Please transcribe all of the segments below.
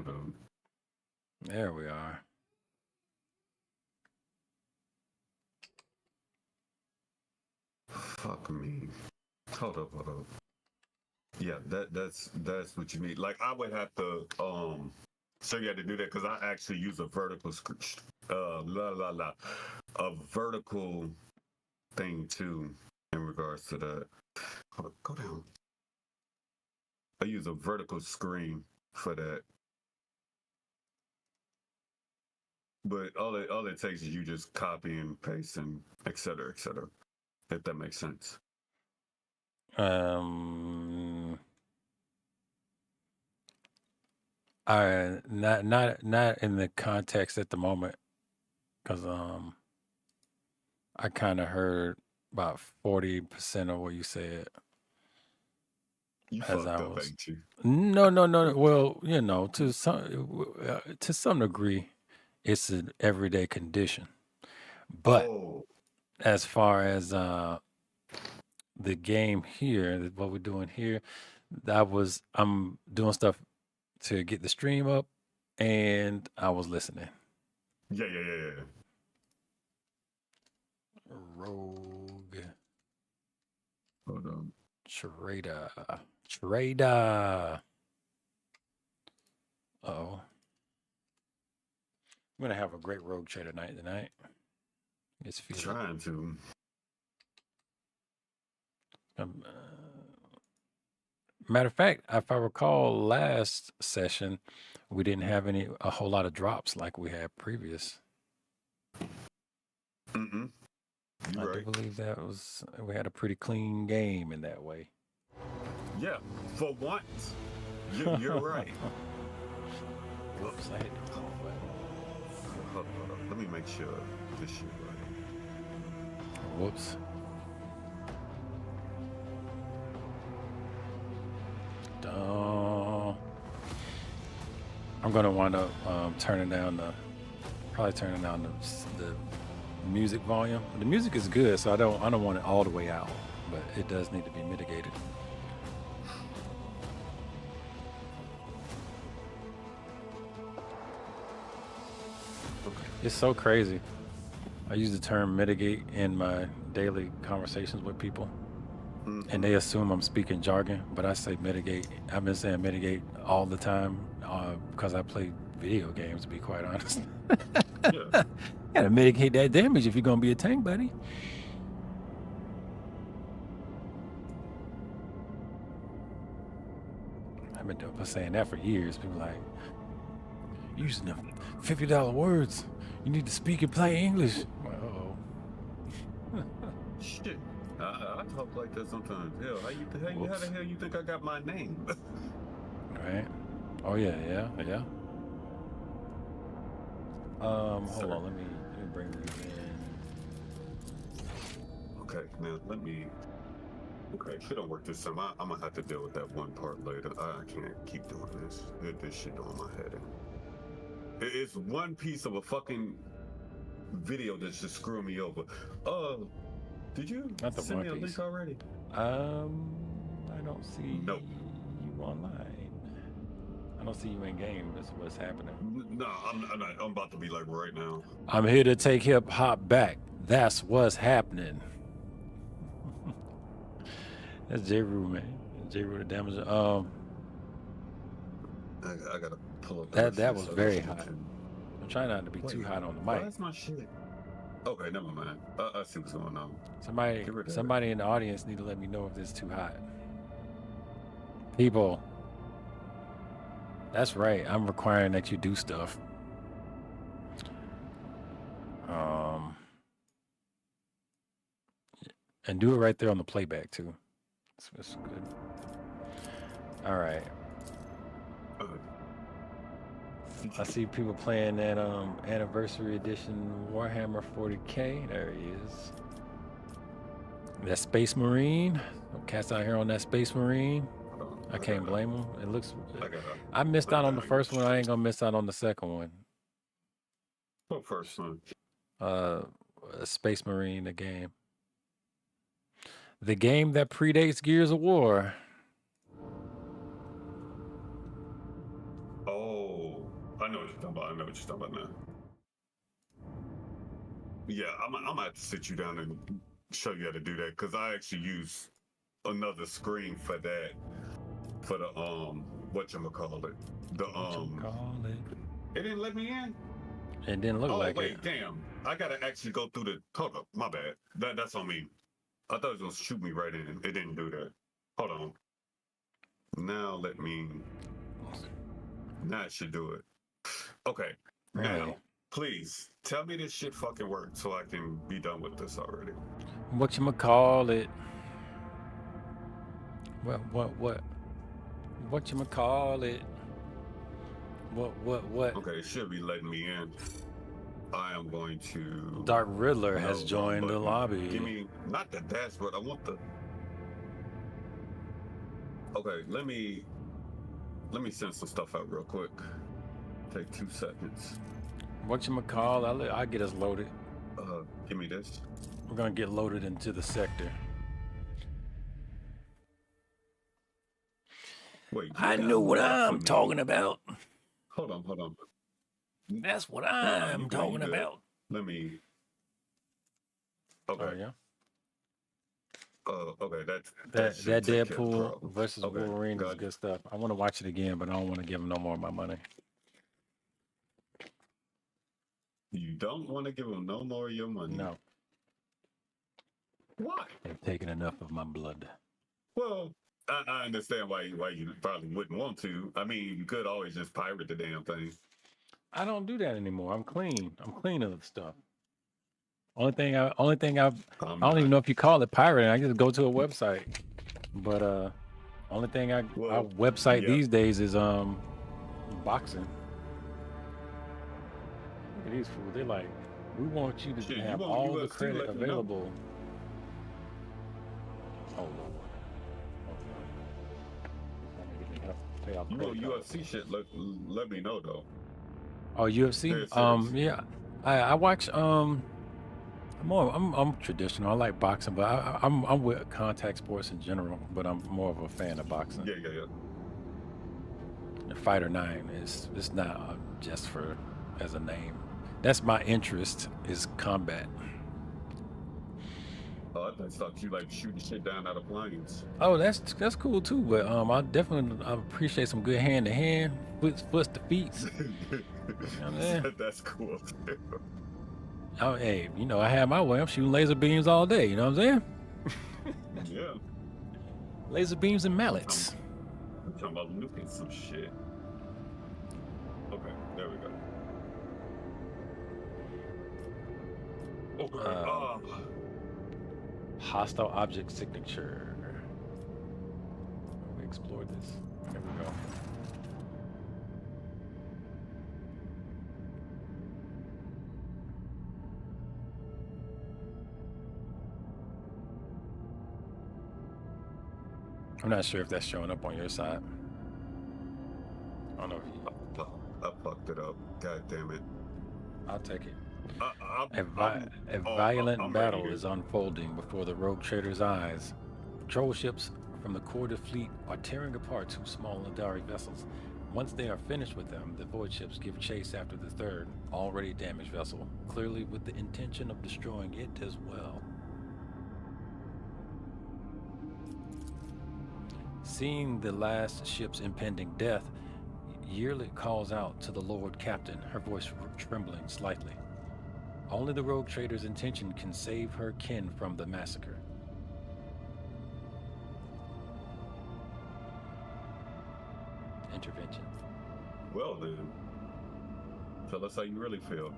Hold on. There we are. Fuck me. Hold up. Yeah, that's what you need. Like I would have to show you how to do that because I actually use a vertical a vertical thing too in regards to that. Hold up, go down. I use a vertical screen for that. But all it takes is you just copy and paste and et cetera, if that makes sense. Um, not in the context at the moment, because I kind of heard about 40% of what you said You as I fucked up, was. ain't you? No. Well, to some degree, it's an everyday condition. But Oh, as far as the game here, what we're doing here, I'm doing stuff to get the stream up, and I was listening. yeah. Rogue Hold on. Trader. Oh, I'm gonna have a great Rogue Trader night tonight. It's feeling. Trying to. Matter of fact, if I recall, last session we didn't have a whole lot of drops like we had previous. Mm-mm. I do believe we had a pretty clean game in that way. Yeah, for once. You're right. Whoops, I hit the wrong button. Hold up. Let me make sure this shit right. Whoops. I'm gonna wind up turning down the music volume. The music is good, so I don't want it all the way out, but it does need to be mitigated. It's so crazy. I use the term mitigate in my daily conversations with people, and they assume I'm speaking jargon, but I say mitigate. I've been saying mitigate all the time because I play video games, to be quite honest. Yeah. Gotta mitigate that damage if you're gonna be a tank, buddy. I've been saying that for years. People like, you using the $50 words. You need to speak and play English. Uh-oh. Shit. I talk like that sometimes. Hell, how the hell you think I got my name? Right. Oh yeah. Hold on, let me bring you in. Okay, now let me. Okay, shit don't work this time. I'm gonna have to deal with that one part later. I can't keep doing this. This shit on my head. It's one piece of a fucking video that's just screwing me over. Did you send me a link already? I don't see Nope. you online. I don't see you in game. That's what's happening. No, I'm about to be like right now. I'm here to take hip hop back. That's what's happening. That's J-Roo, man. J-Roo the damage. I gotta pull up. That was very hot. I'm trying not to be too hot on the mic. That's my shit. Okay, never mind. I see what's going on. Somebody in the audience need to let me know if this is too hot. People. That's right. I'm requiring that you do stuff. And do it right there on the playback too. That's good. All right. I see people playing that anniversary edition Warhammer 40K. There he is. That Space Marine. Cats out here on that Space Marine. I can't blame him. It looks. I missed out on the first one. I ain't gonna miss out on the second one. What first one? Space Marine, the game. The game that predates Gears of War. Oh. I know what you're talking about. I know what you're talking about now. Yeah, I'm gonna have to sit you down and show you how to do that because I actually use another screen for that. For the whatchamacallit. The Whatchamacallit? It didn't let me in. It didn't look like wait, it. damn. I gotta actually go through the hold up, my bad. That's on me. I thought it was gonna shoot me right in. It didn't do that. Hold on. Now let me now it should do it. Okay. Really? Now, please tell me this shit fucking worked so I can be done with this already. Whatchamacallit? Whatchamacallit? What? Okay, it should be letting me in. I am going to. Dark Riddler has No, joined the button. lobby. Give me not the dashboard. I want the. Okay, let me send some stuff out real quick. Take 2 seconds. Whatchamacallit? I'll get us loaded. Give me this. We're gonna get loaded into the sector. Wait. I know what I'm talking about. Hold on. That's what I'm talking about. Let me. Okay. Oh, yeah. Okay. That should take care of the Deadpool problem. versus Okay, Wolverine is gotcha. good stuff. I want to watch it again, but I don't want to give him no more of my money. You don't want to give them no more of your money. No, Why? they've taken enough of my blood. Well, I understand why you probably wouldn't want to. I mean, you could always just pirate the damn thing. I don't do that anymore. I'm clean. I'm clean of the stuff. Only thing I don't even know if you call it pirating. I just go to a website. But only thing our website these days is boxing. Look at these fools. They're like, we want you to have all the credit available. Oh Lord. You know UFC shit. Let me know though. Oh, UFC. Yeah, I watch. I'm traditional. I like boxing, but I'm with contact sports in general. But I'm more of a fan of boxing. Yeah. And Fighter 9 is not just for as a name. That's my interest is combat. I thought you like shooting shit down out of planes. Oh, that's cool too. But I definitely appreciate some good hand to hand, foot to feet. That's cool too. Oh, hey, I have my way. I'm shooting laser beams all day. You know what I'm saying? Yeah. Laser beams and mallets. I'm talking about nuking some shit. Okay, there we go. Okay. Hostile object signature. We explored this. There we go. I'm not sure if that's showing up on your side. I don't know if you... I fucked it up. God damn it. I'll take it. A violent battle is unfolding before the rogue trader's eyes. Patrol ships from the Corda fleet are tearing apart 2 small Ladari vessels. Once they are finished with them, the void ships give chase after the third, already damaged vessel, clearly with the intention of destroying it as well. Seeing the last ship's impending death, Yearlet calls out to the Lord Captain, her voice trembling slightly. Only the rogue trader's intention can save her kin from the massacre. Intervention. Well then, tell us how you really feel.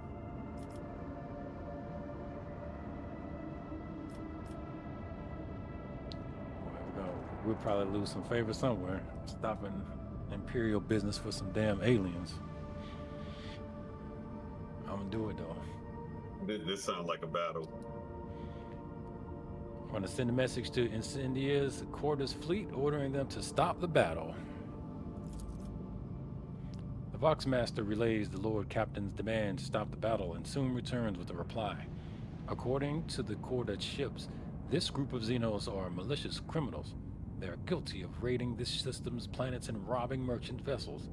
We'll probably lose some favor somewhere, stopping Imperial business for some damn aliens. I'm gonna do it though. This sounds like a battle. I'm gonna send a message to Incendia's Corda's fleet, ordering them to stop the battle. The Voxmaster relays the Lord Captain's demand to stop the battle and soon returns with a reply. According to the Corda ships, this group of Xenos are malicious criminals. They are guilty of raiding this system's planets and robbing merchant vessels.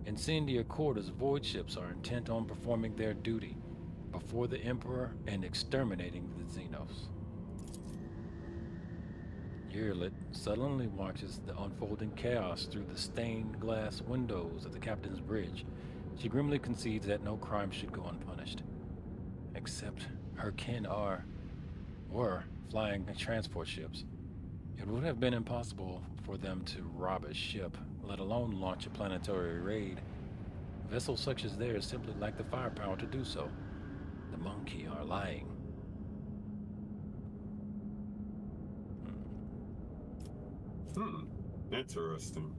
In Cindia quarters, void ships are intent on performing their duty before the Emperor and exterminating the Xenos. Yearlit suddenly watches the unfolding chaos through the stained glass windows of the captain's bridge. She grimly concedes that no crime should go unpunished. Except her kin were flying transport ships. It would have been impossible for them to rob a ship, let alone launch a planetary raid. Vessels such as theirs simply lack the firepower to do so. The monkey are lying. Interesting.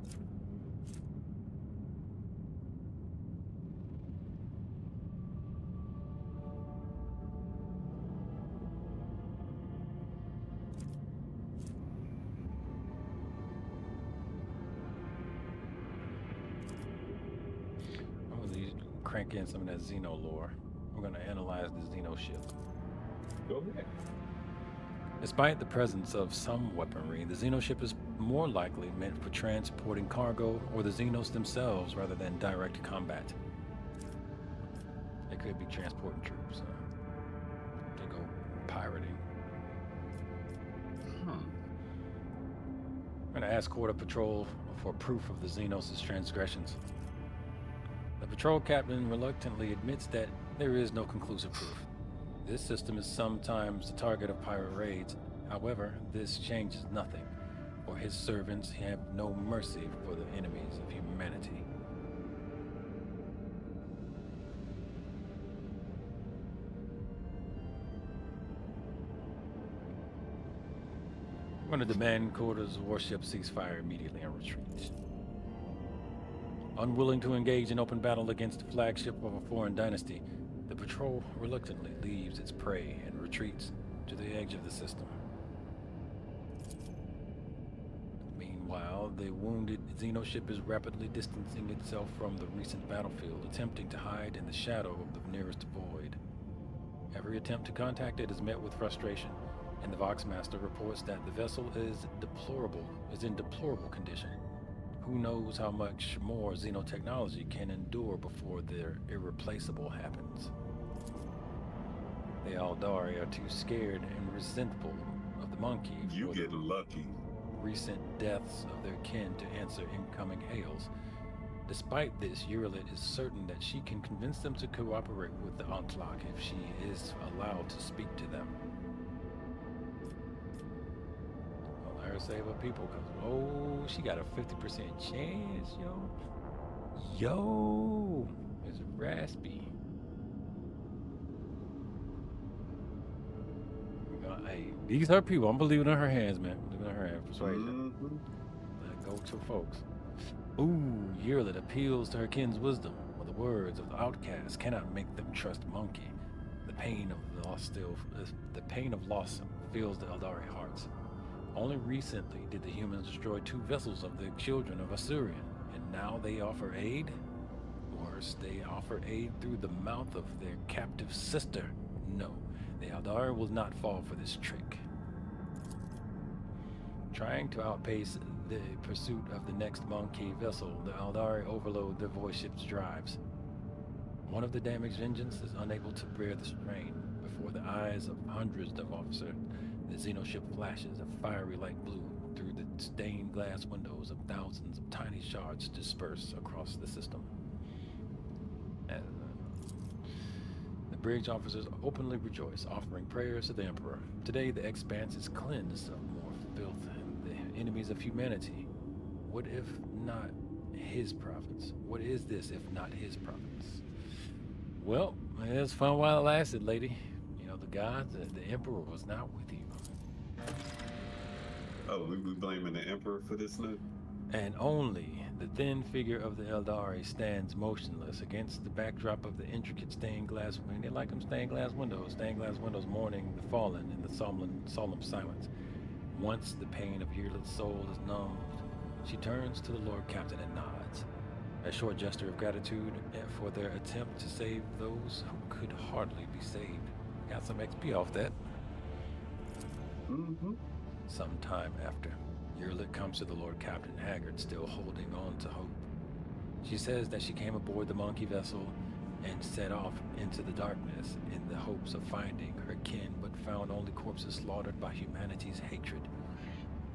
I'm gonna crank in some of that Xeno lore. We're gonna analyze the Xeno ship. Go ahead. Despite the presence of some weaponry, the Xenoship is more likely meant for transporting cargo or the Xenos themselves rather than direct combat. They could be transporting troops to go pirating. I'm going to ask Quarter Patrol for proof of the Xenos' transgressions. The patrol captain reluctantly admits that there is no conclusive proof. This system is sometimes the target of pirate raids. However, this changes nothing, for his servants have no mercy for the enemies of humanity. I'm going to demand Quarter's warship ceasefire immediately and retreat. Unwilling to engage in open battle against the flagship of a foreign dynasty, the patrol reluctantly leaves its prey and retreats to the edge of the system. Meanwhile, the wounded Xenoship is rapidly distancing itself from the recent battlefield, attempting to hide in the shadow of the nearest void. Every attempt to contact it is met with frustration, and the Voxmaster reports that the vessel is in deplorable condition. Who knows how much more xenotechnology can endure before their irreplaceable happens. The Aldari are too scared and resentful of the monkey You for get the lucky. recent deaths of their kin to answer incoming hails. Despite this, Yearlit is certain that she can convince them to cooperate with the Ontlok if she is allowed to speak to them. Let her save her people, because, she got a 50% chance, yo. Yo, it's raspy. Hey, these her people. I'm believing in her hands, man. Believing in her hands. Persuasion. Let go to folks. Ooh, Yearlit appeals to her kin's wisdom. With the words of the outcast cannot make them trust monkey. The pain of loss fills the Eldari hearts. Only recently did the humans destroy 2 vessels of the children of Assyrian, and now they offer aid? Worse, they offer aid through the mouth of their captive sister. No, the Eldari will not fall for this trick. Trying to outpace the pursuit of the next monkey vessel, the Eldari overload their void ship's drives. One of the damaged engines is unable to bear the strain. Before the eyes of hundreds of officers, the Xenoship flashes a fiery light blue through the stained glass windows of thousands of tiny shards disperse across the system. The bridge officers openly rejoice, offering prayers to the Emperor. Today, the expanse is cleansed of more filth and the enemies of humanity. What if not his province? What is this if not his province? Well, it was fun while it lasted, lady. You know, the gods, the Emperor was not with you. Oh, we blaming the Emperor for this now? And only the thin figure of the Eldari stands motionless against the backdrop of the intricate stained glass. I mean, they like them stained glass windows mourning the fallen in the solemn silence. Once the pain of Yearlit's soul is numbed, she turns to the Lord Captain and nods. A short gesture of gratitude for their attempt to save those who could hardly be saved. Got some XP off that. Some time after, Yearlit comes to the Lord Captain, haggard, still holding on to hope. She says that she came aboard the monkey vessel and set off into the darkness in the hopes of finding her kin, but found only corpses slaughtered by humanity's hatred.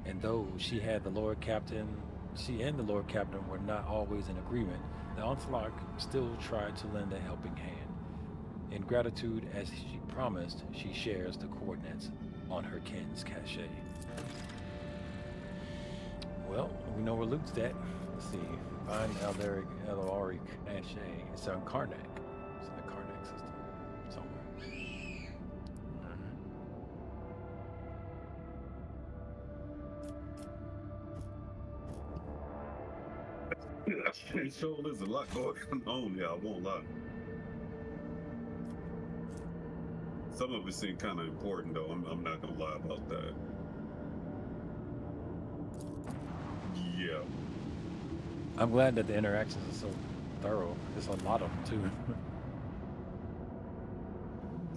And though she and the Lord Captain were not always in agreement, the Onslaught still tried to lend a helping hand. In gratitude, as she promised, she shares the coordinates on her kin's cache. Well, we know where Luke's at. Let's see. Find Eloric cache. It's on Karnak. It's in the Karnak system somewhere. Sure, there's a lot going on here, I won't lie. Some of it seemed kind of important, though. I'm not gonna lie about that. Yeah. I'm glad that the interactions are so thorough. There's a lot of them, too.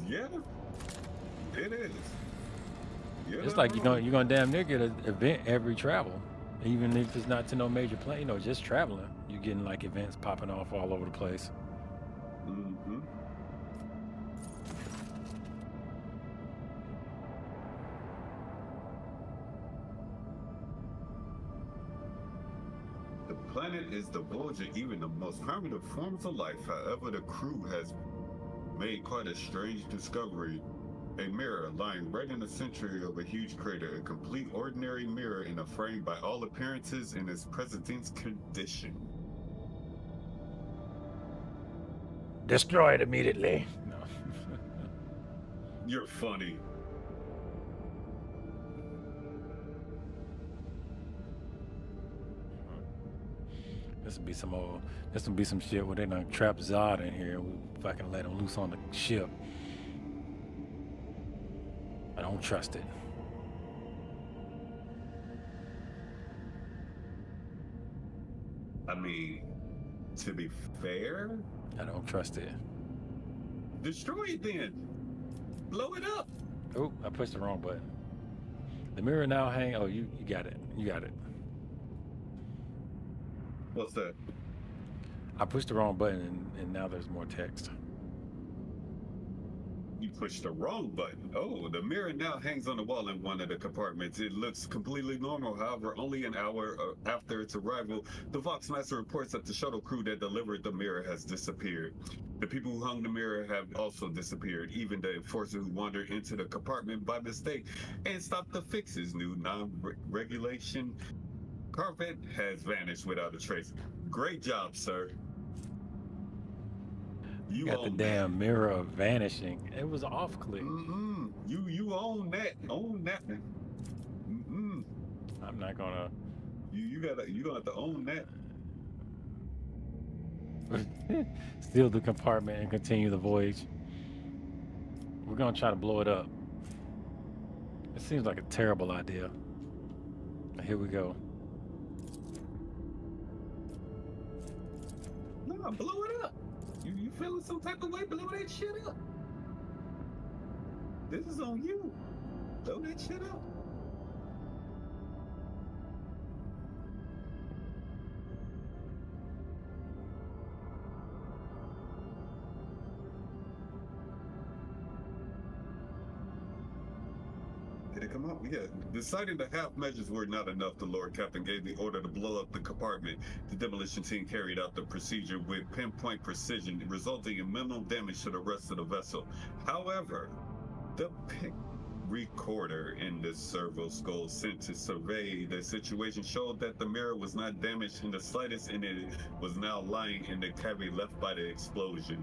Yeah. It is. It's like you're gonna damn near get an event every travel. Even if it's not to no major plane, just traveling, you're getting like events popping off all over the place. Mm-hmm. The planet is devoid of even the most primitive forms of life. However, the crew has made quite a strange discovery. A mirror lying right in the center of a huge crater, a complete ordinary mirror in a frame by all appearances in its present condition. Destroy it immediately. No. You're funny. This will be some shit where they done trap Zod in here. We fucking let him loose on the ship. I don't trust it. I mean, to be fair, I don't trust it. destroy it then. Blow it up. Oh, I pushed the wrong button. The mirror now hang. Oh, you got it. You got it. What's that? I pushed the wrong button and now there's more text. You pushed the wrong button. Oh, the mirror now hangs on the wall in one of the compartments. It looks completely normal. However, only an hour after its arrival, the Voxmaster reports that the shuttle crew that delivered the mirror has disappeared. The people who hung the mirror have also disappeared. Even the enforcer who wandered into the compartment by mistake and stopped to fix his new non-regulation carpet has vanished without a trace. Great job, sir. You got the damn mirror vanishing. It was off click. You own that. Own that. I'm not gonna. You gonna have to own that. Steal the compartment and continue the voyage. We're gonna try to blow it up. It seems like a terrible idea. Here we go. Nah, blow it up. You feeling some type of way? Blow that shit up. This is on you. Blow that shit up. Did it come up? Yeah. Deciding the half measures were not enough, the Lord Captain gave the order to blow up the compartment. The demolition team carried out the procedure with pinpoint precision, resulting in minimal damage to the rest of the vessel. However, the recorder in the servo skull sent to survey the situation showed that the mirror was not damaged in the slightest, and it was now lying in the cavity left by the explosion.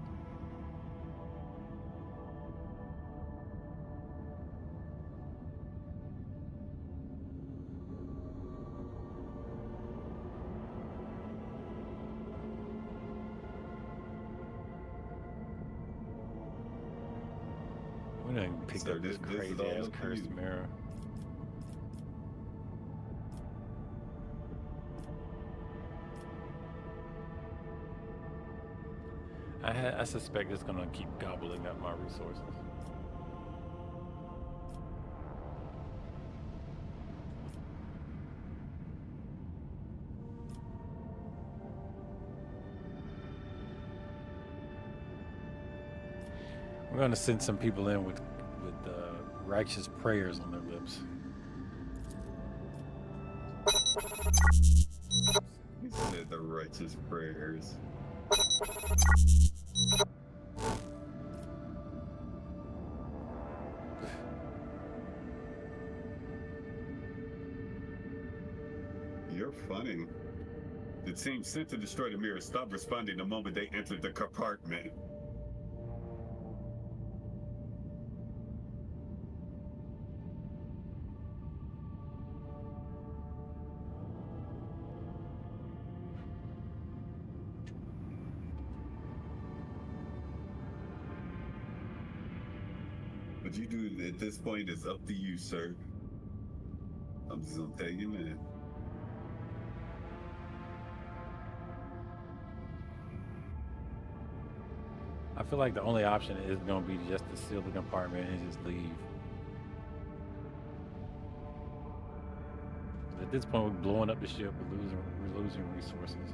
We done picked up this crazy ass cursed mirror. I suspect it's gonna keep gobbling up my resources. We're gonna send some people in with righteous prayers on their lips. He said the righteous prayers. You're funny. The team sent to destroy the mirror stopped responding the moment they entered the compartment. What you do at this point is up to you, sir. I'm just gonna tell you, man. I feel like the only option is going to be just to seal the compartment and just leave. At this point, we're blowing up the ship. We're losing resources.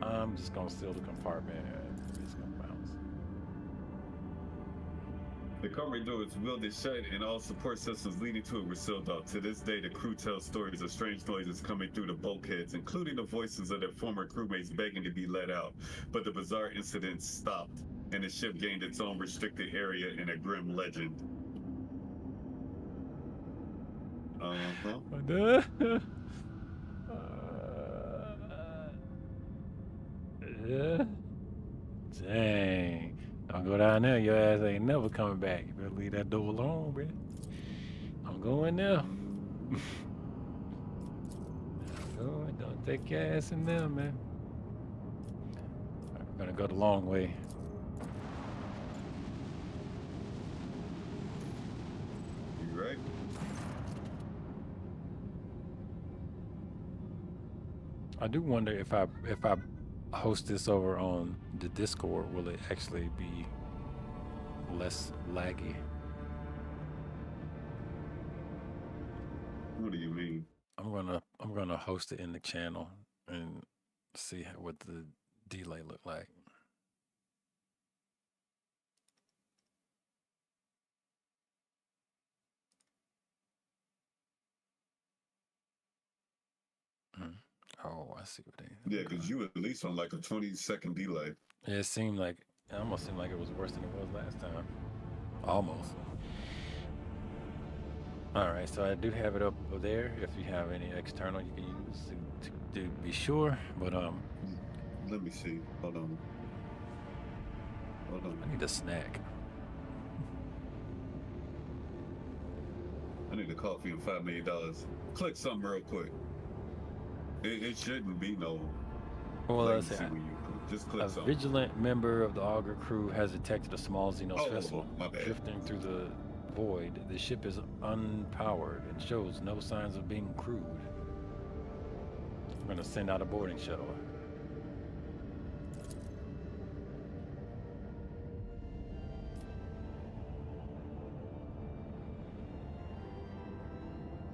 I'm just going to seal the compartment and it's going to bounce. The cargo door is welded shut and all support systems leading to it were sealed off. To this day, the crew tells stories of strange noises coming through the bulkheads, including the voices of their former crewmates begging to be let out. But the bizarre incident stopped, and the ship gained its own restricted area and a grim legend. Dang. Don't go down there. Your ass ain't never coming back. You better leave that door alone, bro. I'm going there. Don't take your ass in there, man. We're gonna go the long way. You right? I do wonder if I host this over on the Discord, will it actually be less laggy? What do you mean? I'm gonna host it in the channel and see what the delay look like. Oh, I see what they. Yeah, because you at least on like a 20-second delay. Yeah, it almost seemed like it was worse than it was last time. Almost. All right, so I do have it up there. If you have any external you can use to be sure, but Let me see. Hold on. I need a snack. I need a coffee and $5 million. Click something real quick. It shouldn't be no. Well, let's see. Just click something. Vigilant member of the Augur crew has detected a small Xenos vessel drifting through the void. The ship is unpowered and shows no signs of being crewed. I'm going to send out a boarding shuttle.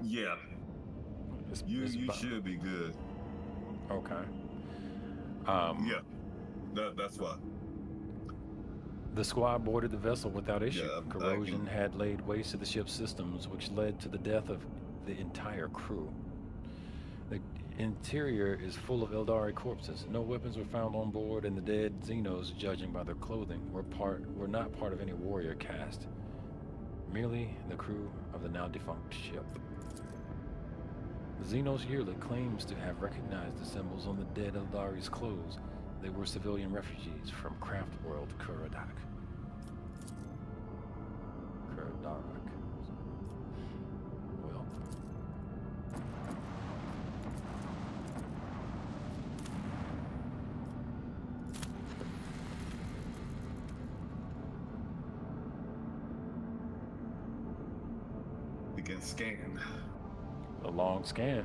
Yeah. You should be good. Okay. Yeah. That's why. The squad boarded the vessel without issue. Yeah, Corrosion had laid waste to the ship's systems, which led to the death of the entire crew. The interior is full of Eldari corpses. No weapons were found on board, and the dead Xenos, judging by their clothing, were not part of any warrior caste. Merely the crew of the now defunct ship. The Xenos yearly claims to have recognized the symbols on the dead Eldari's clothes. They were civilian refugees from craft world Kuradak. Well. Begin scan. A long scan.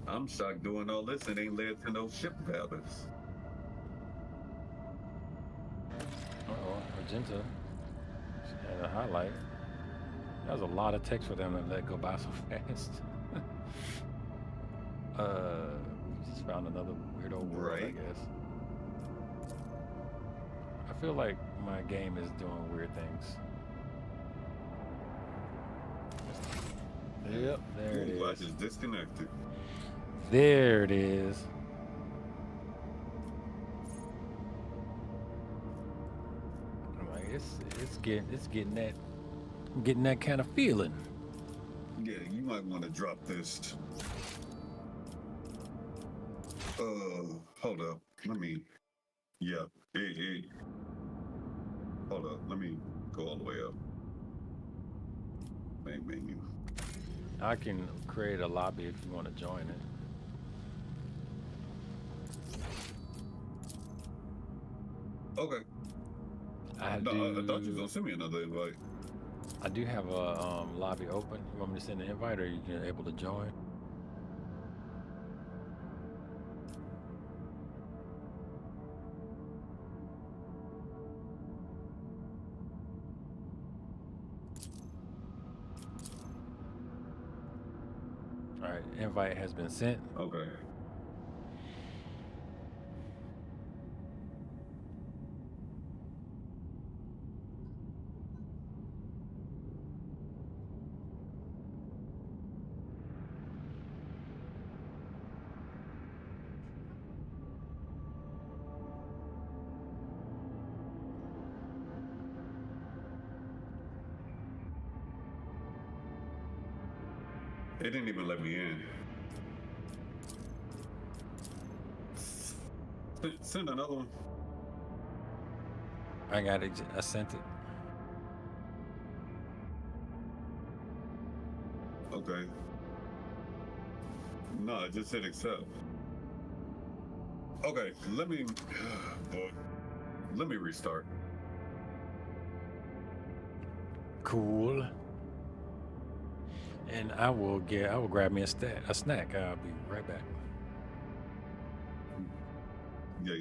I'm shocked doing all this and ain't led to no ship values. Magenta had a highlight. That was a lot of text for them to let go by so fast. We just found another weirdo world, I guess. I feel like my game is doing weird things. Yep, there it Ooh, I is. just disconnected. There it is. Like it's getting that kind of feeling. Yeah, you might want to drop this. Hold up. Let me. Yeah. Hold up. Let me go all the way up. Main menu. I can create a lobby if you want to join it. Okay. I No, I thought you was do. gonna send me another invite. I do have a lobby open. You want me to send an invite, or you can able to join? All right, invite has been sent. Okay. It didn't even let me in. Send another one. I got it. I sent it. Okay. No, I just hit accept. Okay, let me. Boy, let me restart. Cool. And I will grab me a snack. I'll be right back. Yeah.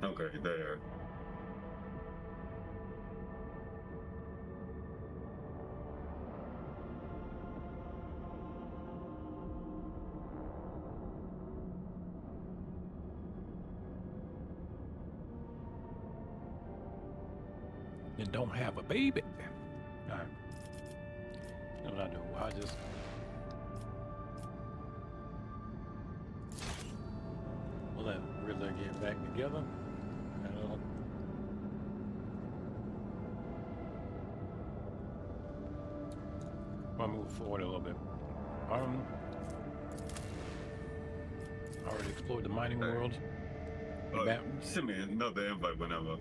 Okay, there. And don't have a baby. All right. You know what I do? I just we'll let Riddler get back together. I'll move forward a little bit. I already explored the mining world. Send me another invite whenever.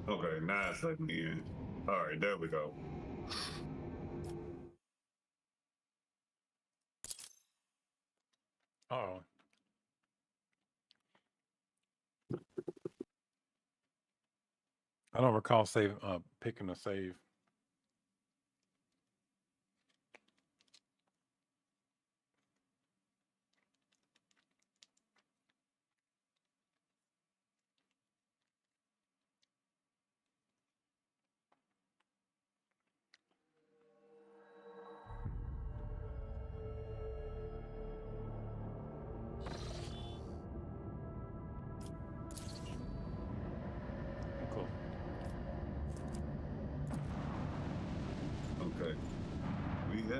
Okay, now it's letting me in. All right, there we go. Oh. I don't recall picking a save.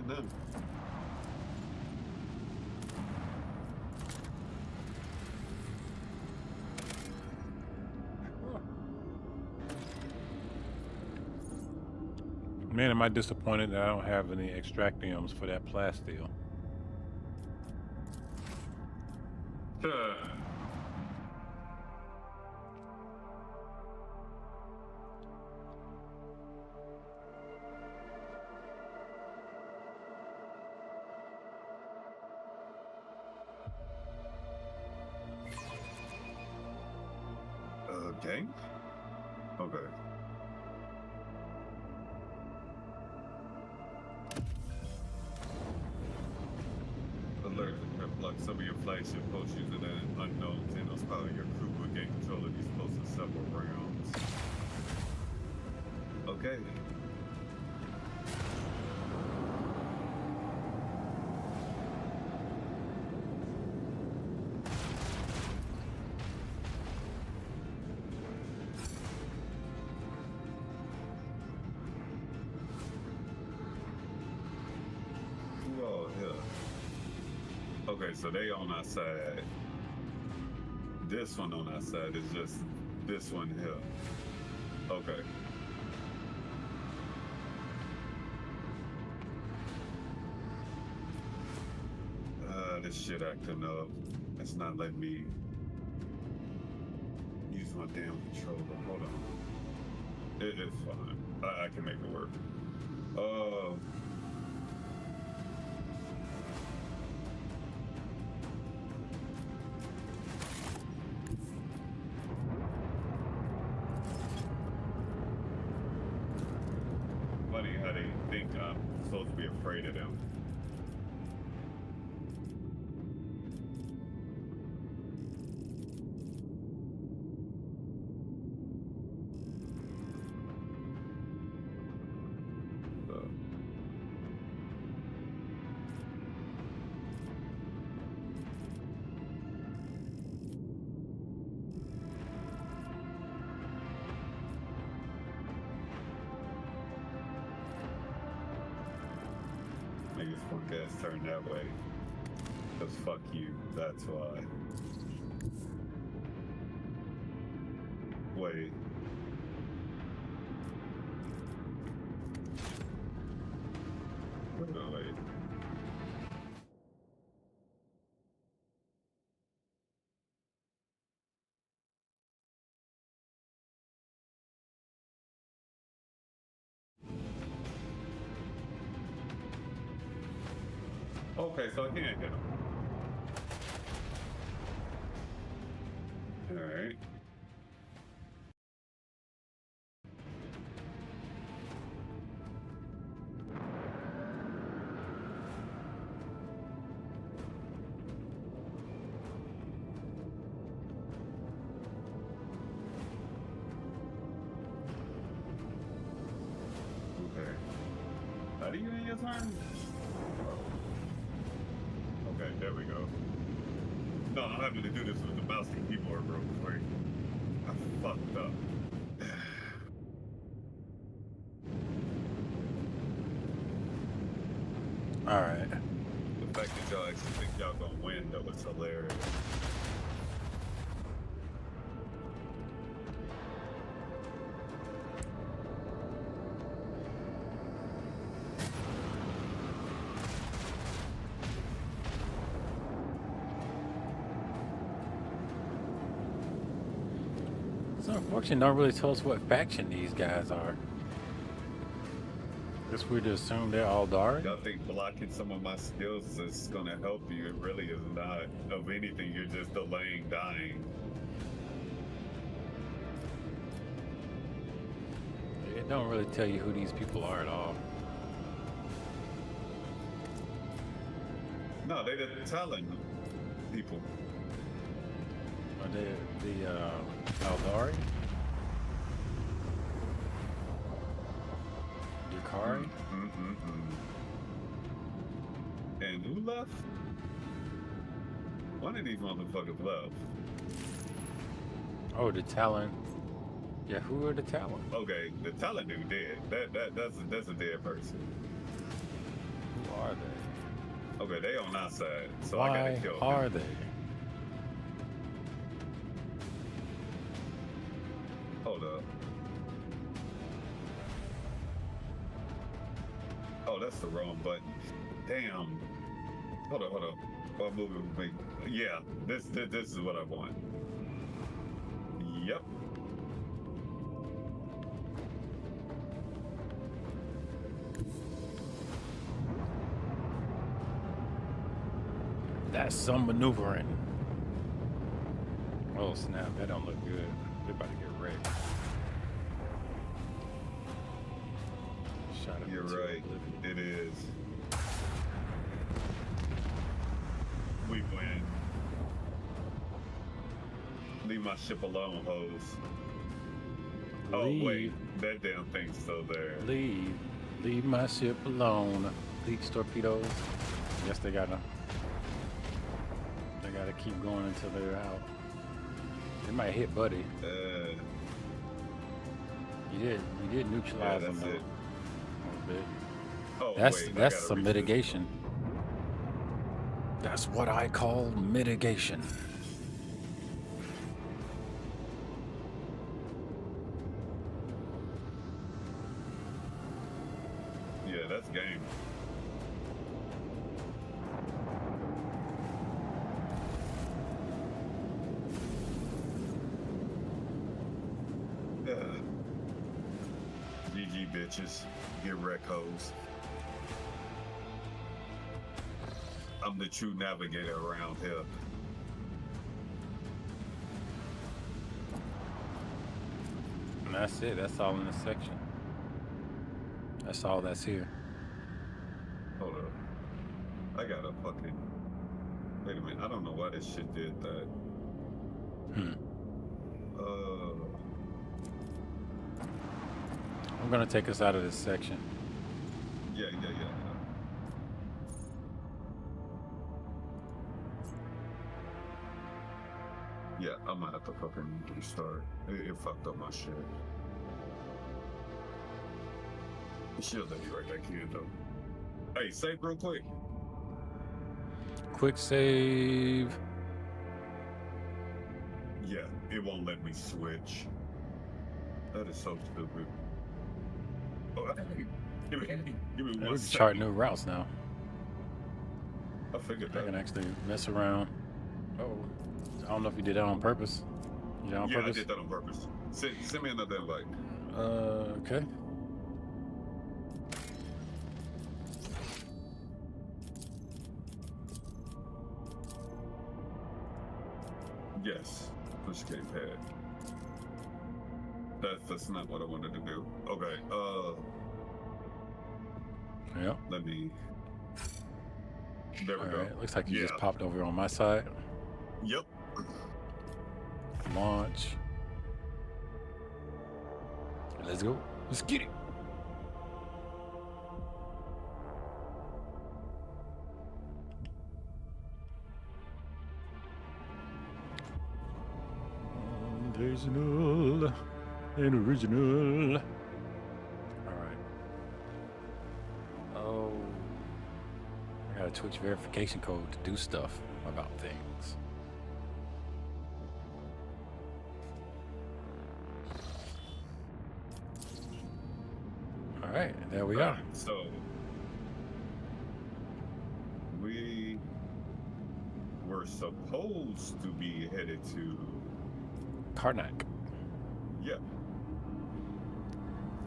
got none. Man, am I disappointed that I don't have any extractiums for that plasteel. Gang? Okay. Alert to block some of your flagship posts using an unknown Xenos power. Your crew will gain control of these posts in several rounds. Okay. Okay, so they on our side. This one on our side is just this one here. Okay. This shit acting up. It's not letting me use my damn controller. Hold on. It's fine. I can make it work. Funny how they think I'm supposed to be afraid of them. Niggas want gas turn that way. Cause fuck you, that's why. Wait. Wait. Okay, so I can't hit him. Alright. Okay. How do you end your turn? Okay, there we go. No, I'm having to do this with the mouse and keyboard real quick. I fucked up. Alright. The fact that y'all actually think y'all gonna win, though, is hilarious. So unfortunately, don't really tell us what faction these guys are. Guess we're to assume they're all Dari. Y'all think blocking some of my skills is gonna help you? It really is not. Of anything, you're just delaying dying. It don't really tell you who these people are at all. No, they're telling people. Are they the Aldari? Yukari? And who left? One of these motherfuckers left. Oh, the Talon. Yeah, who are the Talon? Okay, the Talon dude dead. That's a dead person. Who Okay, they on our side, so I gotta Why kill are him. they? Hold up. Oh, that's the wrong button. Damn. Hold up. Oh, moving. Yeah, this is what I want. Yep. That's some maneuvering. Oh snap, that don't look good. They're about to get wrecked. Shot You're right. It is. We win. Leave my ship alone, hoes. Oh wait, that damn thing's still there. Leave my ship alone. Leech torpedoes. Guess they gotta keep going until they're out. They might hit Buddy. You did neutralize them though. A little bit. Oh, that's some mitigation. That's what I call mitigation. Yeah, that's game. GG bitches. Get wreck hoes. I'm the true navigator around here. And that's it. That's all in this section. That's all that's here. Hold up. I got a fucking... Wait a minute. I don't know why this shit did that. I'm gonna take us out of this section. Yeah. Yeah, I'm gonna have to fucking restart. It fucked up my shit. She'll let me right back here though. Hey, save real quick. Quick save. Yeah, it won't let me switch. That is so stupid. Oh, give me We one can chart new routes now. I figured I that. can actually mess around. Oh, I don't know if you did that on purpose. You did that on Yeah, purpose? I did that on purpose. Send me another invite. Okay. Yes, push gamepad. That's not what I wanted to do. Okay, Yep. let me. There we go. Right. Looks like you just popped over on my side. Yep. Launch. Let's go. Let's get it. Original and original. All right. Oh, I got a Twitch verification code to do stuff about things. All right, there we are. So we were supposed to be headed to Karnak. Yeah.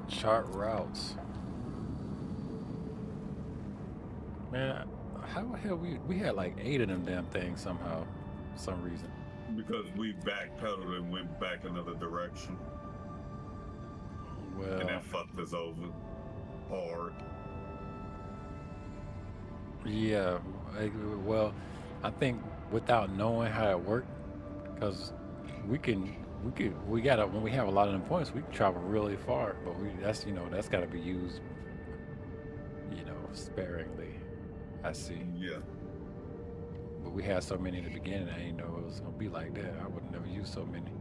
Chart routes. Man, how the hell we had like 8 of them damn things somehow, for some reason. Because we backpedaled and went back another direction. Well, And that fucked us over hard. Yeah. Well, I think without knowing how it worked, because we gotta, when we have a lot of them points, we can travel really far, but that's got to be used, sparingly. I see. Yeah. But we had so many in the beginning, I didn't know it was gonna be like that. I would never use so many.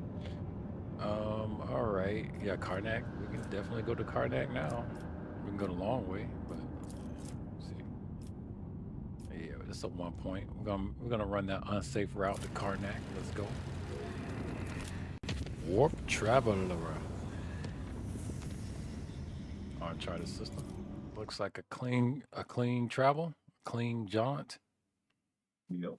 All right. Yeah, Karnak. We can definitely go to Karnak now. We can go the long way, but let's see. Yeah, this at one point. We're gonna run that unsafe route to Karnak. Let's go. Warp Traveler. On try the system. Looks like a clean travel, clean jaunt. Yep.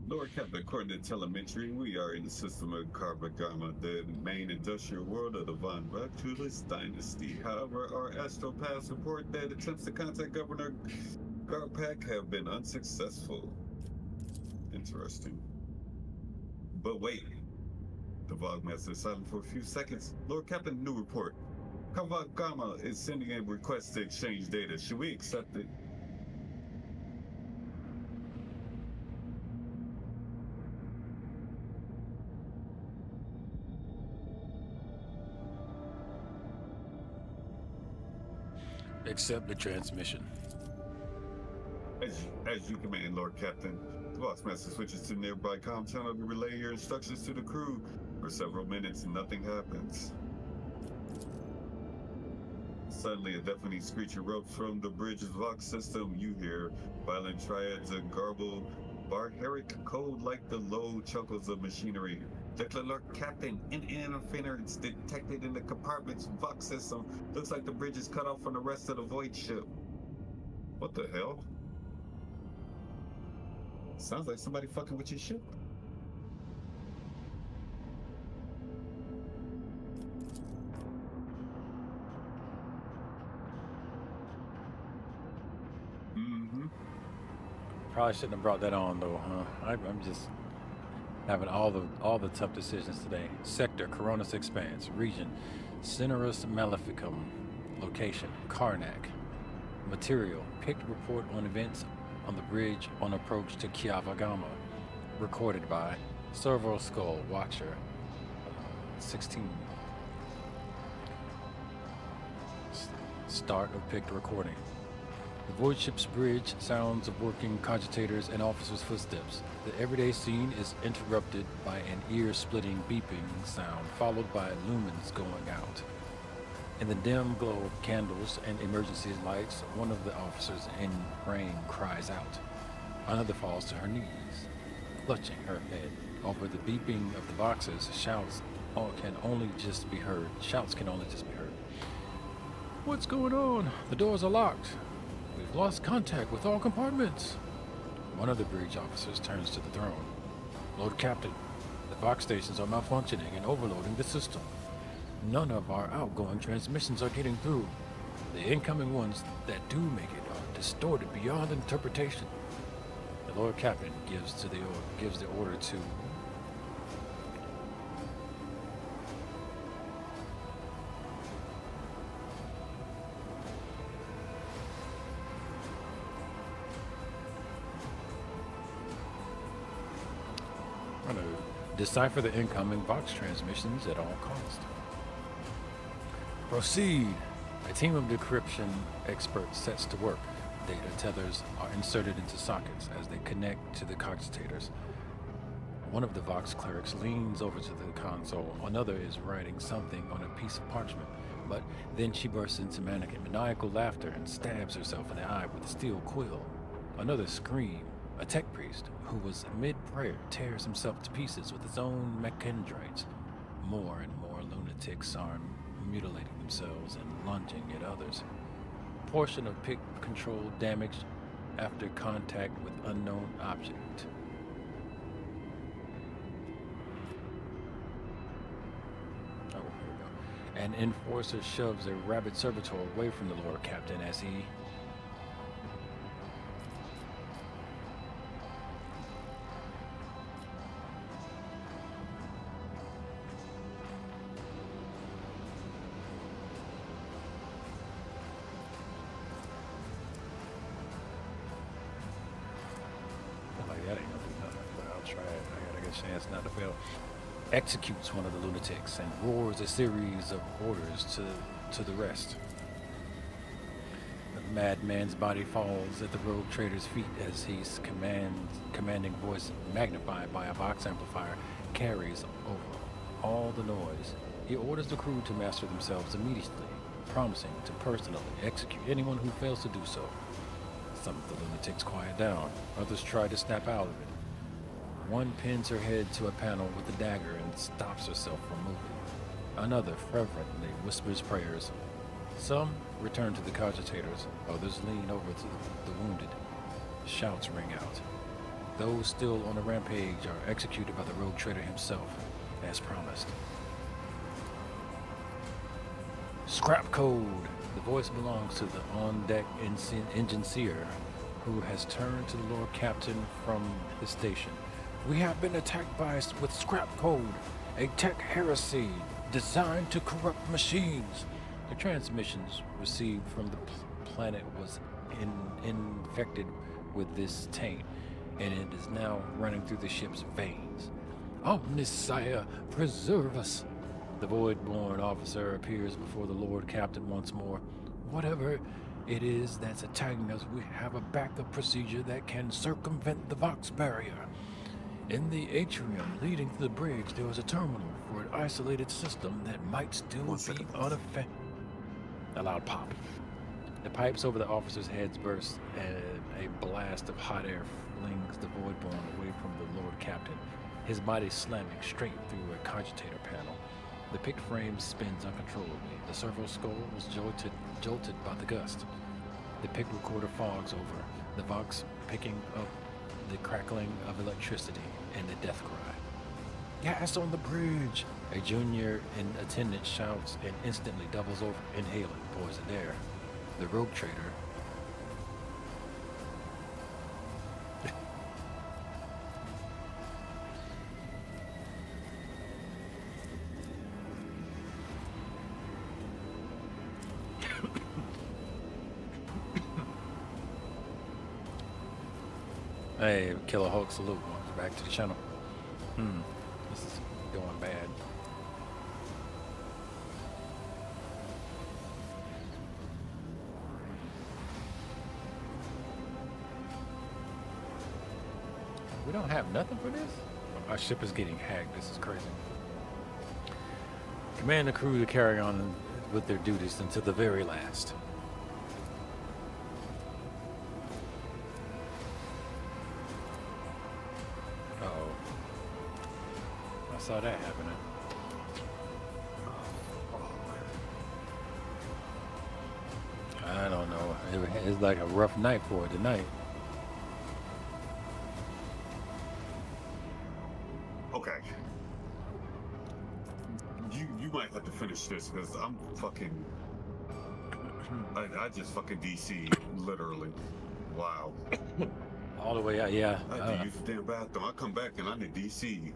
Lord Captain, according to telemetry, we are in the system of Carvagama, the main industrial world of the Von Vaculis dynasty. However, our astropaths report that attempts to contact Governor Garpak have been unsuccessful. Interesting. But wait. The Vogmaster is silent for a few seconds. Lord Captain, new report. Carvagama is sending a request to exchange data. Should we accept it? Accept the transmission. As you command, Lord Captain. The Boxmaster switches to nearby comm channel to relay your instructions to the crew. For several minutes, nothing happens. Suddenly, a deafening screech erupts from the bridge's Vox system. You hear violent triads and garbled barbaric code like the low chuckles of machinery. Declare Lord Captain, interference detected in the compartment's Vox system. Looks like the bridge is cut off from the rest of the Void ship. What the hell? Sounds like somebody fucking with your ship. Probably shouldn't have brought that on though, huh? I'm just having all the tough decisions today. Sector Coronis Expanse. Region Cinerus Maleficum. Location Karnak. Material picked report on events on the bridge on approach to Kiavagama. Recorded by Servo Skull Watcher 16. Start of picked recording. The void ship's bridge sounds of working cogitators and officers' footsteps. The everyday scene is interrupted by an ear-splitting beeping sound, followed by lumens going out. In the dim glow of candles and emergency lights, one of the officers in frame cries out. Another falls to her knees, clutching her head. Over the beeping of the boxes, shouts can only just be heard. What's going on? The doors are locked. We've lost contact with all compartments. One of the bridge officers turns to the throne. Lord Captain, the box stations are malfunctioning and overloading the system. None of our outgoing transmissions are getting through. The incoming ones that do make it are distorted beyond interpretation. The Lord Captain gives the order to decipher the incoming box transmissions at all costs. Proceed. A team of decryption experts sets to work. Data tethers are inserted into sockets as they connect to the cogitators. One of the Vox clerics leans over to the console. Another is writing something on a piece of parchment, but then she bursts into maniacal laughter and stabs herself in the eye with a steel quill. Another scream. A tech priest, who was mid-prayer, tears himself to pieces with his own mechandrites. More and more lunatics are mutilating themselves and lunging at others. Portion of pick control damaged after contact with unknown object. Oh, here we go. An enforcer shoves a rabid servitor away from the Lord Captain as he not to fail, executes one of the lunatics and roars a series of orders to the rest. The madman's body falls at the rogue trader's feet as his commanding voice, magnified by a Vox amplifier, carries over all the noise. He orders the crew to master themselves immediately, promising to personally execute anyone who fails to do so. Some of the lunatics quiet down. Others try to snap out of it. One pins her head to a panel with a dagger and stops herself from moving. Another fervently whispers prayers. Some return to the cogitators. Others lean over to the wounded. Shouts ring out. Those still on the rampage are executed by the rogue trader himself, as promised. Scrap code. The voice belongs to the on-deck engineer, who has turned to the Lord Captain from his station. We have been attacked with scrap code, a tech heresy designed to corrupt machines. The transmissions received from the planet was infected with this taint, and it is now running through the ship's veins. Omnisire, preserve us. The void-born officer appears before the Lord Captain once more. Whatever it is that's attacking us, we have a backup procedure that can circumvent the Vox barrier. In the atrium leading to the bridge, there was a terminal for an isolated system that might still be unaffected. A loud pop. The pipes over the officers' heads burst, and a blast of hot air flings the void-born away from the Lord Captain, his body slamming straight through a cogitator panel. The picked frame spins uncontrollably. The servo skull was jolted by the gust. The pick recorder fogs over, the Vox picking up the crackling of electricity and the death cry. Gas on the bridge! A junior attendant shouts and instantly doubles over, inhaling poison air. The rogue trader Hey, Killer Hulk, salute. Welcome back to the channel. This is going bad. We don't have nothing for this? Our ship is getting hacked. This is crazy. Command the crew to carry on with their duties until the very last. Saw that happening. I don't know. It's like a rough night for it tonight. Okay. You might have to finish this because I'm fucking. I just fucking DC literally. Wow. All the way out, yeah. I had to use the damn bathroom. I come back and I need DC.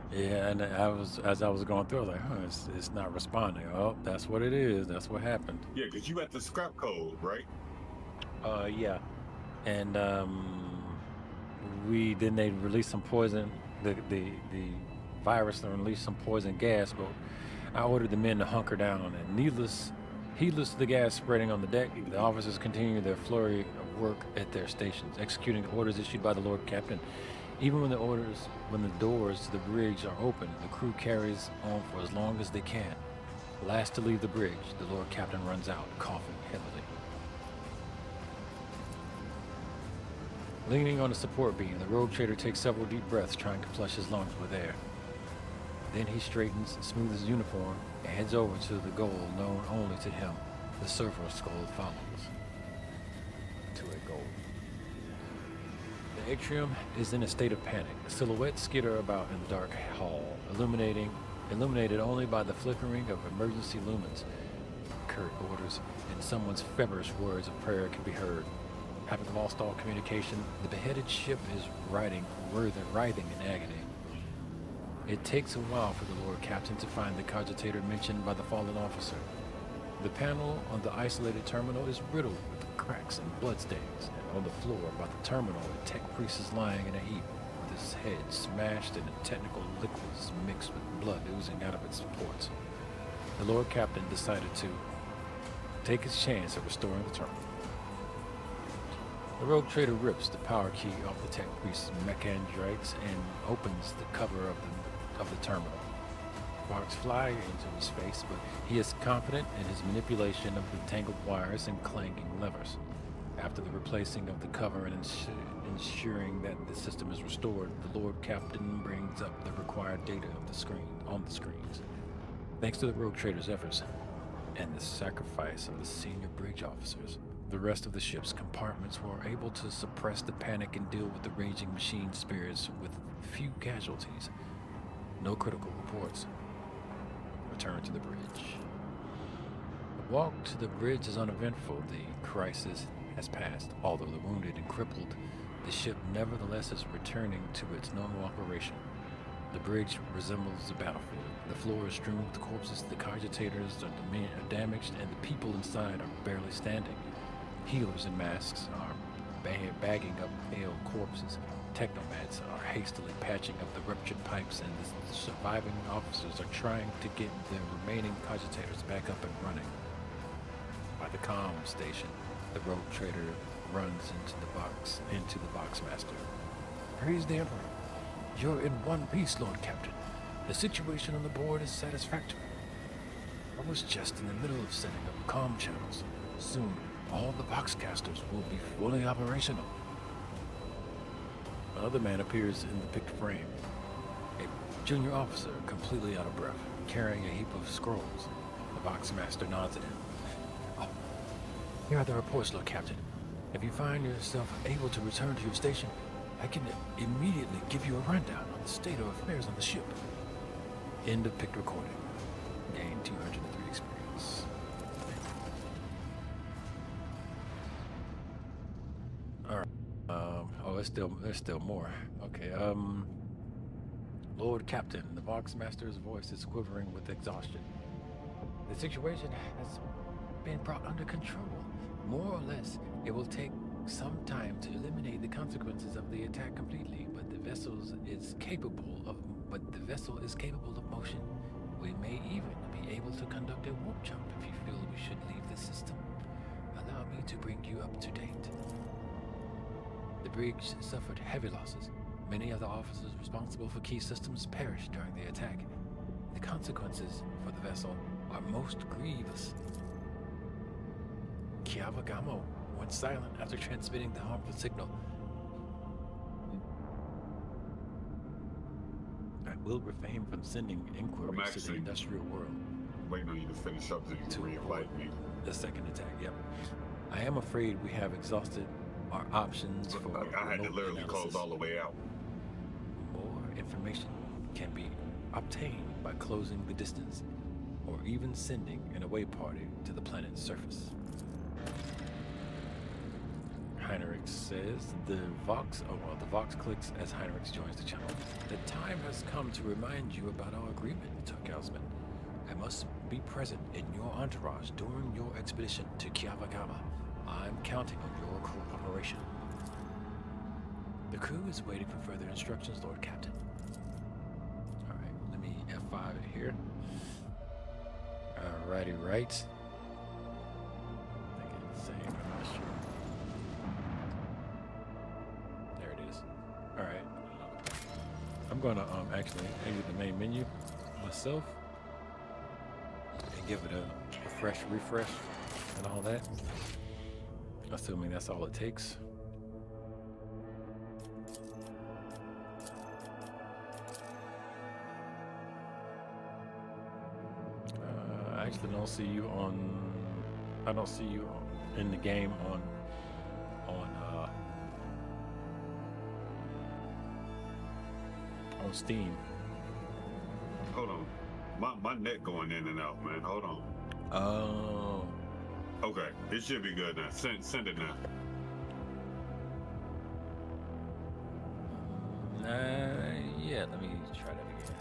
Yeah, and as I was going through, I was like, it's not responding. Oh, that's what it is. That's what happened. Yeah, because you had the scrap code, right? Yeah. And they released some poison. The virus released some poison gas, but I ordered the men to hunker down, and heedless to the gas spreading on the deck, the officers continue their flurry of work at their stations, executing orders issued by the Lord Captain. Even when the doors to the bridge are open, the crew carries on for as long as they can. Last to leave the bridge, the Lord Captain runs out, coughing heavily. Leaning on the support beam, the rogue trader takes several deep breaths, trying to flush his lungs with air. Then he straightens, smooths his uniform, and heads over to the goal known only to him. The servo skull follows. To a goal. The atrium is in a state of panic. Silhouettes skitter about in the dark hall, illuminated only by the flickering of emergency lumens. Curt orders and someone's feverish words of prayer can be heard. Having lost all communication, the beheaded ship is writhing in agony. It takes a while for the Lord Captain to find the cogitator mentioned by the fallen officer. The panel on the isolated terminal is riddled with cracks and bloodstains, and on the floor by the terminal, a tech priest is lying in a heap, with his head smashed and technical liquids mixed with blood oozing out of its ports. The Lord Captain decided to take his chance at restoring the terminal. The rogue trader rips the power key off the tech priest's mechanics and opens the cover of the terminal. Sparks fly into his face, but he is confident in his manipulation of the tangled wires and clanging levers. After the replacing of the cover and ensuring that the system is restored, the Lord Captain brings up the required data of the screen on the screens. Thanks to the rogue trader's efforts and the sacrifice of the senior bridge officers, the rest of the ship's compartments were able to suppress the panic and deal with the raging machine spirits with few casualties. No critical reports. Return to the bridge. The walk to the bridge is uneventful. The crisis has passed. Although the wounded and crippled, the ship nevertheless is returning to its normal operation. The bridge resembles a battlefield. The floor is strewn with corpses, the cogitators are damaged, and the people inside are barely standing. Healers in masks are bagging up pale corpses. Technomats are hastily patching up the ruptured pipes, and the surviving officers are trying to get the remaining cogitators back up and running. By the comm station, the rogue trader runs into the boxmaster. Praise the Emperor. You're in one piece, Lord Captain. The situation on the board is satisfactory. I was just in the middle of setting up comm channels. Soon, all the boxcasters will be fully operational. Another man appears in the picked frame. A junior officer, completely out of breath, carrying a heap of scrolls. The boxmaster nods at him. Oh, here are the reports, Lord Captain. If you find yourself able to return to your station, I can immediately give you a rundown on the state of affairs on the ship. End of picked recording. Gain 203 experience. All right. There's still more. Okay. Lord Captain, the boxmaster's voice is quivering with exhaustion. The situation has been brought under control. More or less, it will take some time to eliminate the consequences of the attack completely, but the vessel is capable of motion. We may even be able to conduct a warp jump if you feel we should leave the system. Allow me to bring you up to date. The bridge suffered heavy losses. Many of the officers responsible for key systems perished during the attack. The consequences for the vessel are most grievous. Kiavagamo went silent after transmitting the harmful signal. I will refrain from sending inquiries to the industrial world. Waiting on you to finish up so you can re-invite me. The second attack, yep. I am afraid we have exhausted our options for I had to literally analysis. close all the way out. More information can be obtained by closing the distance or even sending an away party to the planet's surface. Heinrich says the Vox clicks as Heinrich joins the channel. The time has come to remind you about our agreement, Turkausman. I must be present in your entourage during your expedition to Kiavagama. I'm counting on your cooperation. The crew is waiting for further instructions, Lord Captain. Alright, let me F5 it here. Alrighty, right. I think it's the same, I'm not sure. There it is. Alright. I'm gonna actually exit the main menu myself and give it a refresh and all that. Assuming that's all it takes. I actually don't see you on. I don't see you in the game on Steam. Hold on, my net going in and out, man. Hold on. Oh. Okay, it should be good now. Send it now. Yeah, let me try that again.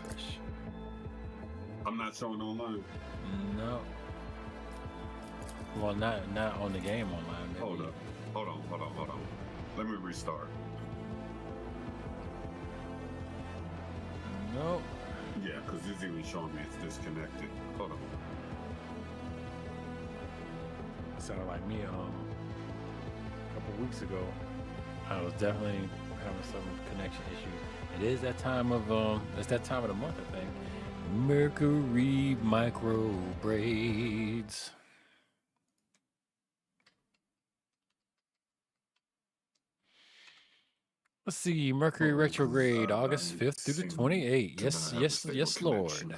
Refresh. I'm not showing online. No. Well, not on the game online. Maybe. Hold on. Let me restart. No. Yeah, because it's even showing me it's disconnected. Hold on. It sounded like me a couple weeks ago. I was definitely having some connection issues. It is that time of it's that time of the month, I think. Mercury micro braids. Let's see. Mercury retrograde, August 5th through the 28th. Yes, yes, yes, Lord.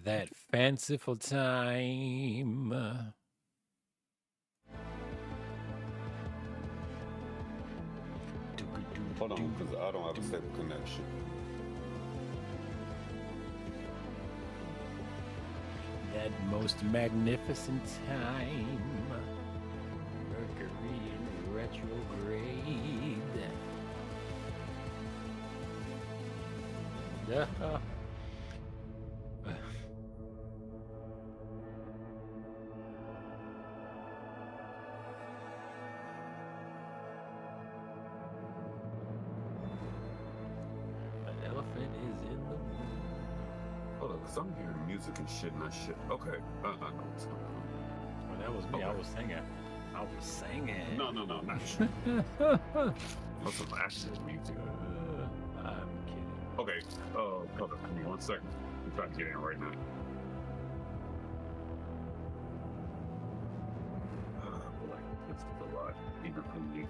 That fanciful time. Hold on, because I don't have a stable connection. That most magnificent time. Mercury in retrograde. Yeah. I'm hearing music and shit and that shit. Okay, I know what's going on. Well, that was me. Okay. I was singing. No, not shit. What's some actual music? I'm kidding. Okay, hold on, give me 1 second. I'm trying to get in right now. Like, this is a lot, even for me.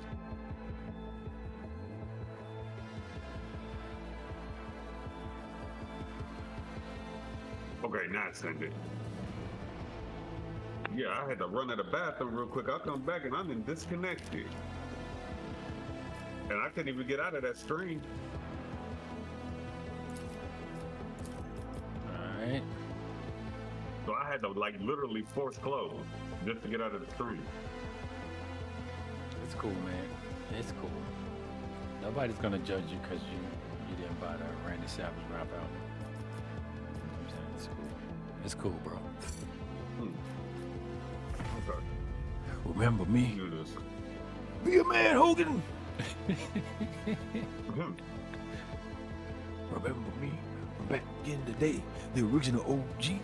Okay, now it's ended. Yeah, I had to run to the bathroom real quick. I'll come back and I'm in disconnected. And I couldn't even get out of that stream. Alright. So I had to like literally force close just to get out of the stream. It's cool, man. It's cool. Nobody's gonna judge you because you didn't buy the Randy Savage rap album. It's cool, bro. Okay. Remember me? Be a man, Hogan. Remember me? Back in the day, the original OG.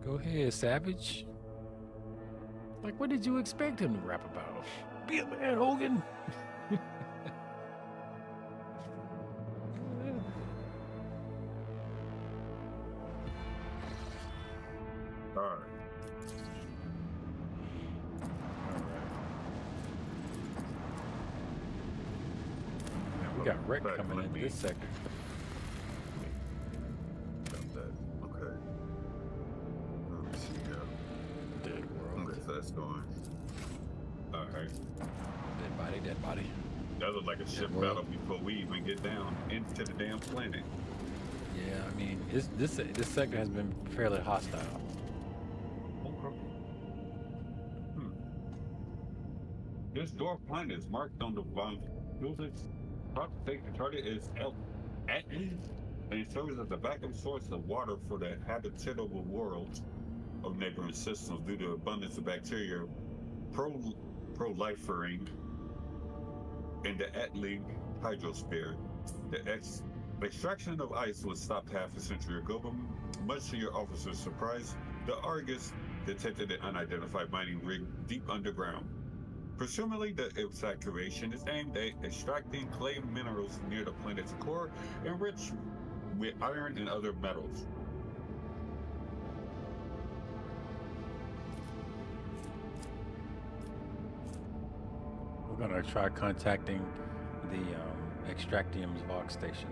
Go ahead, Savage. Like, what did you expect him to rap about? Be a man, Hogan. Got wreck coming in this sector. Got that. Okay. Let me see. Dead world. Okay, so that's going. Alright. Dead body. That was like a ship battle before we even get down into the damn planet. Yeah, I mean, this sector has been fairly hostile. Okay. This dwarf planet is marked on the von the target is Atlas, and it serves as a vacuum source of water for the habitable world of neighboring systems due to abundance of bacteria proliferating in the Atlas hydrosphere. The extraction of ice was stopped half a century ago, but much to your officer's surprise, the Argus detected an unidentified mining rig deep underground. Presumably, the evacuation is aimed at extracting clay minerals near the planet's core, enriched with iron and other metals. We're gonna try contacting the Extractium's Vox station.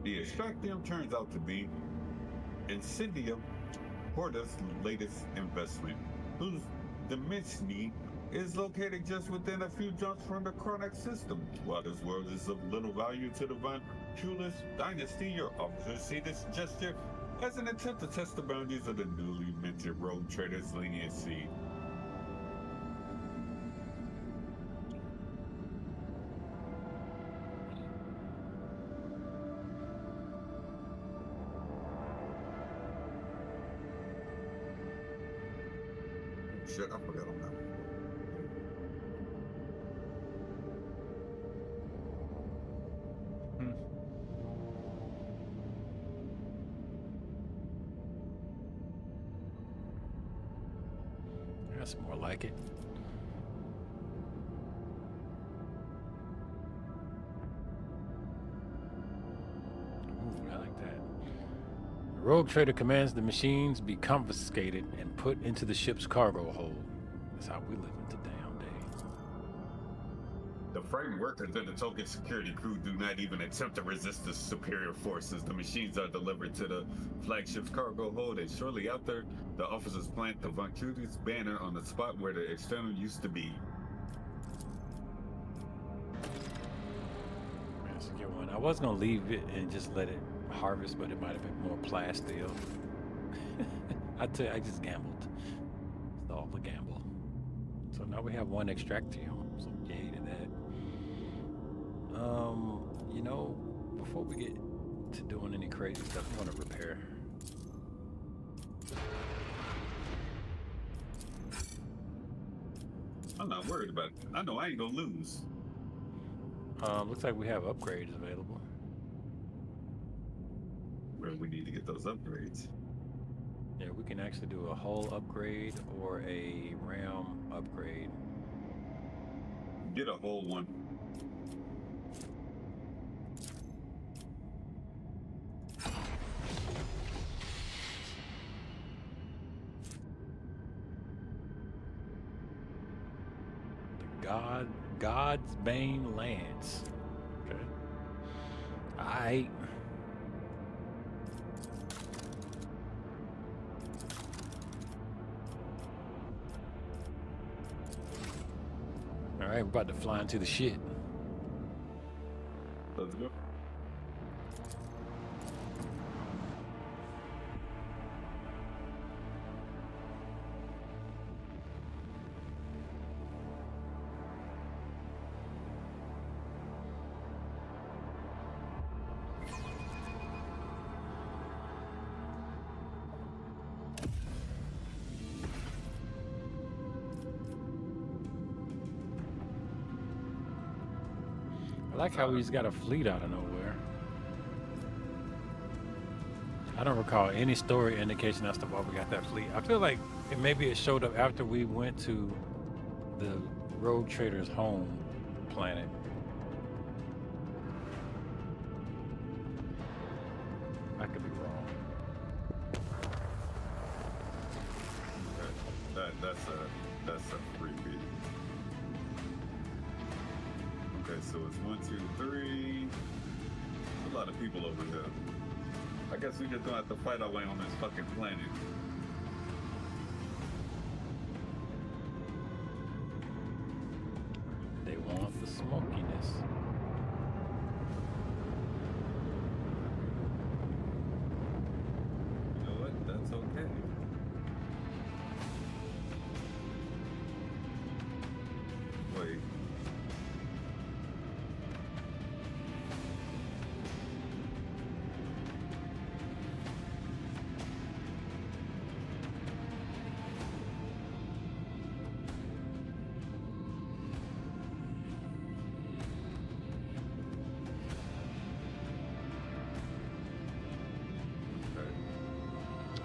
The Extractium turns out to be Incendium Horda's latest investment, whose dimension is located just within a few jumps from the Chronic system. While this world is of little value to the Von Kulis dynasty, your officers see this gesture as an attempt to test the boundaries of the newly minted road traders' leniency. Shit, I forgot on that. That's more like it. Ooh, I like that. Rogue Trader commands the machines be confiscated and put into the ship's cargo hold. That's how we live in the damn day. The frame workers and the token security crew do not even attempt to resist the superior forces. The machines are delivered to the flagship's cargo hold, and shortly after, the officers plant the Von Cuties banner on the spot where the external used to be. That's a good one. I was gonna leave it and just let it harvest, but it might have been more plastic. I just gambled. It's all a gamble. So now we have one extractium. So yay to that. You know, before we get to doing any crazy stuff, I want to repair. I'm not worried about it. I know I ain't gonna lose. Looks like we have upgrades available. Where we need to get those upgrades. Yeah, we can actually do a hull upgrade or a RAM upgrade. Get a whole one. God's Bane Lance. Okay. Alright. Alright, we're about to fly into the shit. Let's go. I like how we just got a fleet out of nowhere. I don't recall any story indication as to why we got that fleet. I feel like maybe it showed up after we went to the Rogue Trader's home planet. I could be wrong. That's a freebie. Okay, so it's 1, 2, 3. A lot of people over here. I guess we just gonna have to fight our way on this fucking planet. They want the smokiness. You know what? That's okay. Wait.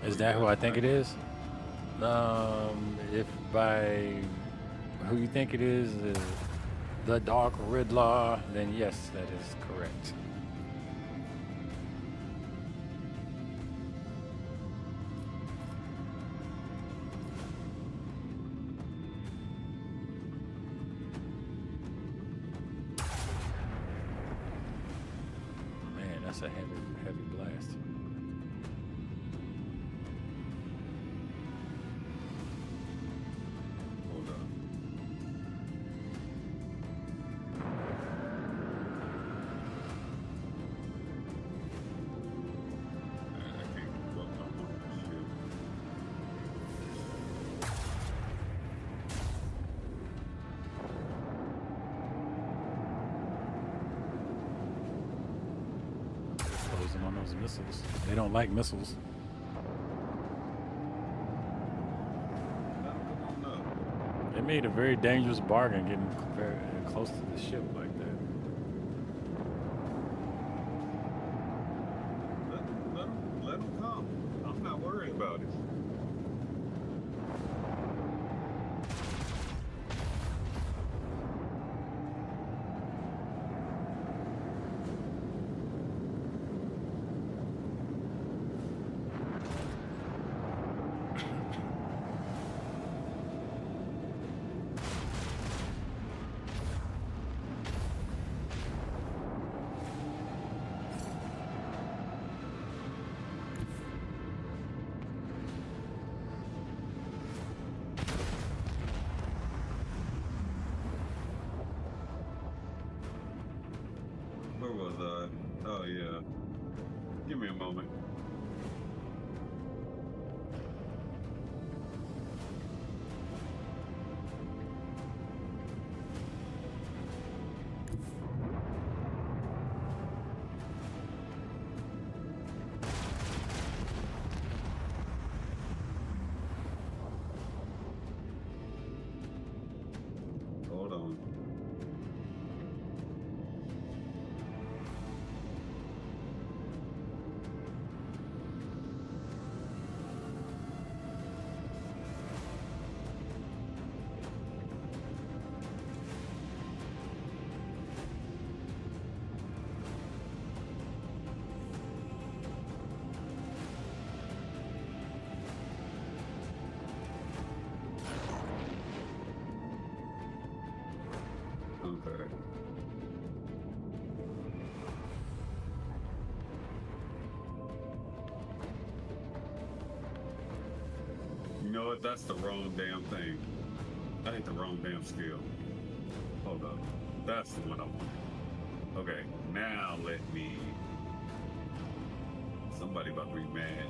Is that who I think it is? If by who you think it is the Dark Riddler, then yes, that is correct. Man, that's a heavy blast. Hold on. I can't keep up no more. Shit. Closing on those missiles. They don't like missiles. I don't know. They made a very dangerous bargain getting very close to the ship like that. Let them come. I'm not worried about it. yeah. Give me a moment. Hold on. Okay. You know what? That's the wrong damn thing. I hit the wrong damn skill. Hold up. That's the one I want. Okay, now let me. Somebody about to be mad.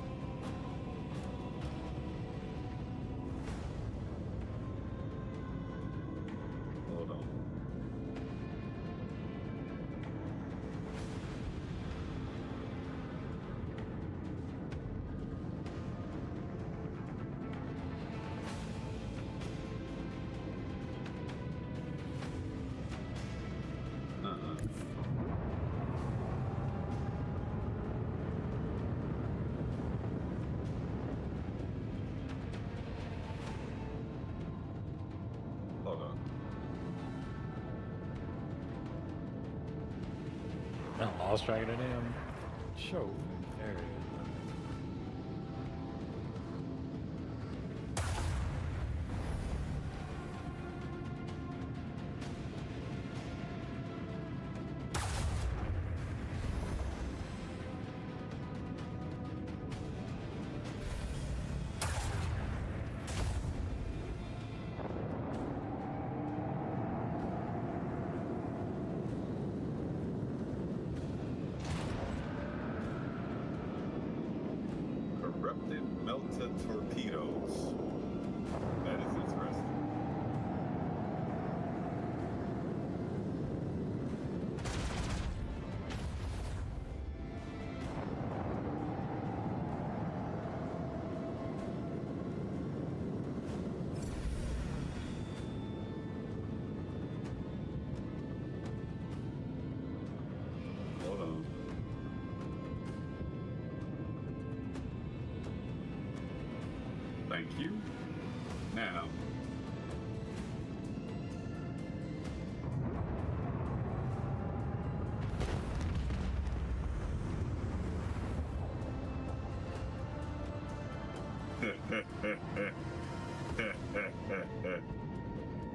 Hold on. Hold on. I lost track of the damn show. There it is. Corrupted melted torpedoes. That is interesting. Hold on. Thank you. Now.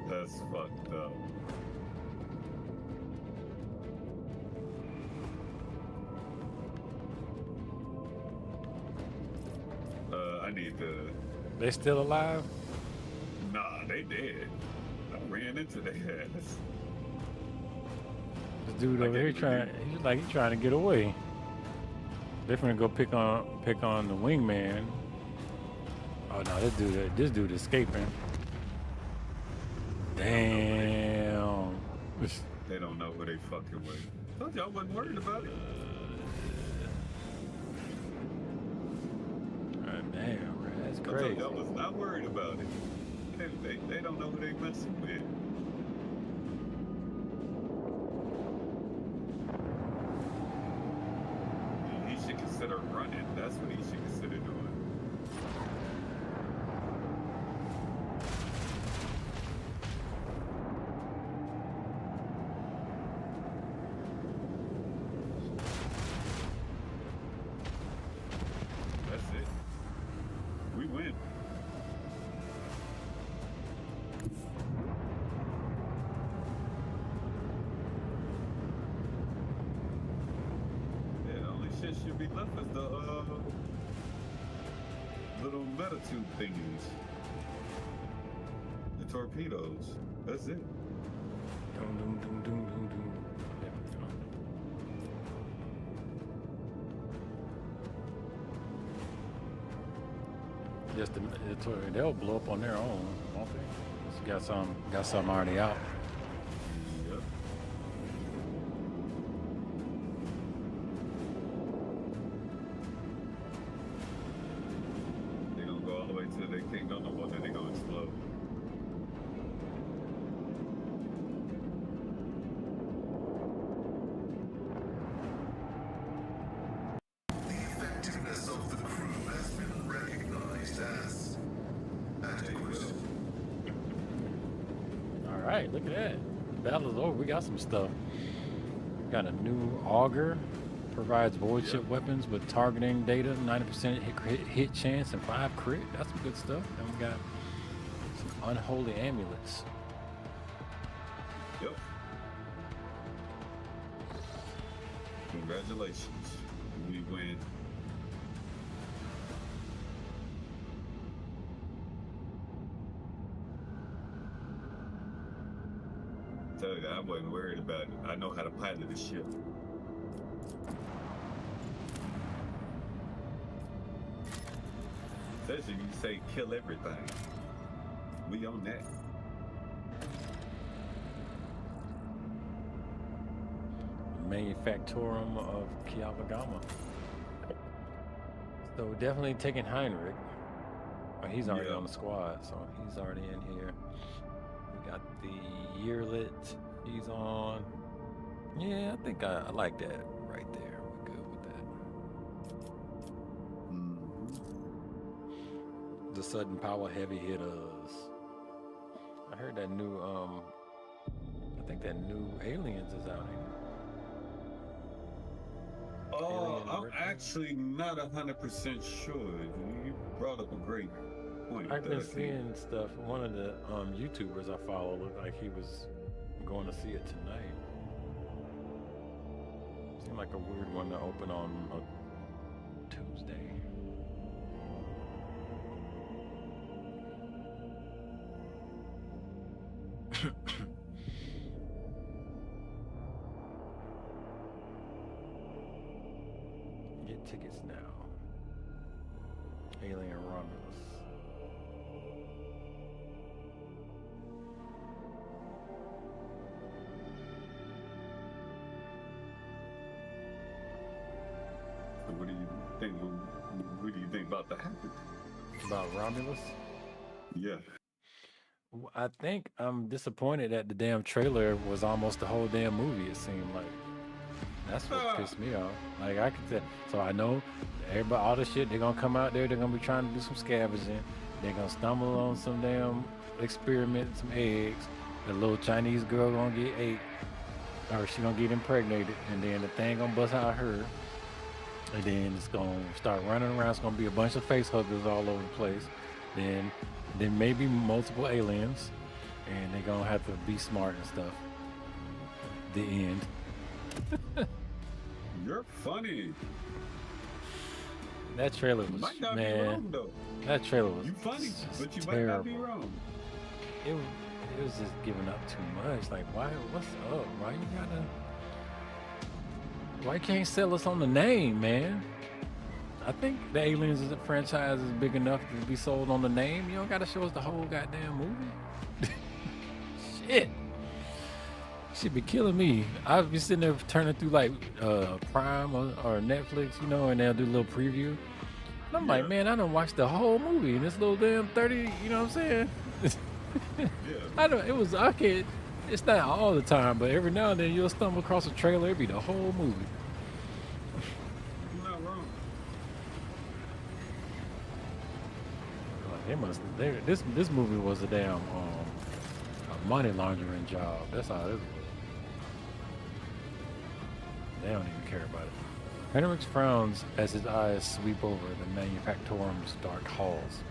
That's fucked up. I need to. They still alive? Nah, they dead. I ran into their ass. This dude I over here can't he's trying to get away. They're finna go pick on the wingman. Oh no, this dude escaping. Damn. They don't know who they fucking with. Told y'all wasn't worried about it. Damn, bro, that's I told crazy. y'all was not worried about it. They don't know who they messing with. He should consider running. That's what he should consider doing. That's it. We win. Yeah, the only shit should be left is the little metal tube thingies. The torpedoes. That's it. Dum, dum, dum, dum, dum, dum. There we go. Just they'll blow up on their own, won't they? Just got some already out. Yep. They gonna go all the way till they can't go no more, then they gonna explode. The effectiveness of the crew has been recognized as adequate. All right, look at that. Battle's over. We got some stuff. Got a new auger. Provides void ship weapons with targeting data, 90% hit chance, and 5 crit. That's some good stuff. And we got some unholy amulets. Yep. Congratulations. We win. Tell you, I wasn't worried about it. I know how to pilot the ship. Especially you say kill everything. We on that. Manufactorum of Kiavagama. So we're definitely taking Heinrich. Well, he's already on the squad, so he's already in here. We got the Yearlit. He's on. Yeah, I think I like that right there. We're good with that. The sudden power heavy hitters. I heard that new I think that new Aliens is out here. I'm actually not 100% sure. You brought up a great point. I've been seeing stuff. One of the YouTubers I follow looked like he was going to see it tonight. Seemed like a weird one to open on a Tuesday. Get tickets now. Alien Romulus. So what do you think? What do you think about that happen? About Romulus? Yeah. I think I'm disappointed that the damn trailer was almost the whole damn movie, it seemed like. That's what pissed me off. Like, I could tell. So I know everybody, all the shit, they're gonna come out there, they're gonna be trying to do some scavenging. They're gonna stumble on some damn experiment, some eggs. The little Chinese girl gonna get ate, or she gonna get impregnated, and then the thing gonna bust out her. And then it's gonna start running around. It's gonna be a bunch of face huggers all over the place. Then maybe multiple aliens, and they're gonna have to be smart and stuff. The end. You're funny. That trailer was, Might not be man. wrong, though. That trailer was You funny, but you terrible. might not be wrong. It was just giving up too much. Like, why? What's up? Why you gotta? Why can't sell us on the name, man? I think the Aliens franchise is big enough to be sold on the name. You don't gotta show us the whole goddamn movie. Shit. Should be killing me. I've been sitting there turning through like Prime or Netflix, you know, and they'll do a little preview. And I'm like, man, I done watched the whole movie in this little damn 30, you know what I'm saying? Yeah. I can't, it's not all the time, but every now and then you'll stumble across a trailer, it'll be the whole movie. You're not wrong. Like, this movie was a damn a money laundering job. That's how this was. They don't even care about it. Henrik frowns as his eyes sweep over the manufactorum's dark halls.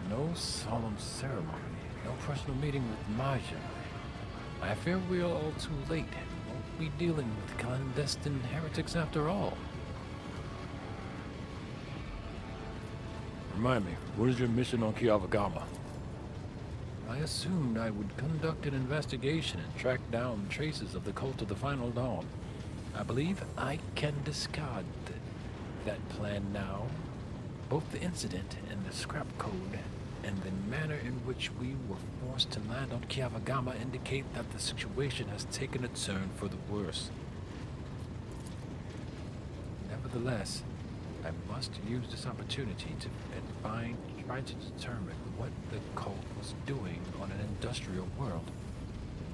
No solemn ceremony, no personal meeting with Maja. I fear we are all too late. Won't be dealing with clandestine heretics after all. Remind me, what is your mission on Kiavagama? I assumed I would conduct an investigation and track down traces of the cult of the Final Dawn. I believe I can discard that plan now. Both the incident and the scrap code and the manner in which we were forced to land on Kiavagama indicate that the situation has taken a turn for the worse. Nevertheless, I must use this opportunity to try to determine what the cult was doing on an industrial world.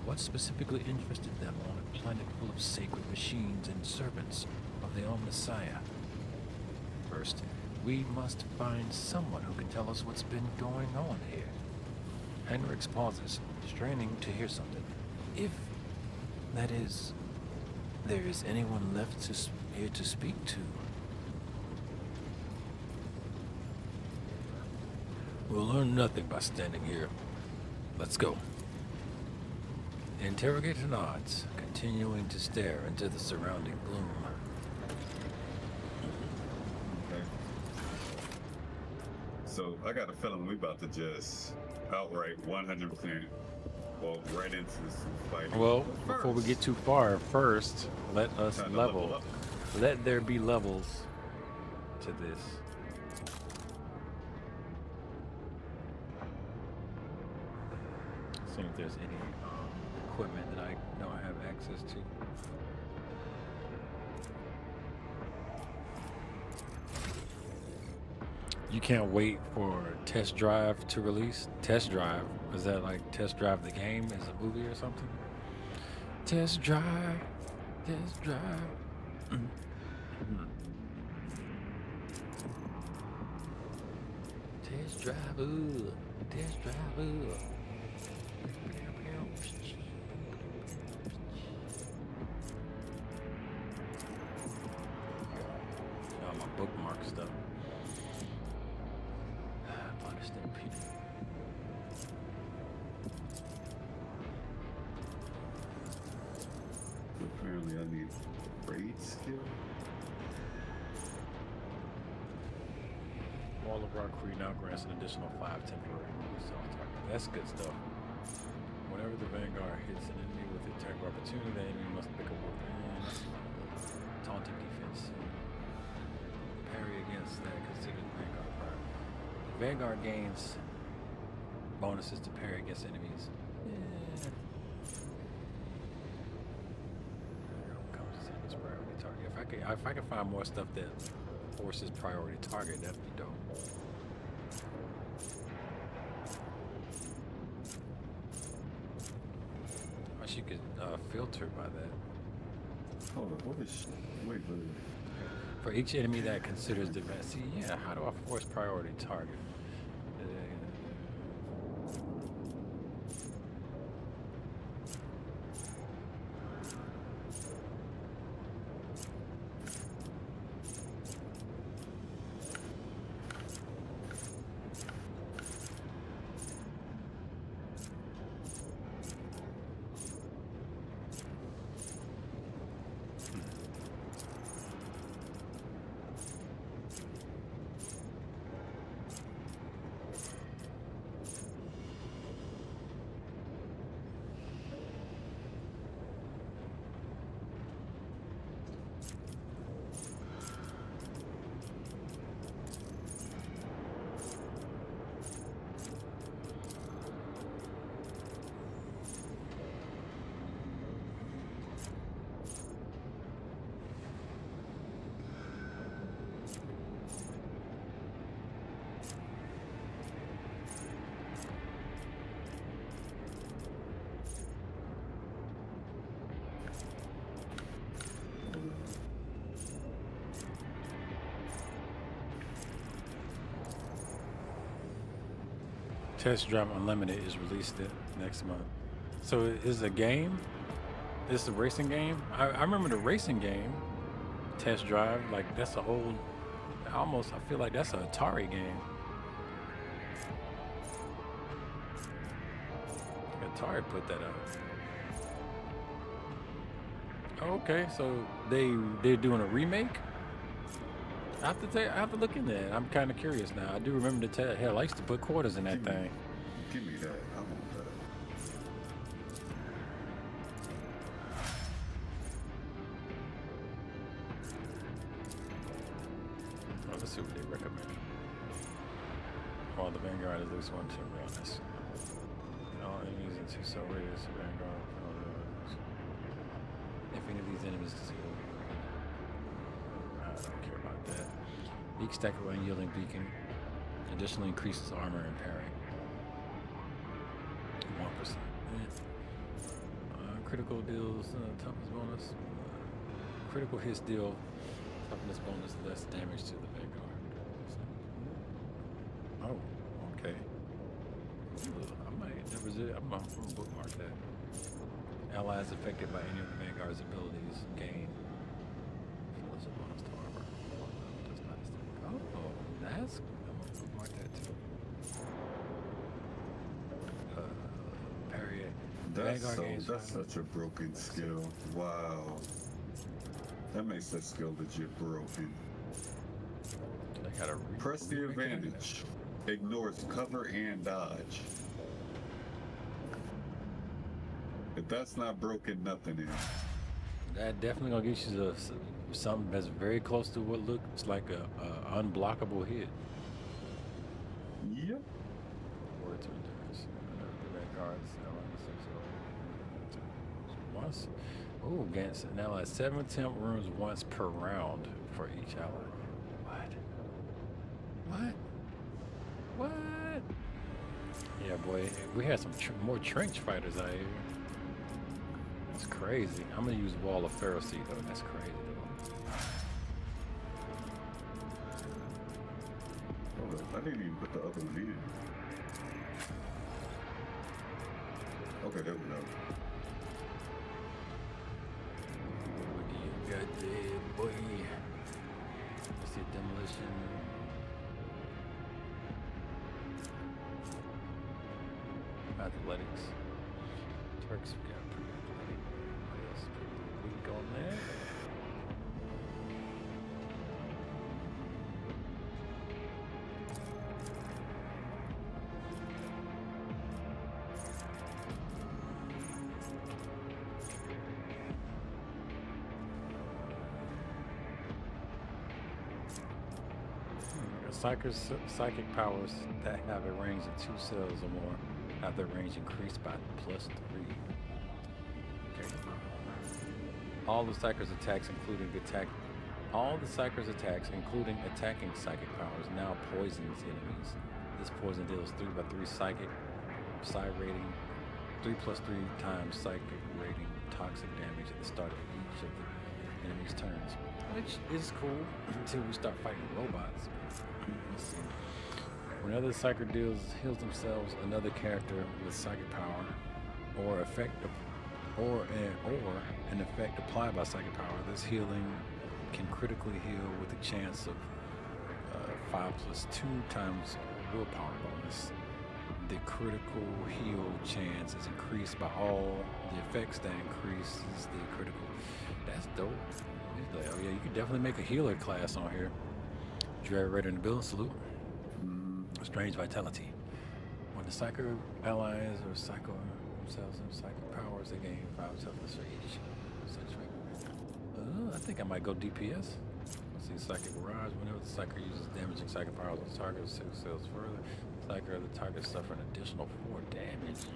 What specifically interested them on a planet full of sacred machines and servants of the Messiah? First, we must find someone who can tell us what's been going on here. Henrix pauses, straining to hear something. If, that is, there is anyone left here to speak to. We'll learn nothing by standing here. Let's go. The interrogator nods, continuing to stare into the surrounding gloom. Okay. So I got a feeling we about to just outright 100% walk right into some fighting. Well, But before we first, get too far, first, let us time to level. up. Let there be levels to this. See if there's any equipment that I know I have access to. You can't wait for Test Drive to release. Test Drive, is that like Test Drive the game as a movie or something? Test Drive, Test Drive. Test Drive, ooh. Test Drive, ooh. All my bookmark stuff. Understand people. Apparently I need raid skill. Wall of Rock Creek now grants an additional 5 temporary moves off target. That's good stuff. Whenever the Vanguard hits an enemy with attack or opportunity, the enemy must pick a weapon. Taunting defense. Parry against that considered Vanguard prior. Vanguard gains bonuses to parry against enemies. Yeah. Comes to enemy's priority target. If I could find more stuff that forces priority target, that'd be dope. I wish you could filter by that. Hold on, what is wait. For each enemy that considers defense. See, yeah, how do I force priority target? Test Drive Unlimited is released next month. So is a game? This is a racing game? I remember the racing game, Test Drive, like that's an old, I feel like that's an Atari game. Atari put that out. Oh, okay, so they're doing a remake? I have to look into that. I'm kind of curious now. I do remember hell, I used to put quarters in that thing. Give me that. I want that. Oh, let's see what they recommend. while the Vanguard is at least 1 temp roundness. All enemies in 2 cell radius of Vanguard. If any of these enemies disable, I don't care about that. Each stack of unyielding beacon additionally increases armor and parry. 1%. Critical deals toughness bonus. Critical hits deal toughness bonus, less damage to the Vanguard. Oh, okay. I might never did. I'm gonna bookmark that. Allies affected by any of the Vanguard's abilities gain plus a bonus to armor. Does not stack. Oh, that's. I'm gonna bookmark that too. Parry. That's such a broken skill. Wow. That makes that skill legit broken. I gotta press the advantage. Ignores cover and dodge. If that's not broken, nothing is. That definitely gonna get you something that's very close to what looks like a unblockable hit. Yep. Word to endurance. The Vanguards. Once. Oh, against an ally. 7 temp runes once per round for each ally. What? What? Yeah, boy. We had some more trench fighters out here. That's crazy. I'm gonna use Wall of Pharisee though. That's crazy though. Oh, I didn't even put the other one in. Okay, there we go. What do you got there, boy? Let's see, demolition. Athletics. Turks got pretty athletic. What else? Pretty weak on that. Psychic powers that have a range of 2 cells or more have their range increased by +3. Okay. All the Psyker's attacks, including attacking psychic powers, now poisons enemies. This poison deals 3/3 psychic psi rating, 3+3 times psychic rating toxic damage at the start of each of the enemy's turns, which is cool until we start fighting robots. Let's see. Whenever the Psyker heals themselves, another character with psychic power, or an effect applied by psychic power, this healing can critically heal with a chance of 5+2 times willpower bonus. The critical heal chance is increased by all the effects that increases the critical. That's dope. Like, oh yeah, you can definitely make a healer class on here. Dread Raider in the building, salute. Strange vitality. When the Psycho allies or Psycho themselves and psychic powers, they gain 5 toughness for each. I think I might go DPS. Let's see, Psychic Barrage. Whenever the Psycho uses damaging psychic powers on the target, 6 cells further. Psycho or the target suffer an additional 4 damage.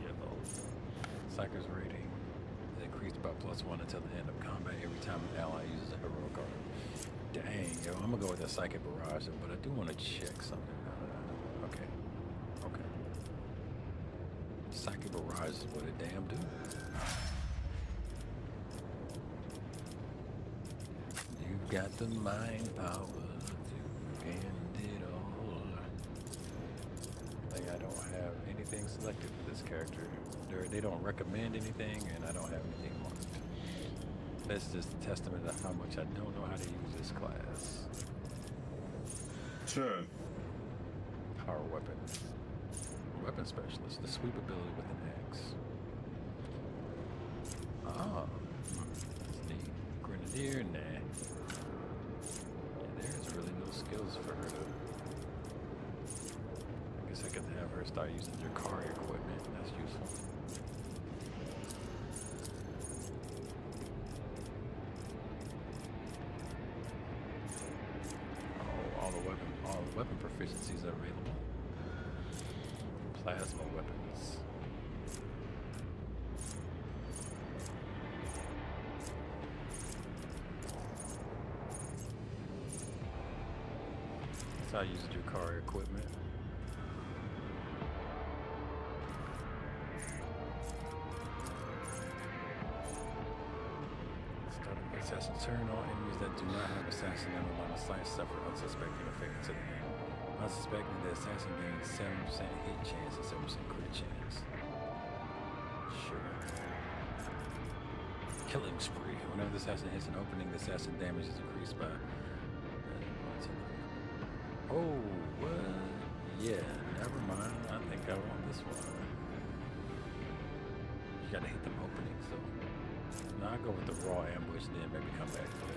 Psycho's rating is increased by +1 until the end of combat every time an ally uses a heroic card. Dang, yo, I'm gonna go with that Psychic Barrage, but I do want to check something. Okay. Psychic Barrage is what it damn do. You've got the mind power to end it all. I think I don't have anything selected for this character. They don't recommend anything, and I don't have anything marked. That's just a testament of how much I don't know how to use this class. Sure. Power weapon. Weapon specialist. The sweep ability with an axe. That's neat. Grenadier, nah. Yeah, there's really no skills for her to. I guess I could have her start using Jakari equipment. That's useful. All the weapon proficiencies are available. Plasma weapons. That's how I use Drakari equipment. Assassin turn, all enemies that do not have assassin in the line of sight suffer unsuspecting effect to the end. Unsuspecting, the assassin gains 7% hit chance and 7% crit chance. Sure. Killing spree. Whenever the assassin hits an opening, the assassin damage is increased by. Oh, what? Yeah, never mind. I think I want this one. You gotta hit them openings, so. Now I go with the raw ambush, then maybe come back for that.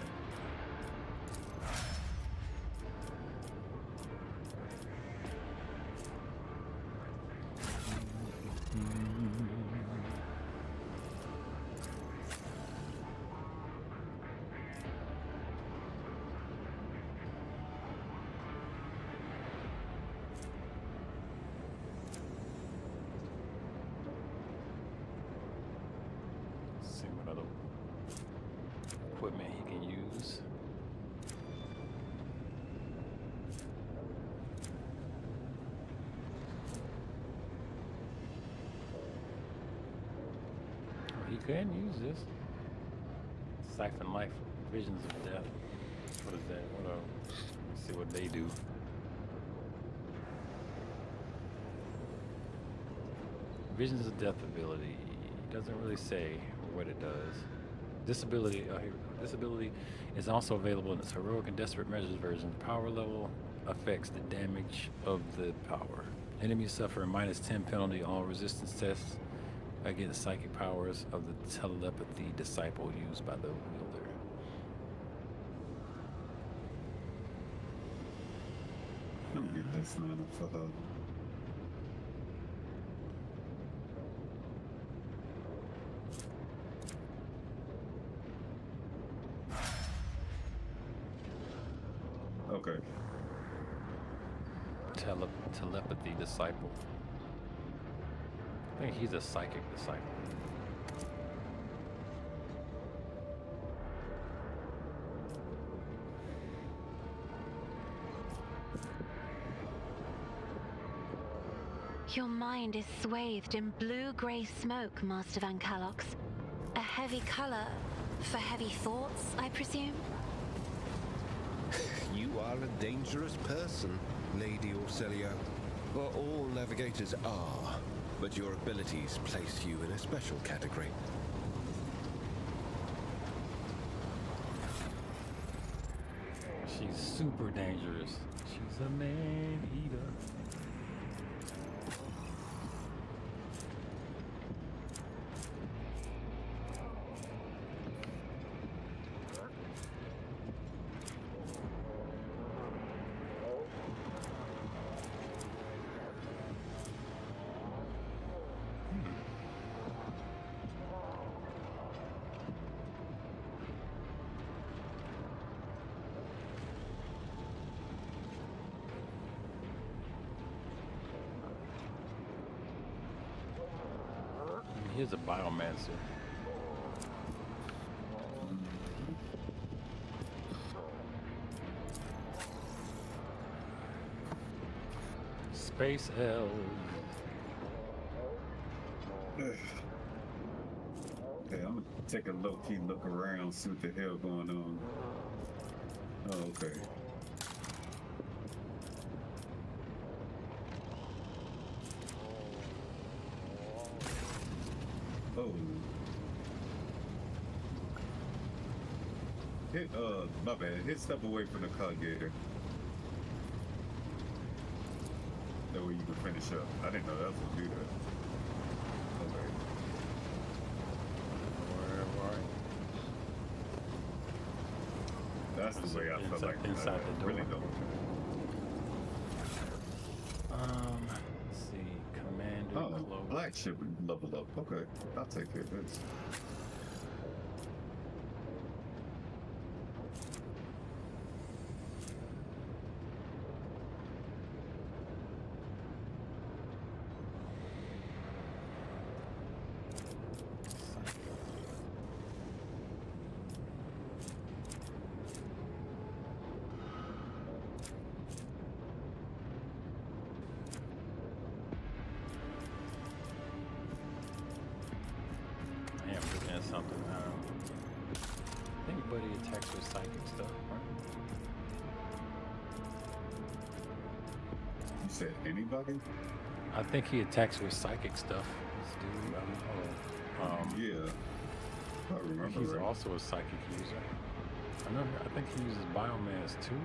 See what other equipment he can use. Oh, he can use this. Siphon life, visions of death. What is that? Let's see what they do. Visions of death ability. Doesn't really say what it does. This ability, this ability is also available in its heroic and desperate measures version. The power level affects the damage of the power. Enemies suffer a -10 penalty on all resistance tests against psychic powers of the telepathy disciple used by the wielder. Let me get this man for her. Okay. Telepathy disciple. I think he's a psychic disciple. Your mind is swathed in blue-grey smoke, Master Van Calox. A heavy color for heavy thoughts, I presume? You are a dangerous person, Lady Orselio. Well, all navigators are, but your abilities place you in a special category. She's super dangerous. She's a man-eater. Here's a biomancer. Space elves. Okay, I'm gonna take a low-key look around, see what the hell going on. Oh, okay. Oh. Hit, my bad. Hit step away from the coggator. That way you can finish up. I didn't know that was gonna do that. Okay. Right. That's the way I felt like inside the door. Really don't. Let's see. Commander Oh, close. black ship level up. Okay, I'll take care of this. Anybody attacks with psychic stuff, right? You said anybody? I think he attacks with psychic stuff. This dude, Yeah. I remember. he's right. also a psychic user. I think he uses biomass too.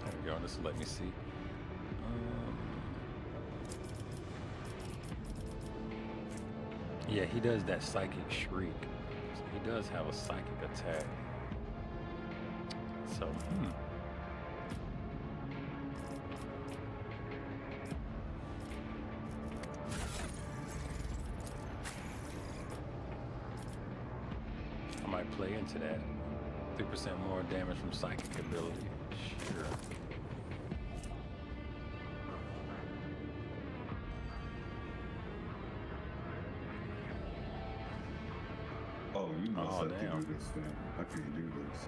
There we go. This will let me see. Yeah, he does that psychic shriek. So he does have a psychic attack. So, I might play into that. 3% more damage from psychic ability. Sure. Oh, you must Oh, have damn. to do this thing. I can't do this.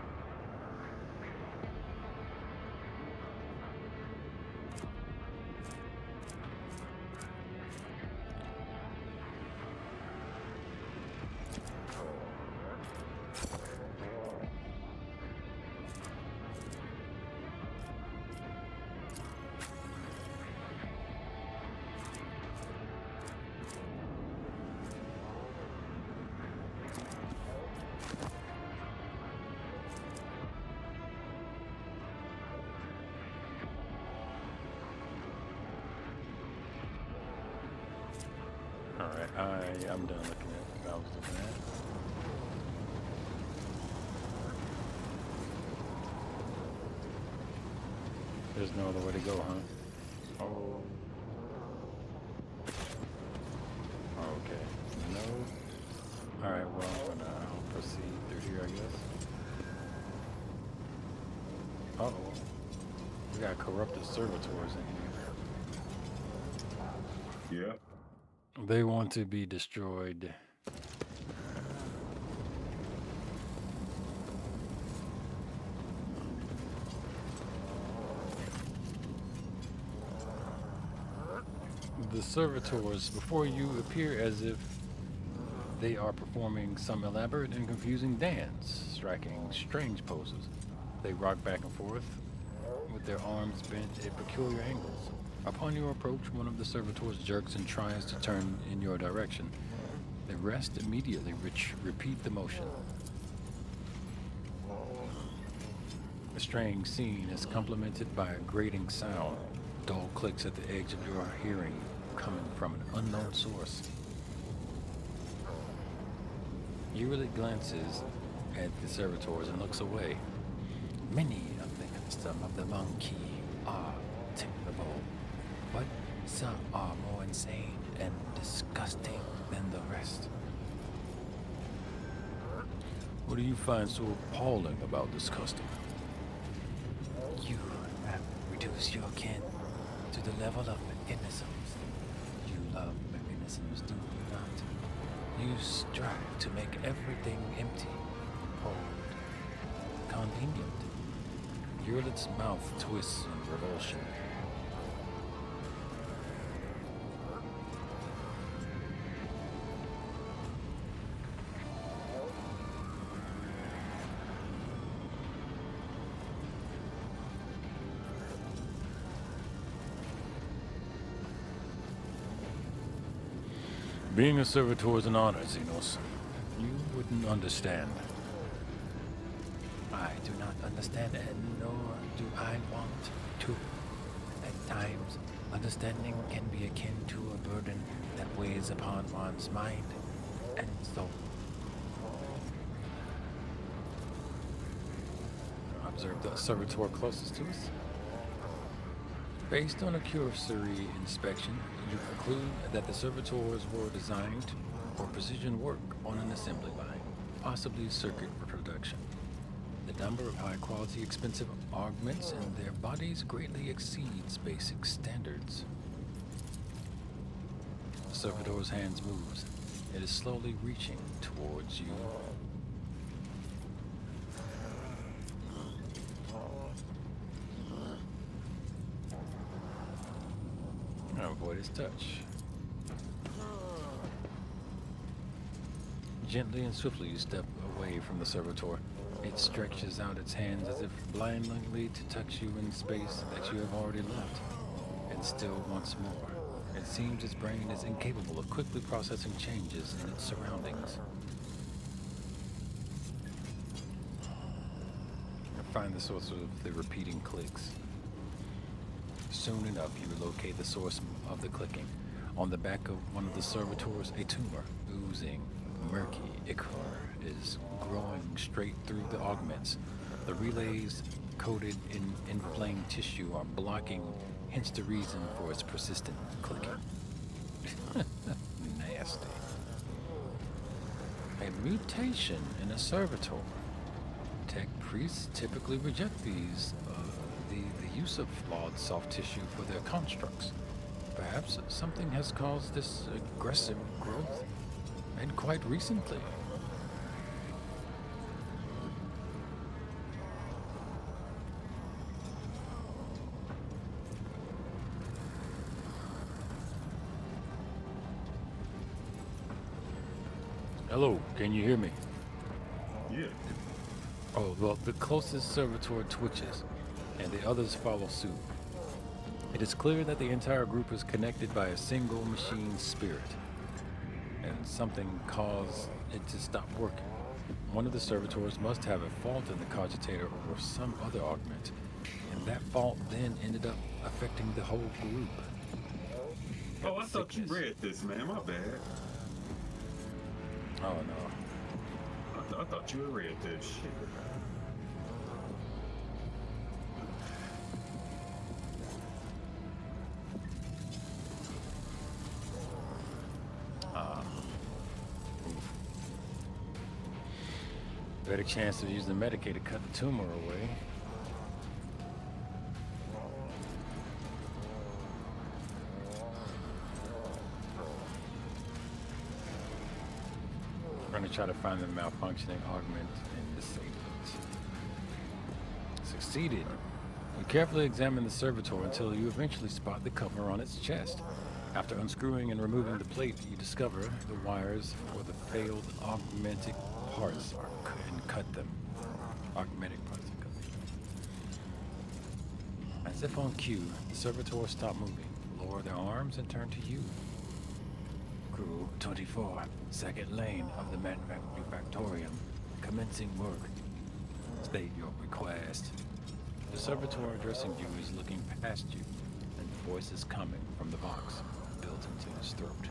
Alright, I'm done looking at what I was looking at. There's no other way to go, huh? Oh. Okay. No. Alright, well, I'll proceed through here, I guess. Uh-oh. We got corrupted servitors in here. Yeah. They want to be destroyed. The servitors, before you, appear as if they are performing some elaborate and confusing dance, striking strange poses. They rock back and forth with their arms bent at peculiar angles. Upon your approach, one of the servitors jerks and tries to turn in your direction. They rest immediately, which repeat the motion. The strange scene is complemented by a grating sound, dull clicks at the edge of your hearing, coming from an unknown source. Eerily glances at the servitors and looks away. Many of the custom of the monkey are temperable, but some are more insane and disgusting than the rest. What do you find so appalling about this custom? You have reduced your kin to the level of mechanisms. You love mechanisms, do you not? You strive to make everything empty, cold, convenient. Hewlett's mouth twists in revulsion. Being a servitor is an honor, Xenos. You wouldn't understand. I do not understand, and nor do I want to. At times, understanding can be akin to a burden that weighs upon one's mind and soul. Observe the servitor closest to us. Based on a cursory inspection, you conclude that the servitors were designed for precision work on an assembly line, possibly circuit reproduction. The number of high-quality, expensive augments in their bodies greatly exceeds basic standards. The servitor's hands moves. It is slowly reaching towards you. Oh boy, avoid its touch. Gently and swiftly you step away from the servitor. It stretches out its hands as if blindly to touch you in space that you have already left. And still once more, it seems its brain is incapable of quickly processing changes in its surroundings. Find the source of the repeating clicks. Soon enough, you locate the source of the clicking. On the back of one of the servitors, a tumor, oozing murky ichor, is growing straight through the augments. The relays coated in inflamed tissue are blocking, hence the reason for its persistent clicking. Nasty. A mutation in a servitor. Tech priests typically reject the use of flawed soft tissue for their constructs. Perhaps something has caused this aggressive growth, and quite recently. Hello, can you hear me? Yeah. Oh, well, the closest servitor twitches, and the others follow suit. It is clear that the entire group is connected by a single machine spirit, and something caused it to stop working. One of the servitors must have a fault in the cogitator or some other augment, and that fault then ended up affecting the whole group. Oh, I thought you Sickness. read this, man. My bad. Oh no. I thought you had read this shit. Better chance of using the Medicaid to cut the tumor away. We're going to try to find the malfunctioning augment and disable it. Succeeded. You carefully examine the servitor until you eventually spot the cover on its chest. After unscrewing and removing the plate, you discover the wires for the failed augmented parts and cut them. Augmented parts and cut them. As if on cue, the servitor stopped moving, lowered their arms, and turned to you. Crew 24, second lane of the manufactorium, commencing work. State your request. The servitor addressing you is looking past you, and the voice is coming from the box built into his throat.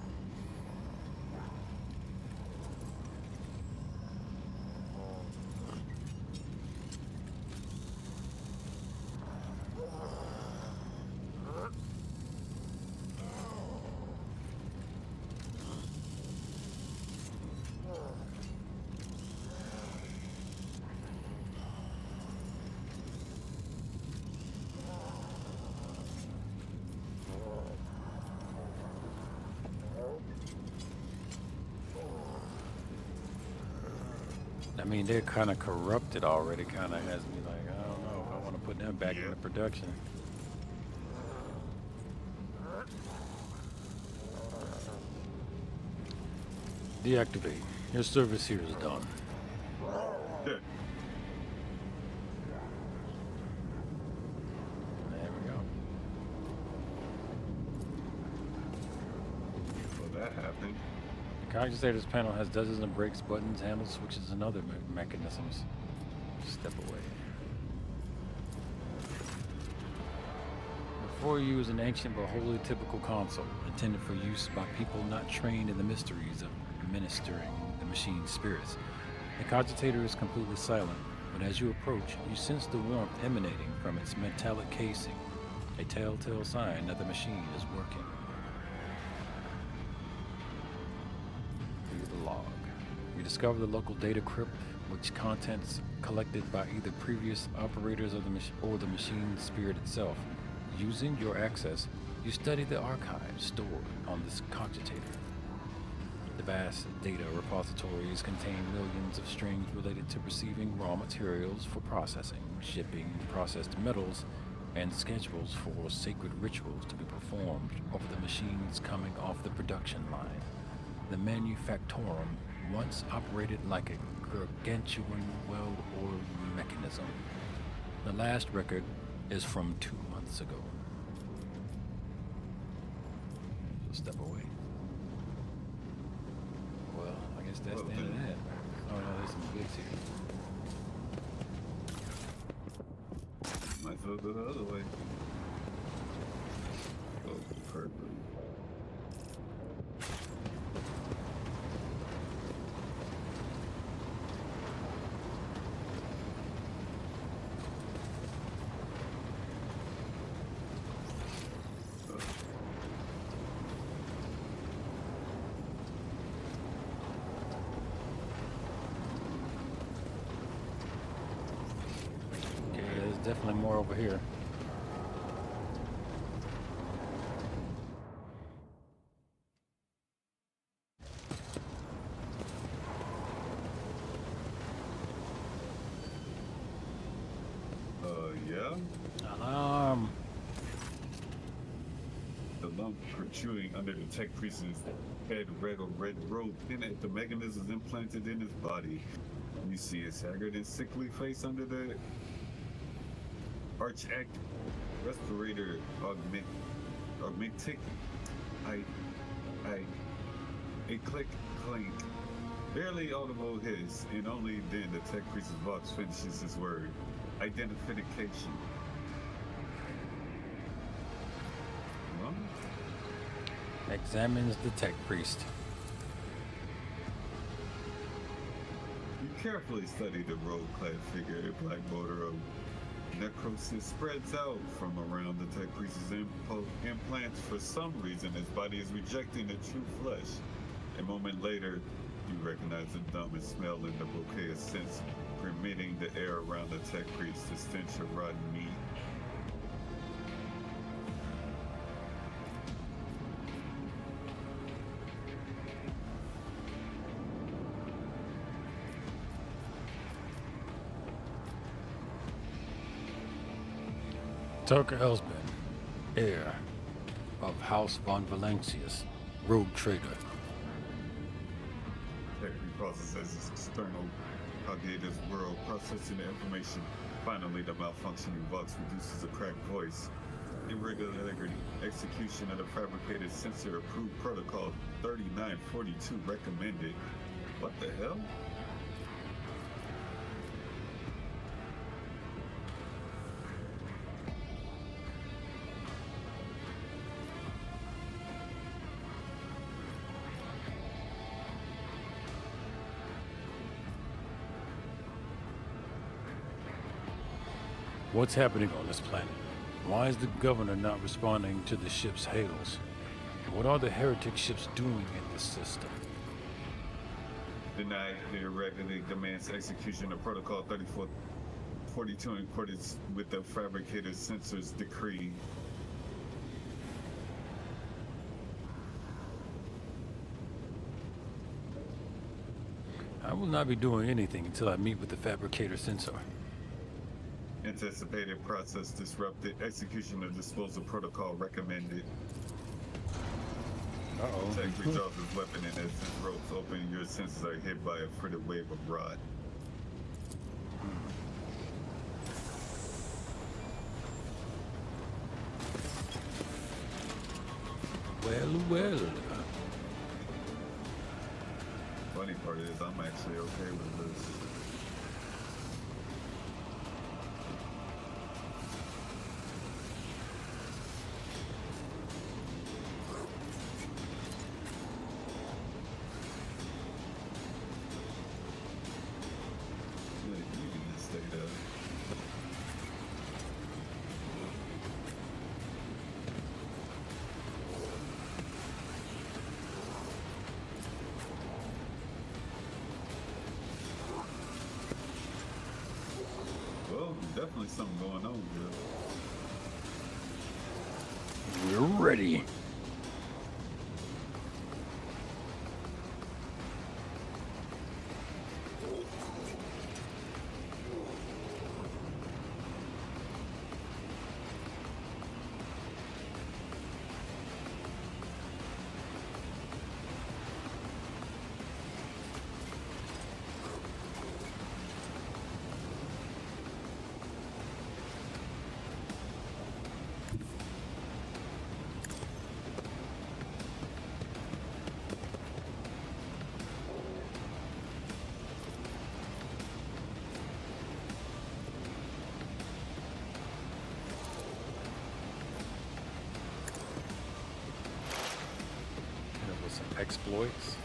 I mean, they're kind of corrupted already. Kind of has me like, I don't know if I want to put them back into production. Deactivate. Your service here is done. Yeah. There we go. Well, that happened. The cogitator's panel has dozens of brakes, buttons, handles, switches, and other mechanisms. Step away. Before you is an ancient but wholly typical console, intended for use by people not trained in the mysteries of administering the machine's spirits. The cogitator is completely silent, but as you approach, you sense the warmth emanating from its metallic casing, a telltale sign that the machine is working. Through the log, you discover the local data crypt, which contents collected by either previous operators of the or the machine spirit itself. Using your access, you study the archives stored on this cogitator. The vast data repositories contain millions of strings related to receiving raw materials for processing, shipping processed metals, and schedules for sacred rituals to be performed over the machines coming off the production line. The manufactorum once operated like a gargantuan well-oiled mechanism. The last record is from 2 months ago. So step away. Well, I guess that's the end of that. Oh no, there's some goods here. Might as well go the other way. Oh, perfect. Definitely more over here. Yeah? Alarm. The lump protruding under the tech priest's head, red robe, thin at the mechanisms implanted in his body. You see his haggard and sickly face under the arch-act respirator augmentic. A click clink. Barely audible hiss, and only then the tech priest's voice finishes his word. Identification. Well, Examines the tech priest. you carefully study the robe-clad figure, a black border of necrosis spreads out from around the tech priest's implants. For some reason, his body is rejecting the true flesh. A moment later, you recognize the dumbest smell in the bouquet of scents permeating the air around the tech priest, the stench of rotten meat. Tucker Elsben, heir of House von Valencius, rogue trader. Tech processes its external cognitive world, processing the information. Finally, the malfunctioning box produces a cracked voice. Irregularity. Execution of the fabricated sensor approved protocol 3942 recommended. What the hell? What's happening on this planet? Why is the governor not responding to the ship's hails? And what are the heretic ships doing in this system? Denied. The irregularity demands execution of Protocol 3442 in accordance with the fabricated sensors decree. I will not be doing anything until I meet with the fabricator sensor. Anticipated process disrupted. Execution of disposal protocol recommended. Uh-oh. Tech withdraws his weapon and as his ropes open, your senses are hit by a fritted wave of rot. Well. Funny part is I'm actually okay with this. Yeah, you can just stay there. Well, definitely something going on here. We're ready. exploits.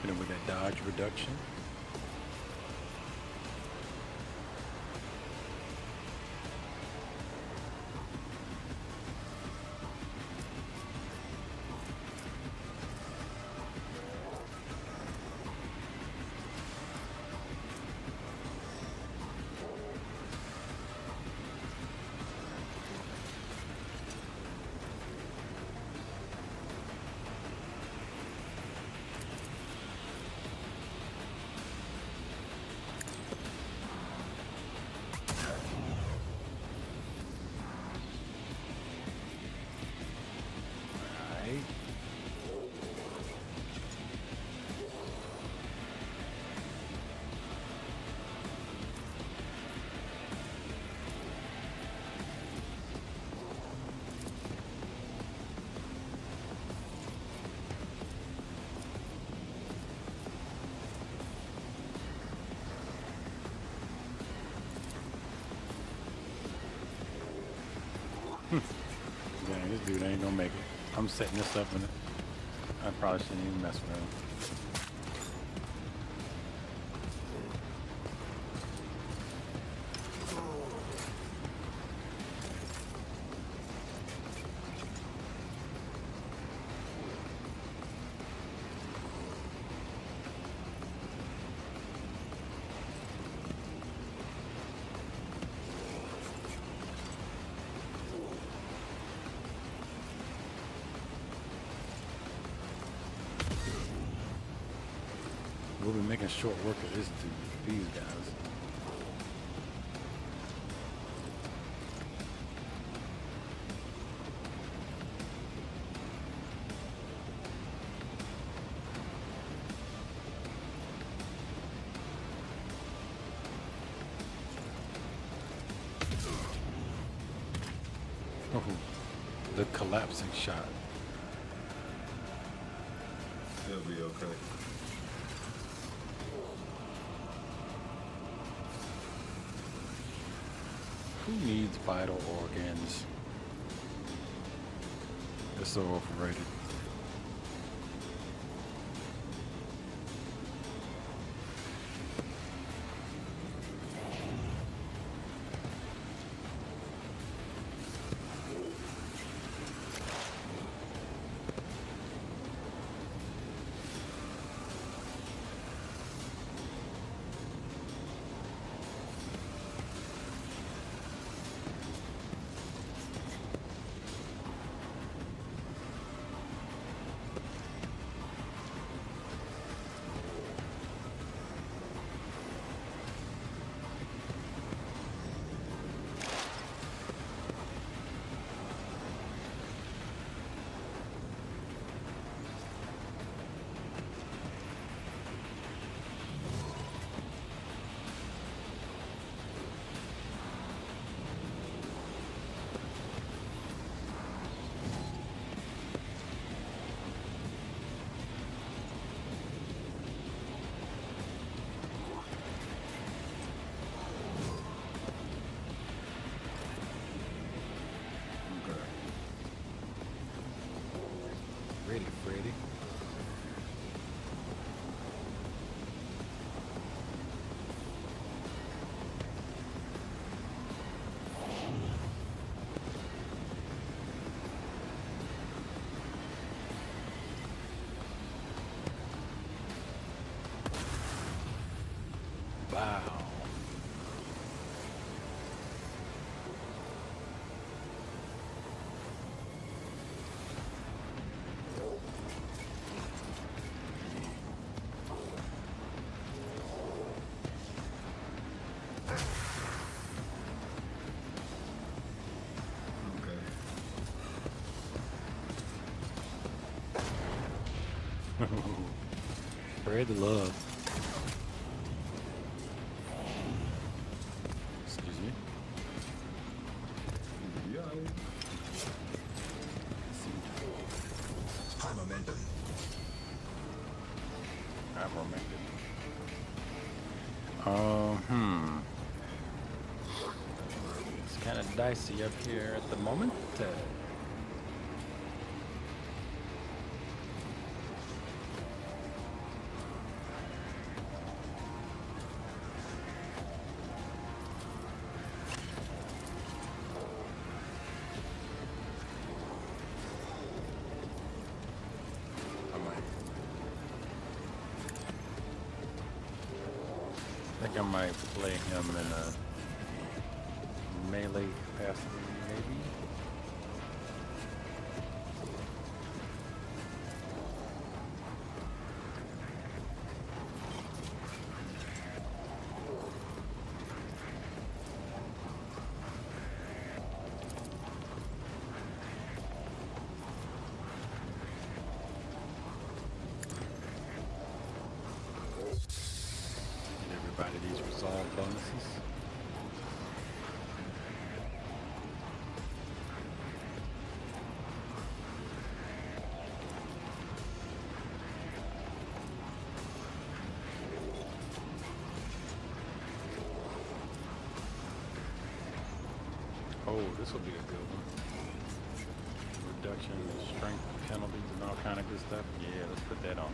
Hit him with that dodge reduction. Alright. Dang, this dude ain't gonna make it. I'm setting this up and I probably shouldn't even mess with him. We'll be making short work of this dude, these guys. Oh, the collapsing shot. He'll be okay. Who needs vital organs? They're so overrated. Spread the love. Excuse me. Yeah. High momentum. I'm romantic. It's kind of dicey up here at the moment. I think I might play him in a melee capacity, maybe. Get everybody these resolve bonuses. Oh, this will be a good one. Reduction in strength penalties and all kind of good stuff. Yeah, let's put that on.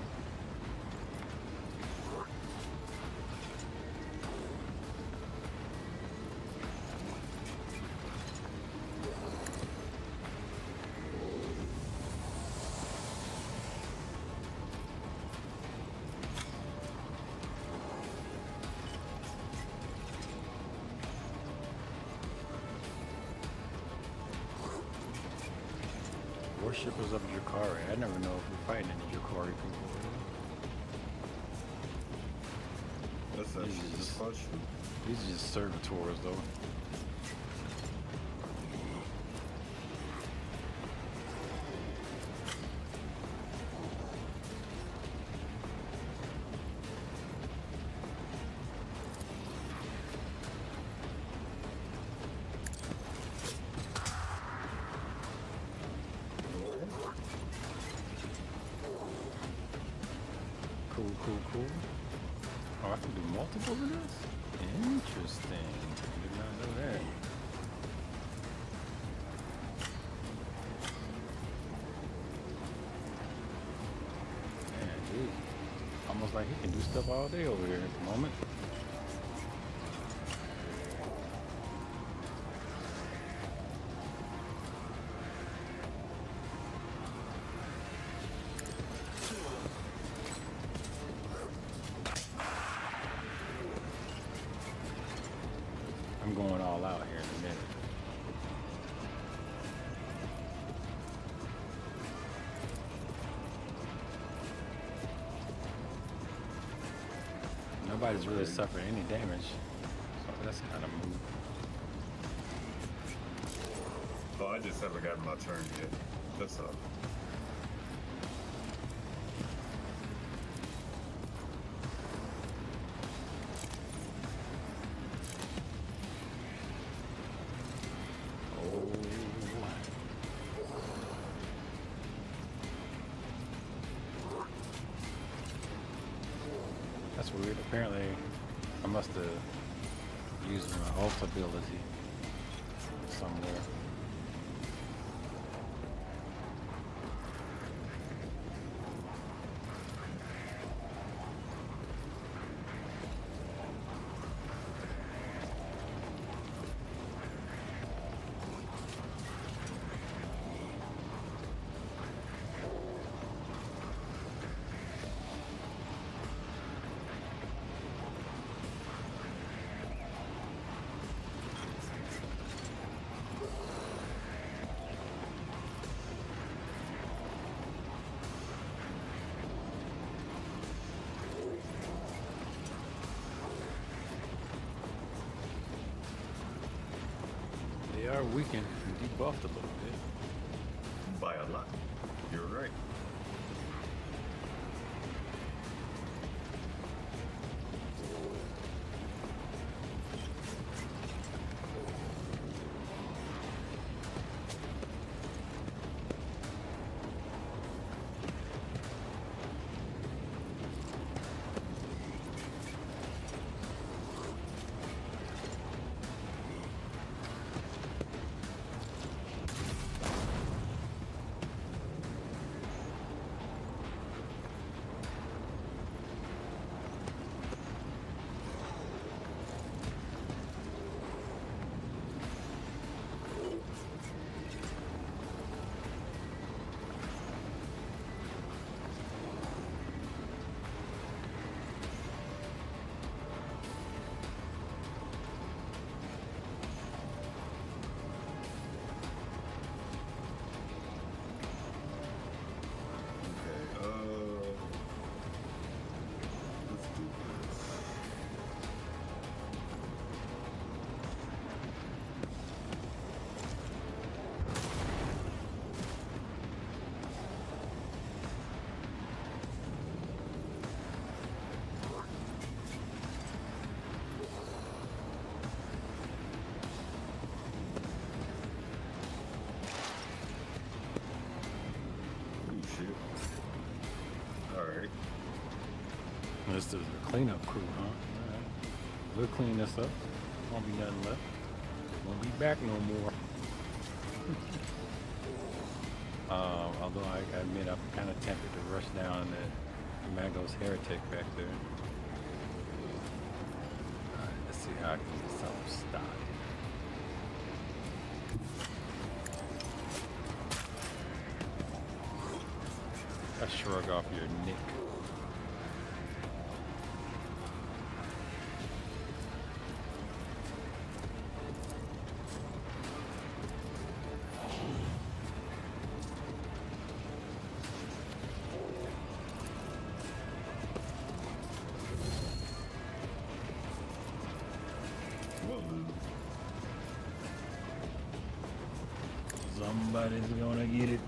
Worshippers of Drakari. I never know if we're fighting any Drakari people. That's actually the question. These are just servitors, though. Cool. Oh, I can do multiple of this? Interesting. Did not know that. Man, dude. Almost like he can do stuff all day over here at the moment. I'm going all out here in a minute. Nobody's really suffered any damage, so that's kind of moot. Oh, I just haven't gotten my turn yet. That's all. That's weird. Apparently, I must have used my ult ability somewhere. They are weakened and debuffed a little bit. By a lot. You're right. This is a cleanup crew, huh? All right. We'll clean this up. Won't be nothing left. Won't be back no more. Although I admit I'm kind of tempted to rush down that Mago's heretic back there. Alright, let's see how I can get something started. I shrug off your neck. Somebody's gonna get it.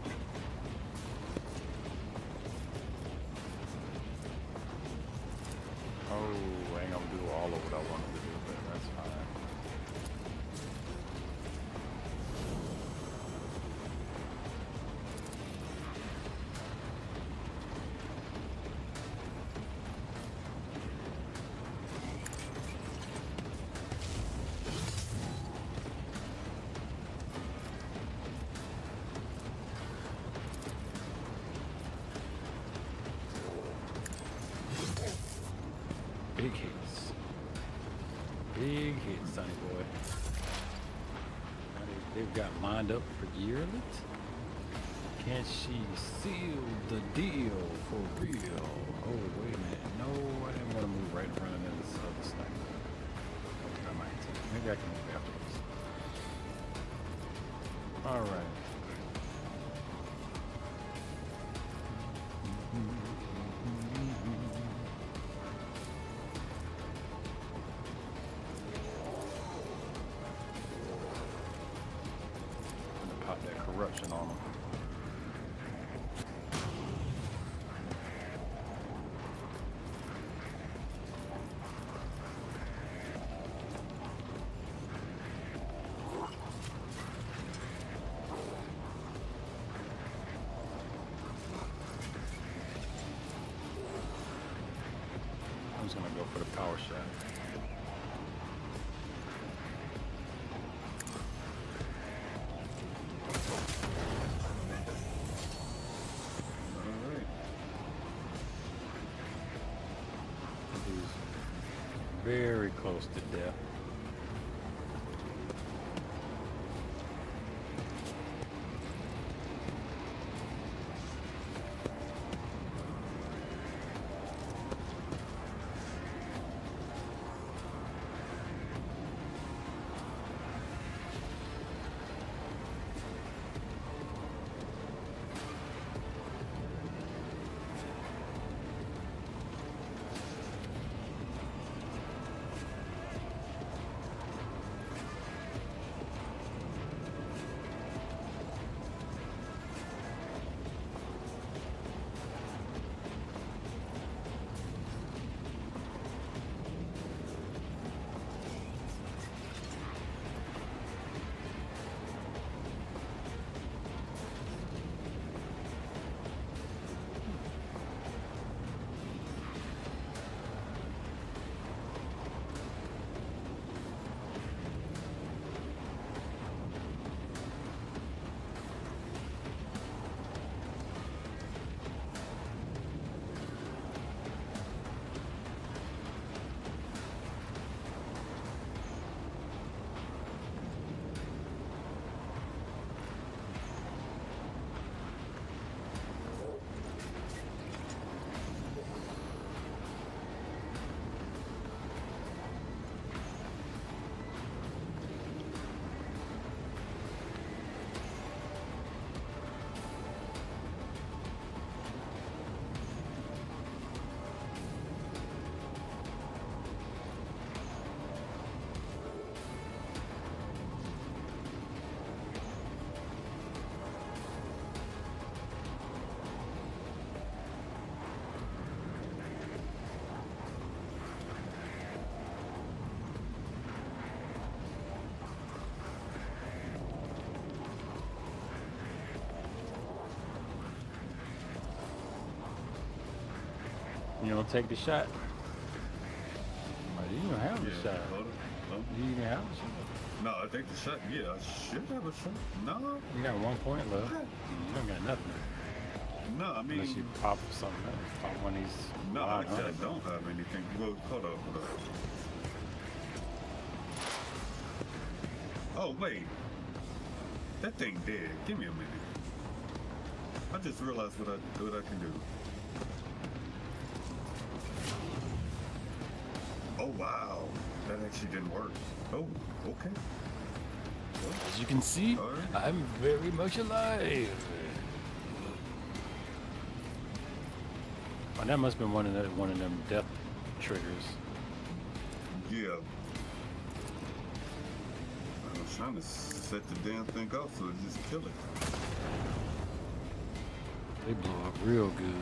Oh, I ain't gonna do all of what I wanted to do, but that's fine. Big hits. Big hits, sonny boy. Now they've got lined up for yearlit. Can she seal the deal for real? Oh, wait a minute. No, I didn't want to move right in front of this other sniper. Okay, I might take. Maybe I can move afterwards. All right. Pop that corruption on them. I'm just gonna go for the power shot. Very close to death. You don't take the shot. shot. Hold on. Oh. You even have a shot? No, I think the shot. Yeah, I should have a shot. No. You got 1 point left. What? You don't got nothing. No, I mean. Unless you pop something else. Pop one of these. No, odd actually, I hunters. don't have anything. Well, hold up. Oh, wait. That thing dead. Give me a minute. I just realized what I can do. Oh, wow. That actually didn't work. Oh, okay. Well, As you can see, all right. I'm very much alive. Oh, that must have been one of them death triggers. Yeah. I was trying to set the damn thing off so it just kill it. They blow up real good.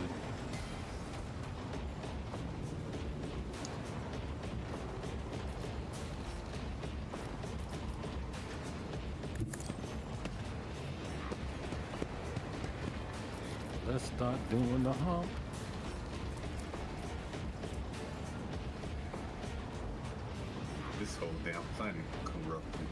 Let's start doing the hump. This whole damn planet corrupted.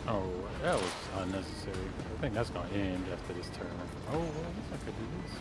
Oh, that was unnecessary. I think that's gonna end after this turn. Oh, well, I guess I could do this.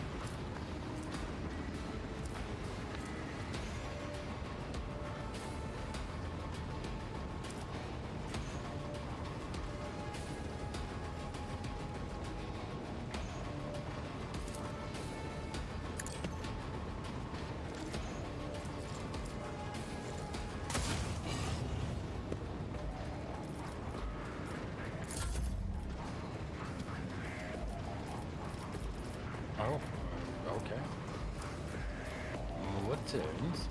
Oh, okay. What turns?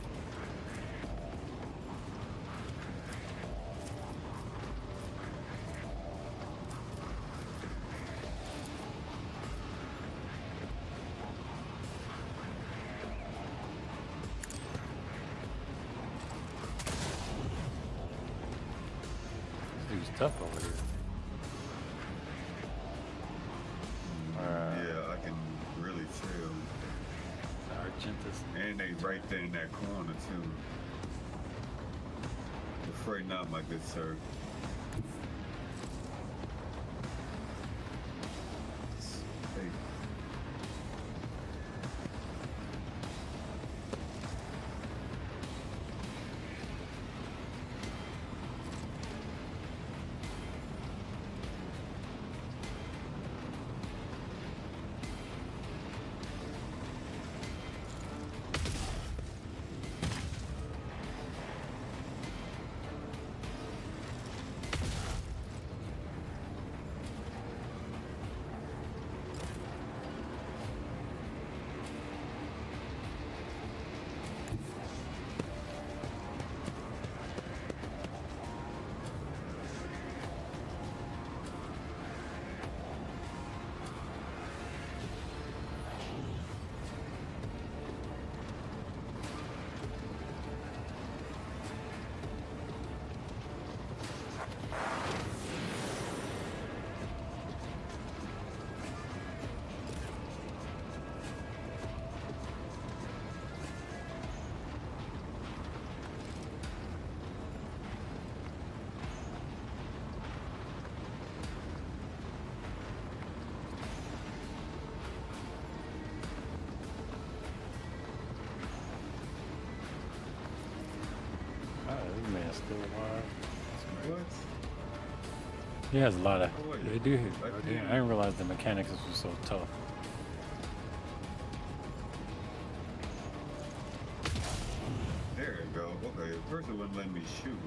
This dude's tough over here. Yeah, I can really tell. Argentus. And they right there in that corner too. Afraid not, my good sir. Hey. This man's still alive. What? He has a lot of. Oh, wait. They do. I I can't- didn't realize the mechanics was so tough. There you go. Okay, at first it wouldn't let me shoot.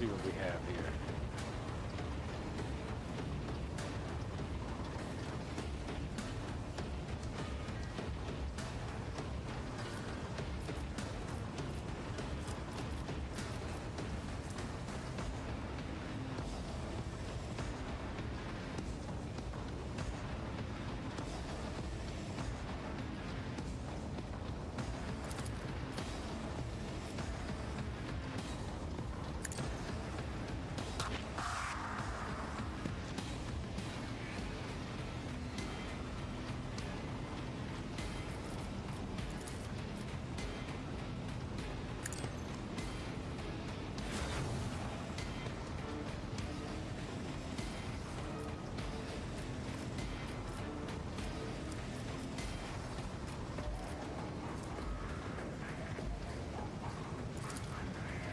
see what we have here.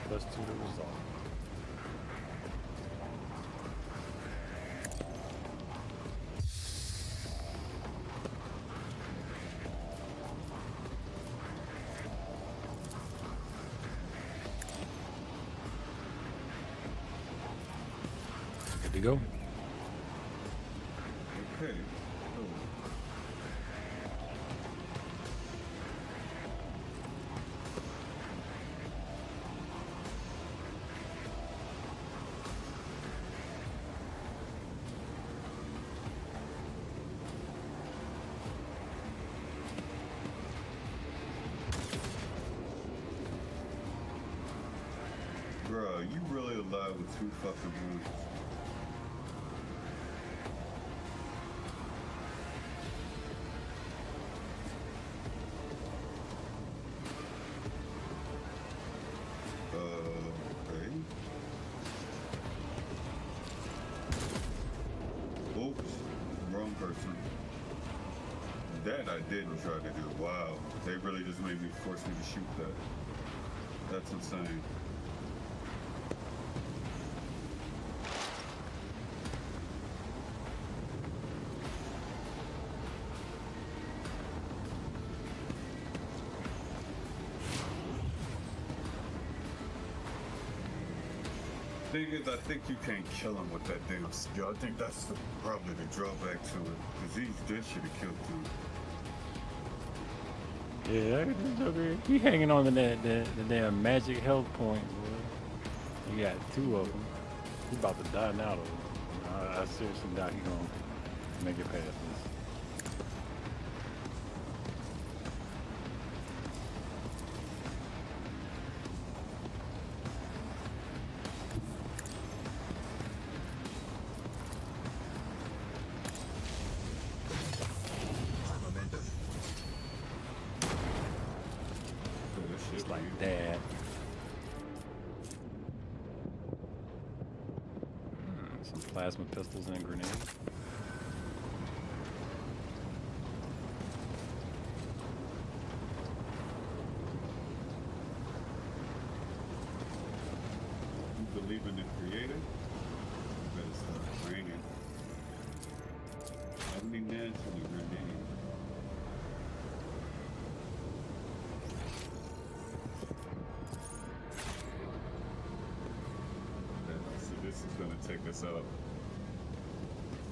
Plus 2 to resolve. Good to go. Okay. Oh. Bro, you really alive with 2 fucking moves. Okay. Oops, wrong person. That I didn't try to do. Wow, they really just made me force me to shoot that. That's insane. Thing is, I think you can't kill him with that damn skill. I think that's probably the drawback to it. Because this should have killed too. Yeah, this Joker, he hanging on to the damn magic health point, boy. You got 2 of them. He about to die now, though. I seriously doubt he gonna make it past this. Just like that. Some plasma pistols and a grenade. You believe in the creator? You better start training. How many nets in the grenade? So this is gonna take us up.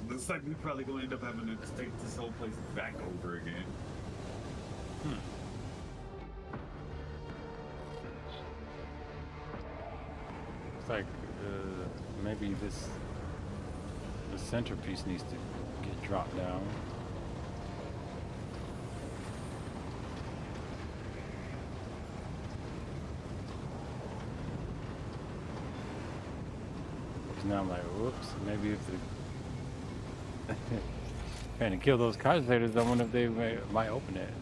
Looks like we're probably gonna end up having to take this whole place back over again. It's like maybe the centerpiece needs to get dropped down. Now I'm like, whoops, maybe if the trying to kill those concentrators, I wonder if they might open it.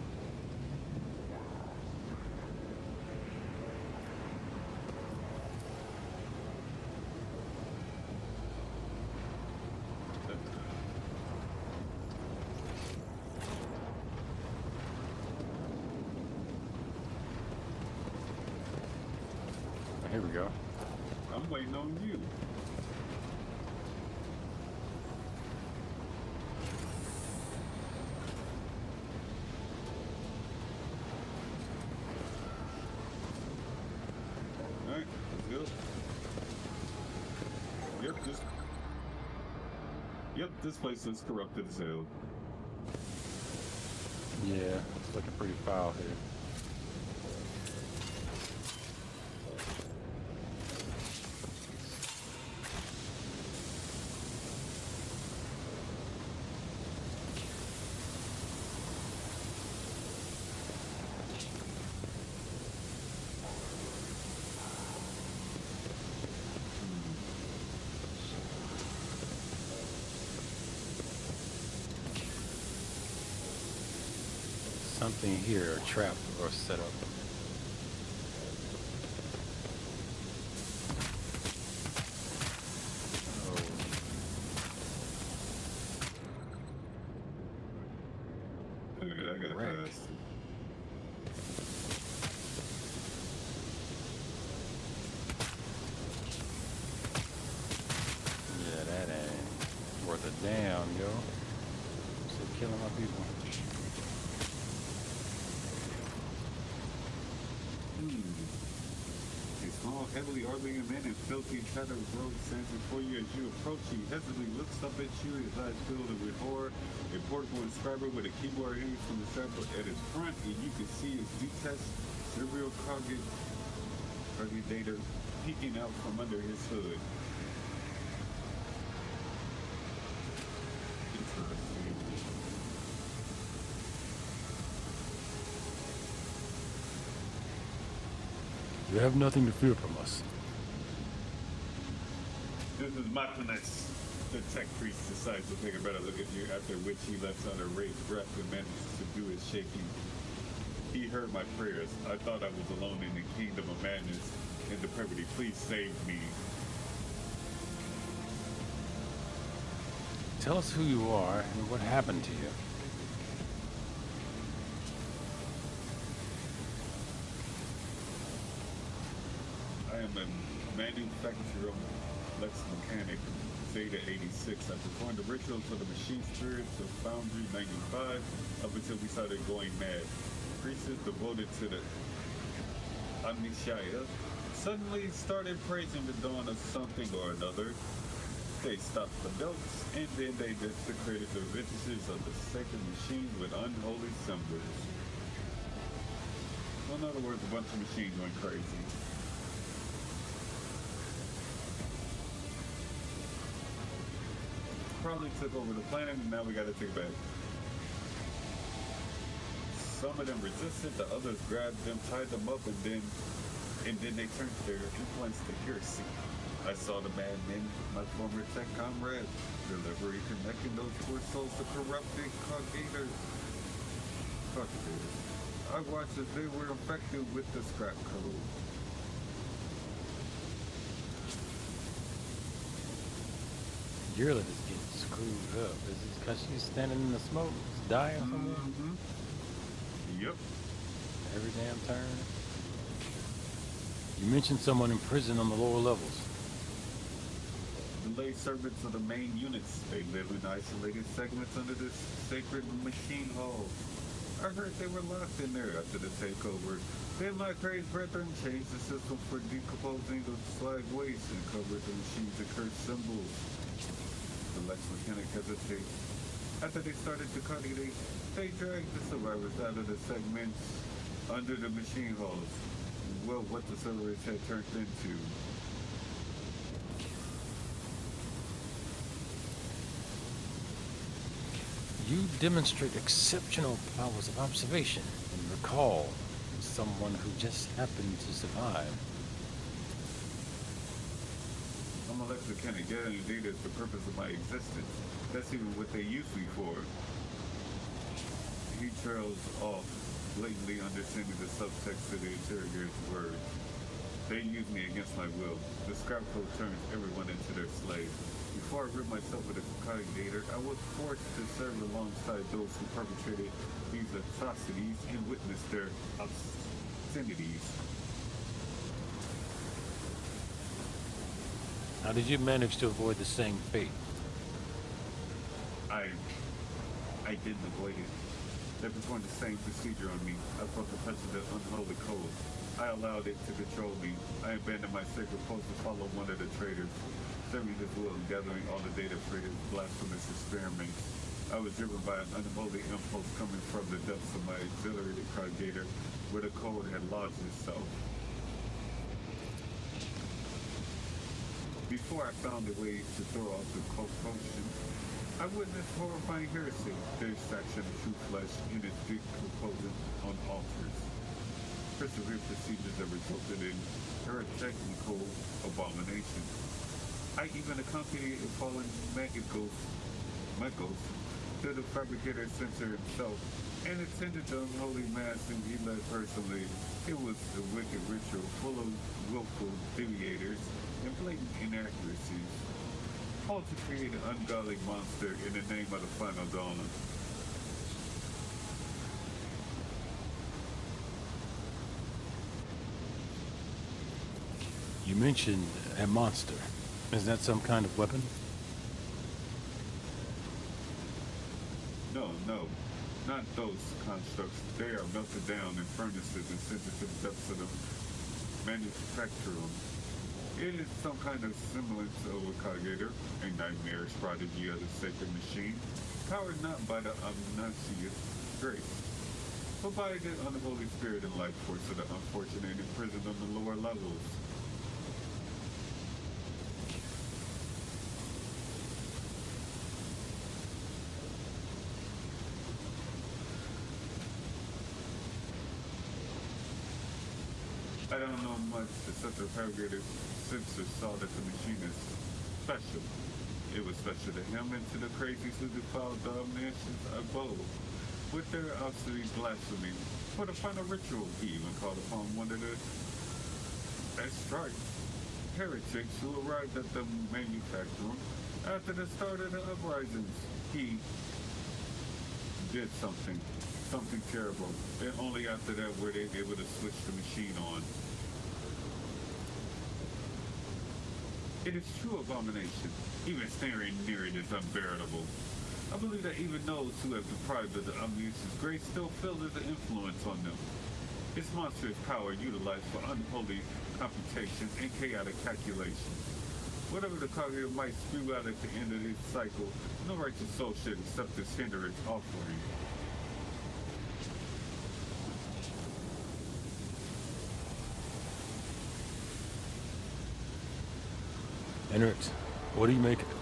Here we go. I'm waiting on you. Alright, let's go. This place looks corrupted as hell. Yeah, it's looking pretty foul here. Something here, a trap or set up. I gotta Wreck. pass. Yeah, that ain't worth a damn, yo. Still killing my people. A small, heavily orbing man in filthy tattered robe stands before you as you approach. He hesitantly looks up at you, his eyes filled with horror. A portable inscriber with a keyboard hanging from the strap at his front, and you can see his detached cerebral data peeking out from under his hood. Interesting. You have nothing to fear from us. This is Martinez. The tech priest decides to take a better look at you, after which he lets out a raised breath and manages to do his shaking. He heard my prayers. I thought I was alone in the kingdom of madness and depravity. Please save me. Tell us who you are and what happened to you. I am a manufacturer Lex mechanic, Zeta 86. I performed the rituals for the machine spirits of Foundry 95 up until we started going mad. Priests devoted to the Amnishaya suddenly started praising the dawn of something or another. They stopped the belts, and then they desecrated the vintages of the sacred machines with unholy symbols. Well, in other words, a bunch of machines went crazy. Probably took over the planet, and now we gotta take it back. Some of them resisted, the others grabbed them, tied them up, and then they turned their influence to heresy. I saw the madmen, my former tech comrades, deliberately connecting those poor souls to corrupted coggators. I watched as they were infected with the scrap code. Girl is getting screwed up. Is it because she's standing in the smoke, dying somewhere? Yep. Every damn turn. You mentioned someone in prison on the lower levels. The lay servants of the main units. They live in isolated segments under this sacred machine hall. I heard they were locked in there after the takeover. Then my crazed brethren changed the system for decomposing the slag waste and covered the machine's accursed symbols. The Lex mechanic hesitated. After they started to coordinate, they dragged the survivors out of the segments under the machine halls. Well, what the servers had turned into. You demonstrate exceptional powers of observation and recall someone who just happened to survive. I'm a Lex mechanic. Gathering data is the purpose of my existence. That's even what they use me for. He trails off, blatantly understanding the subtext of the interrogator's words. They use me against my will. The scrap code turns everyone into their slave. Before I rid myself of the coggator, I was forced to serve alongside those who perpetrated these atrocities and witness their obscenities. How did you manage to avoid the same fate? I didn't avoid it. They performed the same procedure on me. I felt the touch of the unholy code. I allowed it to control me. I abandoned my sacred post to follow one of the traitors. studied as well, gathering all the data for his blasphemous experiments. I was driven by an unholy impulse coming from the depths of my exhilarated congregator, where the code had lodged itself. Before I found a way to throw off the potion, I witnessed horrifying heresy, the extraction of true flesh in its big proposal on altars. Persevered procedures that resulted in heretical abomination. I even accompanied a fallen Magos to the fabricator center himself and attended the unholy mass whom he led personally. It was a wicked ritual full of willful deviators and blatant inaccuracies, all to create an ungodly monster in the name of the final dawn. You mentioned a monster. Is that some kind of weapon? No, not those constructs. They are melted down in furnaces and sent to the depths of the manufacturer. It is some kind of semblance of a congregator, a nightmarish prodigy of the sacred machine, powered not by the omniscient grace, but by the unholy spirit and life force of the unfortunate imprisoned on the lower levels. I don't know much except the fabricator sensor saw that the machine is special. It was special to him and to the crazies who defiled the omniscience abode with their obscene blasphemy. For the final ritual, he even called upon one of the strikes heretics who arrived at the manufacturer after the start of the uprisings. He did something terrible, and only after that were they able to switch the machine on. It is true abomination. Even staring near it is unbearable. I believe that even those who have deprived of the omniscience grace still feel there's an influence on them. Its monstrous power utilized for unholy computations and chaotic calculations. Whatever the cognitive might spew out at the end of this cycle, no righteous soul should accept this hindrance offering. Hendrix, what do you make of it?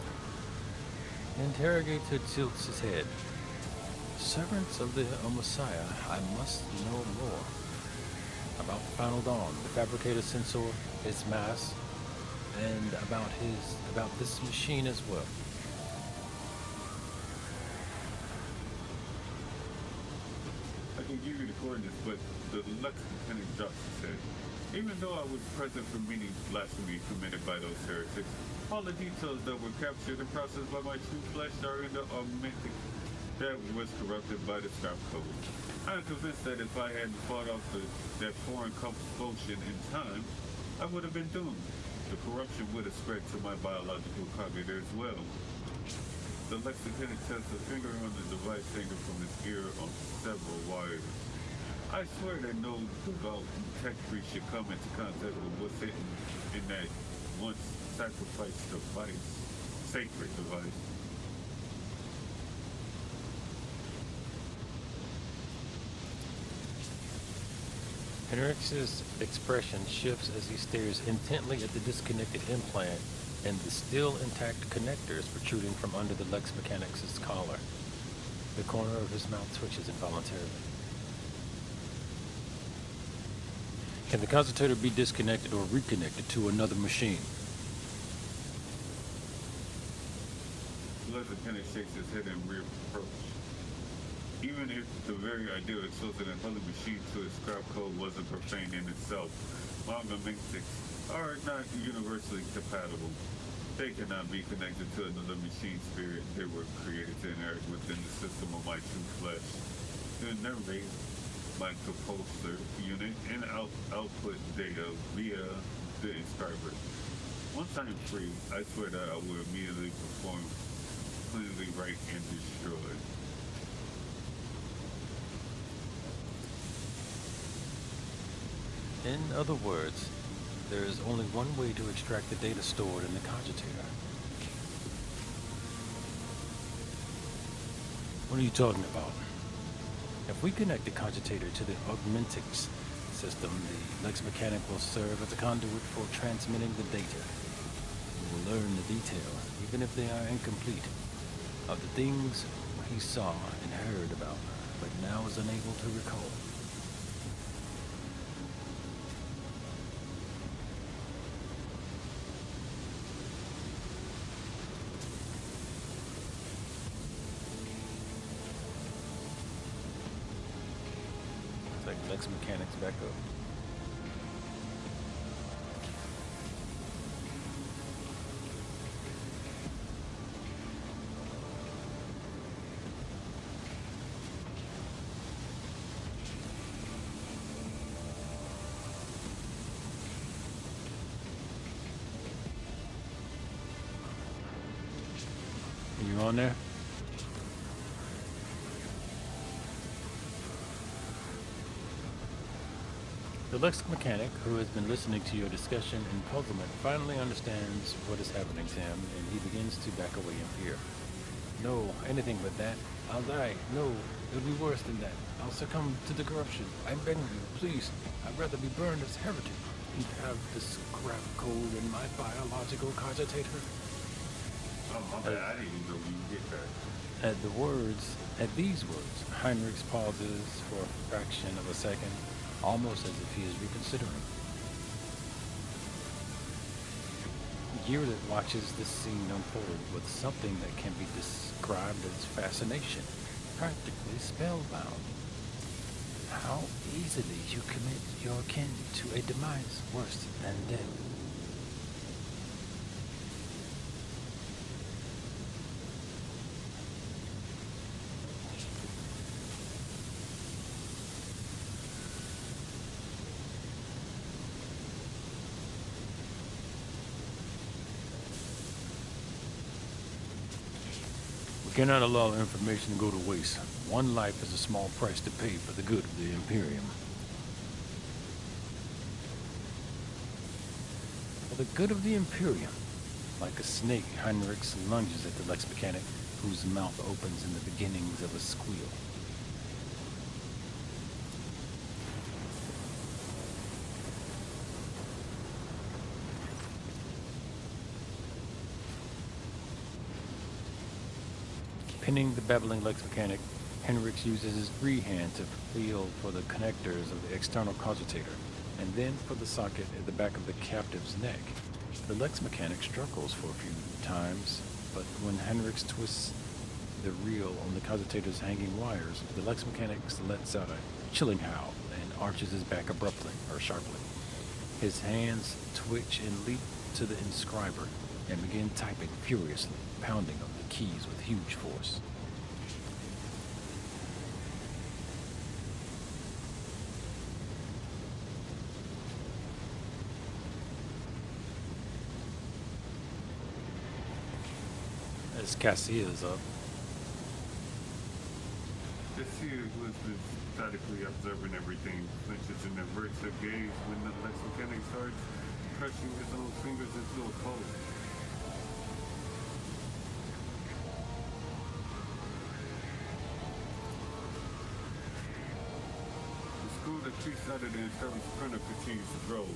The interrogator tilts his head. Servants of the Messiah, I must know more about the final dawn, the fabricator sensor, its mass, and about this machine as well. I can give you the coordinates, but the Lieutenant Justice said, even though I was present for many blasphemies committed by those heretics, all the details that were captured and processed by my true flesh are in the augmentic that was corrupted by the scrap code. I am convinced that if I hadn't fought off that foreign compulsion in time, I would have been doomed. The corruption would have spread to my biological cognitor as well. The Lieutenant tests a finger on the device hanging from his ear on several wires. I swear that no devout tech priest should come into contact with what's hidden in that once sacrificed device, sacred device. Henrix's expression shifts as he stares intently at the disconnected implant and the still intact connectors protruding from under the Lex Mechanics' collar. The corner of his mouth twitches involuntarily. Can the concentrator be disconnected or reconnected to another machine? The Lieutenant shakes his head in reproach. Even if the very idea of exposing a holy machine to its scrap code wasn't profane in itself, augmentics are not universally compatible. They cannot be connected to another machine spirit. They were created to interact within the system of my true flesh, to narrate my compulsor unit and output data via the inscriber. Once I am free, I swear that I will immediately perform cleanly right and destroy. In other words, there is only one way to extract the data stored in the cogitator. What are you talking about? If we connect the cogitator to the augmentics system, the Lex Mechanic will serve as a conduit for transmitting the data. We will learn the details, even if they are incomplete, of the things he saw and heard about, but now is unable to recall. It's like Lex Mechanic's back up. You on there? The Lex Mechanic, who has been listening to your discussion in puzzlement, finally understands what is happening to him, and he begins to back away in fear. No, anything but that. I'll die. No, it'll be worse than that. I'll succumb to the corruption. I'm begging you, please. I'd rather be burned as heretic than have this scrap code in my biological cogitator. Oh, my bad. I didn't even know you get that. At these words, Heinrich pauses for a fraction of a second, almost as if he is reconsidering. Gearlet watches this scene unfold with something that can be described as fascination, practically spellbound. How easily you commit your kin to a demise worse than death. We cannot allow information to go to waste. One life is a small price to pay for the good of the Imperium. For the good of the Imperium. Like a snake, Heinrich lunges at the Lex Mechanic, whose mouth opens in the beginnings of a squeal. Pinning the babbling Lex Mechanic, Heinrich uses his free hand to feel for the connectors of the external cogitator, and then for the socket at the back of the captive's neck. The Lex Mechanic struggles for a few times, but when Heinrich twists the reel on the cogitator's hanging wires, the Lex Mechanic lets out a chilling howl and arches his back abruptly or sharply. His hands twitch and leap to the inscriber and begin typing furiously, pounding on the keys with huge force. As Cassia is up, Cassia, who has been statically observing everything, flinches and averts her gaze when the Lex Mechanic starts crushing his own fingers into a pulse. The school that pre-started in service printer continues to grow,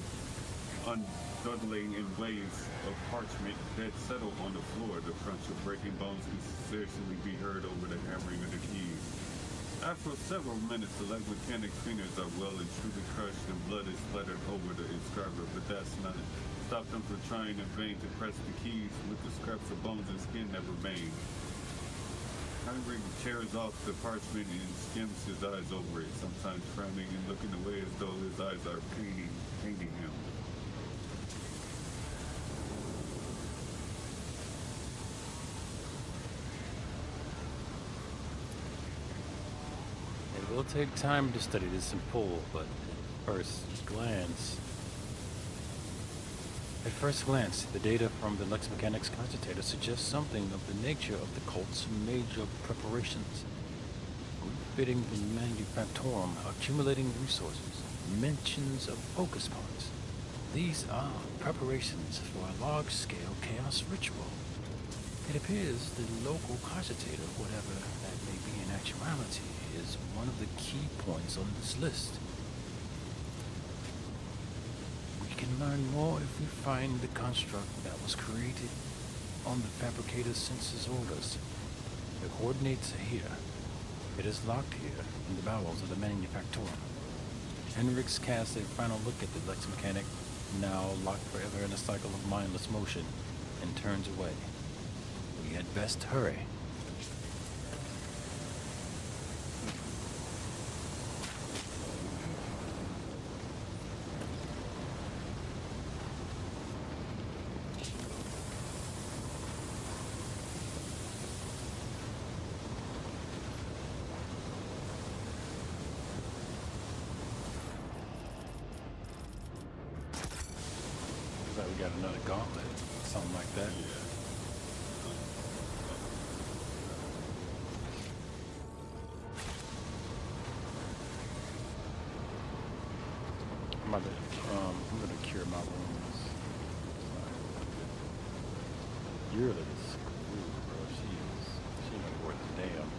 undulating in waves of parchment that settle on the floor. The crunch of breaking bones can scarcely be heard over the hammering of the keys. After several minutes, the Lex Mechanic's fingers are well and truly crushed and blood is splattered over the inscriber, but that's not stop them from trying in vain to press the keys with the scraps of bones and skin that remain. Heinrich tears off the parchment and skims his eyes over it, sometimes frowning and looking away as though his eyes are painting him. it will take time to study this in full, but at first glance, the data from the Lex Mechanic's cogitator suggests something of the nature of the cult's major preparations. Refitting the manufactorum, accumulating resources, mentions of focus points. These are preparations for a large-scale chaos ritual. It appears the local cogitator, whatever that may be in actuality, is one of the key points on this list. We can learn more if we find the construct that was created on the fabricator's census orders. The coordinates are here. It is locked here in the bowels of the manufacturer. Henrix casts a final look at the Lex mechanic, now locked forever in a cycle of mindless motion, and turns away. We had best hurry. Looks like we got another gauntlet, something like that. I'm gonna cure my wounds. Yurla is screwed, bro. She ain't worth a damn.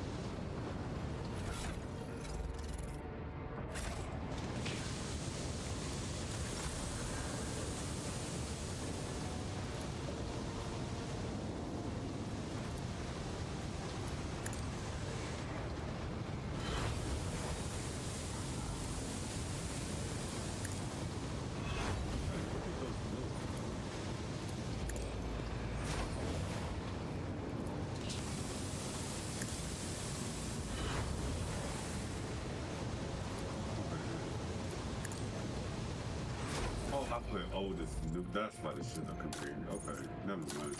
Oh, I put oldest new. That's why this shit not compared. Okay, never mind.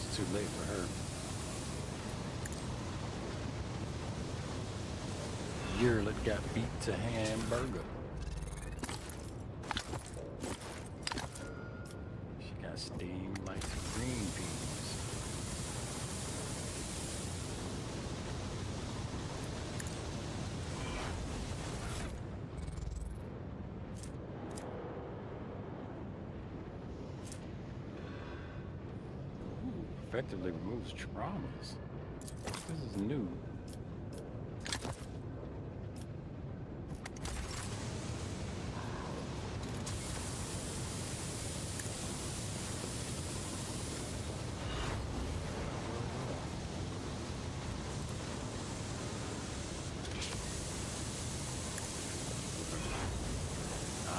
It's too late for her. Yurla got beat to hamburger. She got steamed like some green peas. Effectively removes traumas. This is new.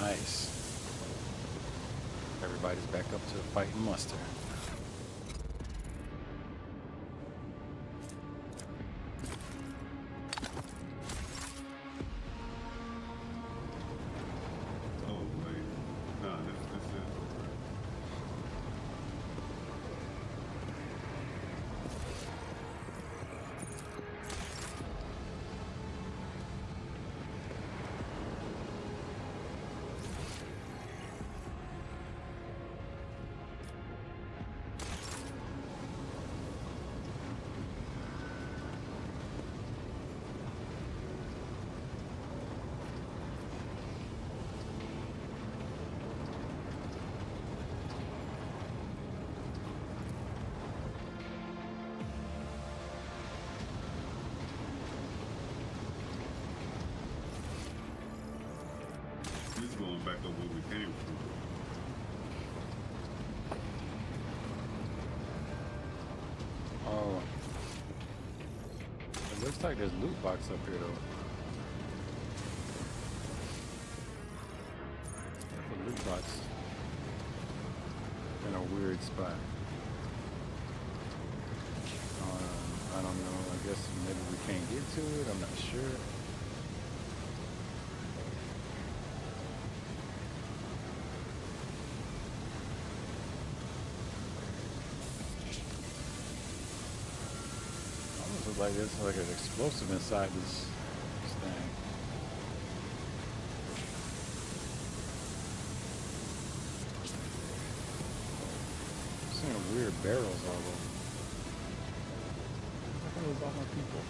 Nice. Everybody's back up to fighting muster. Oh wait, nah, this is. He's going back up where we came from. Oh. It looks like there's loot box up here though. There's a loot box in a weird spot. Oh, guess maybe we can't get to it. I'm not sure. Almost looks like there's like an explosive inside this thing. I'm seeing weird barrels all over. What the hell is all my people?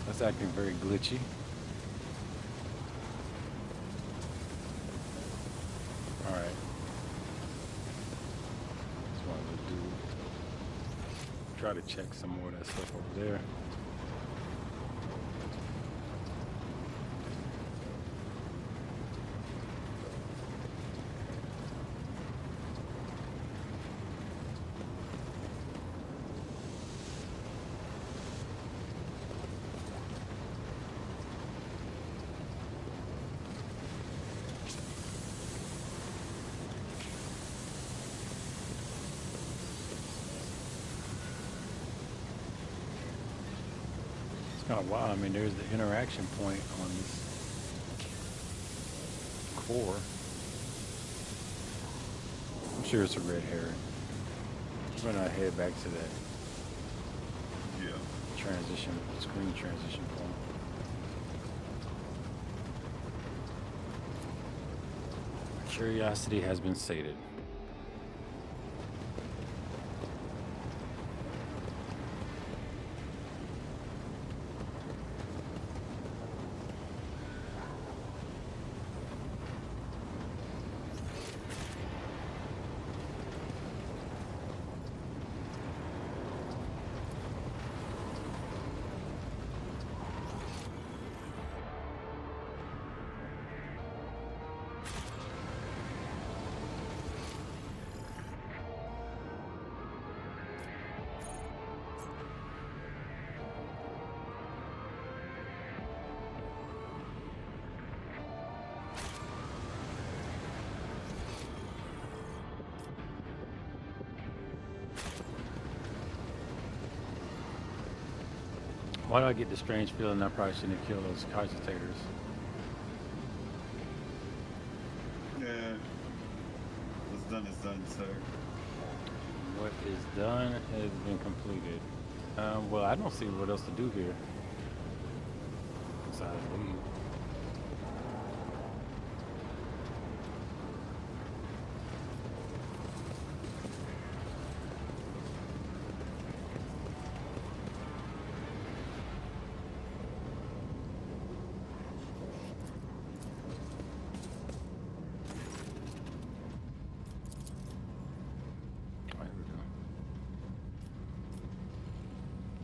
That's acting very glitchy. Alright. Just wanted to try to check some more of that stuff over there. Kind of wild. I mean, there's the interaction point on this core. I'm sure it's a red herring. We're gonna head back to that transition, screen transition point. Curiosity has been sated. Why do I get the strange feeling I probably shouldn't kill those cogitators? Yeah. What's done is done, sir. What is done has been completed. Well, I don't see what else to do here besides leave.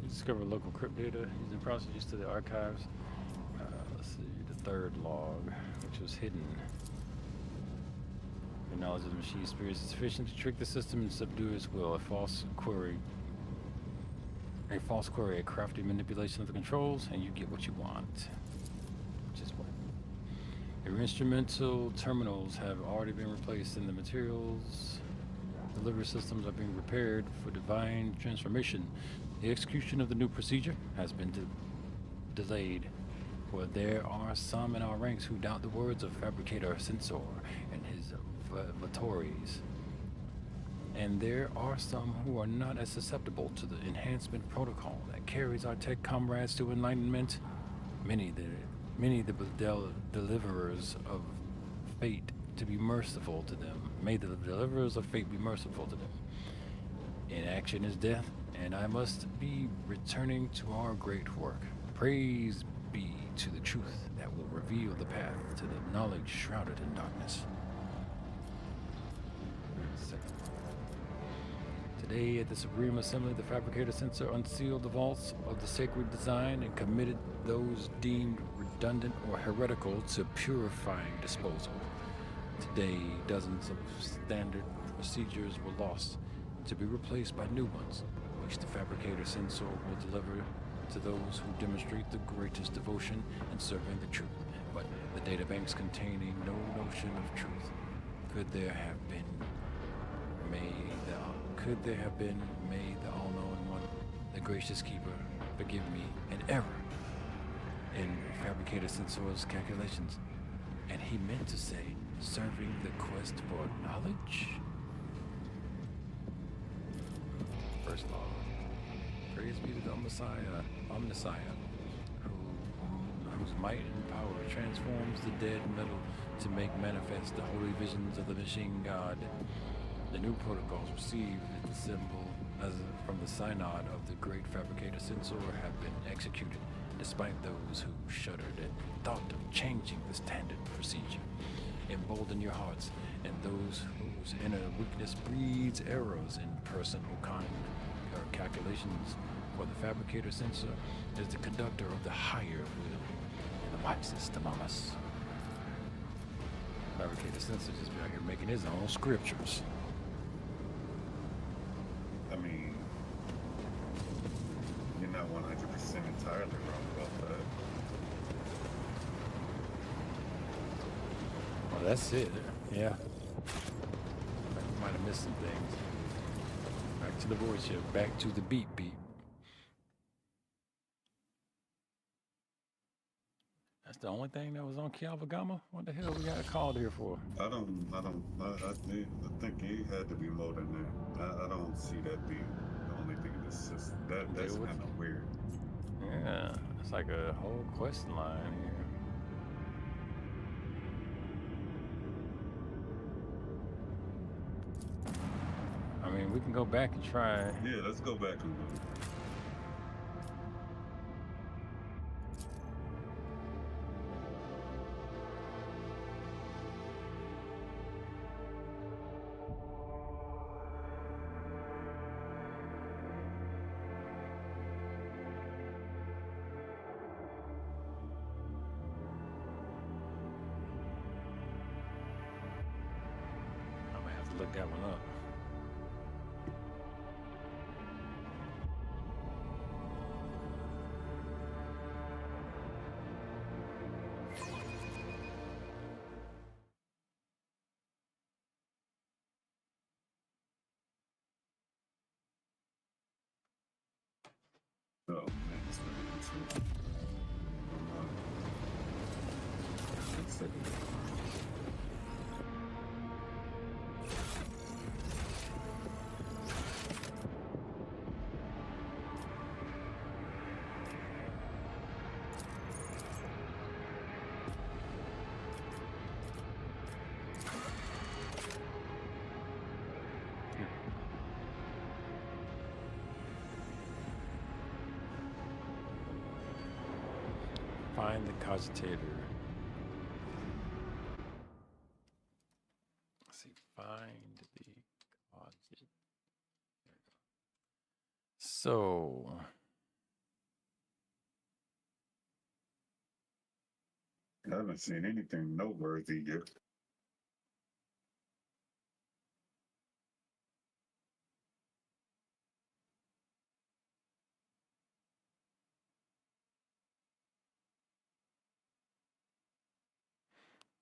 Discover local crypt data using processes to the archives. Let's see, the third log, which was hidden. Your knowledge of the machine spirits is sufficient to trick the system and subdue its will. A false query, a crafty manipulation of the controls, and you get what you want. Which is what? Your instrumental terminals have already been replaced, and the materials delivery systems are being repaired for divine transformation. The execution of the new procedure has been delayed, for there are some in our ranks who doubt the words of Fabricator Sensor and his Vatories. And there are some who are not as susceptible to the enhancement protocol that carries our tech comrades to enlightenment. Many the deliverers of fate to be merciful to them. May the deliverers of fate be merciful to them. Inaction is death, and I must be returning to our great work. Praise be to the truth that will reveal the path to the knowledge shrouded in darkness. Today at the Supreme Assembly, the Fabricator Sensor unsealed the vaults of the sacred design and committed those deemed redundant or heretical to purifying disposal. Today, dozens of standard procedures were lost, to be replaced by new ones, which the fabricator sensor will deliver to those who demonstrate the greatest devotion in serving the truth. But the databanks containing no notion of truth. Could there have been may the all-knowing one, the gracious keeper, forgive me an error in fabricator sensor's calculations? And he meant to say, serving the quest for knowledge? First law. Praise be to the Omnissiah, whose might and power transforms the dead metal to make manifest the holy visions of the machine god. The new protocols received at the symbol from the synod of the great fabricator censor have been executed, despite those who shuddered at the thought of changing the standard procedure. Embolden your hearts, and those whose inner weakness breeds errors in personal calculations. For the fabricator censor is the conductor of the higher will, and the wisest among us. Fabricator censor just be out here making his own scriptures. I mean, you're not 100% entirely wrong about that. Well, that's it. Yeah. I might have missed some things. Back to the voice ship. Back to the beep beep. That's the only thing that was on Kialvagama? What the hell we got called here for? I think it had to be more than that. I don't see that being the only thing that's just, that's kind of weird. Yeah, it's like a whole quest line here. I mean, we can go back and try. Yeah, let's go back and look. I'm gonna have to look that one up. Oh, man, it's really Find the cogitator. Let's see, find the cogitator. So, I haven't seen anything noteworthy yet.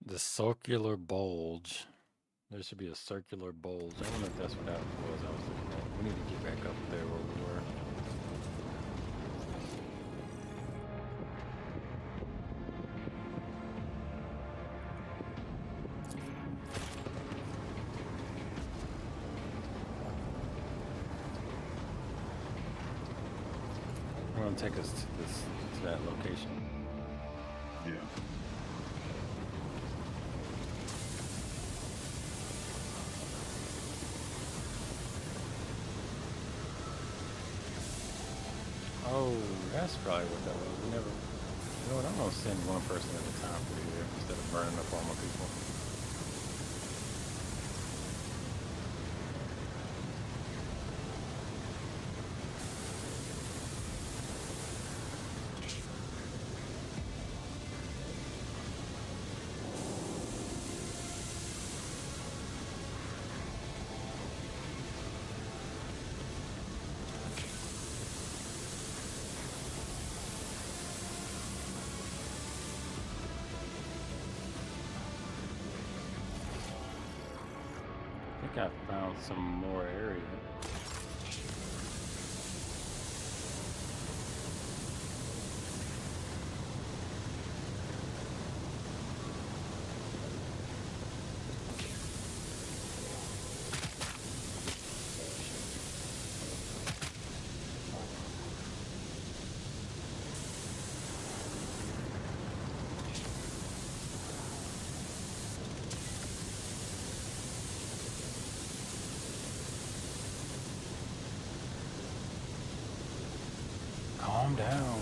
the circular bulge. There should be a circular bulge. I wonder if that's what that was I was looking at. We need to get back up there where we were. We're gonna take us to that location. Yeah. Oh, that's probably what that was. We never. You know what? I'm gonna send one person at a time through here instead of burning up all my people. think I found some more area. Calm down.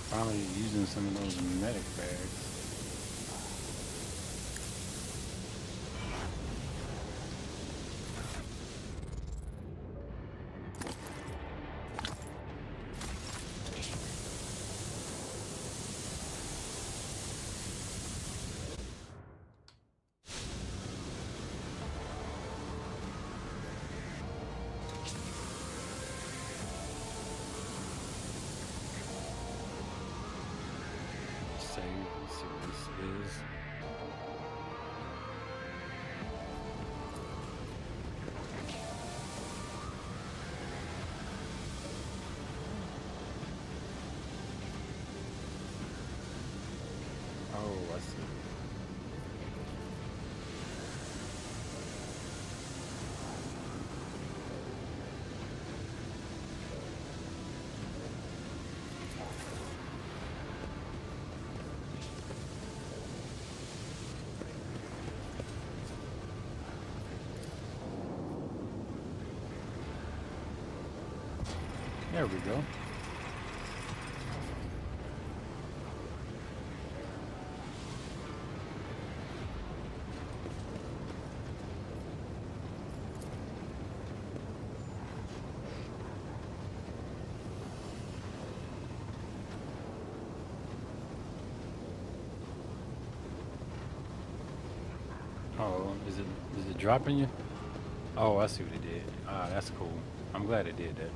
Probably using some of those medic bags. Let's see what this is. Oh, I see. There we go. Oh, is it dropping you? Oh, I see what it did. Ah, that's cool. I'm glad it did that.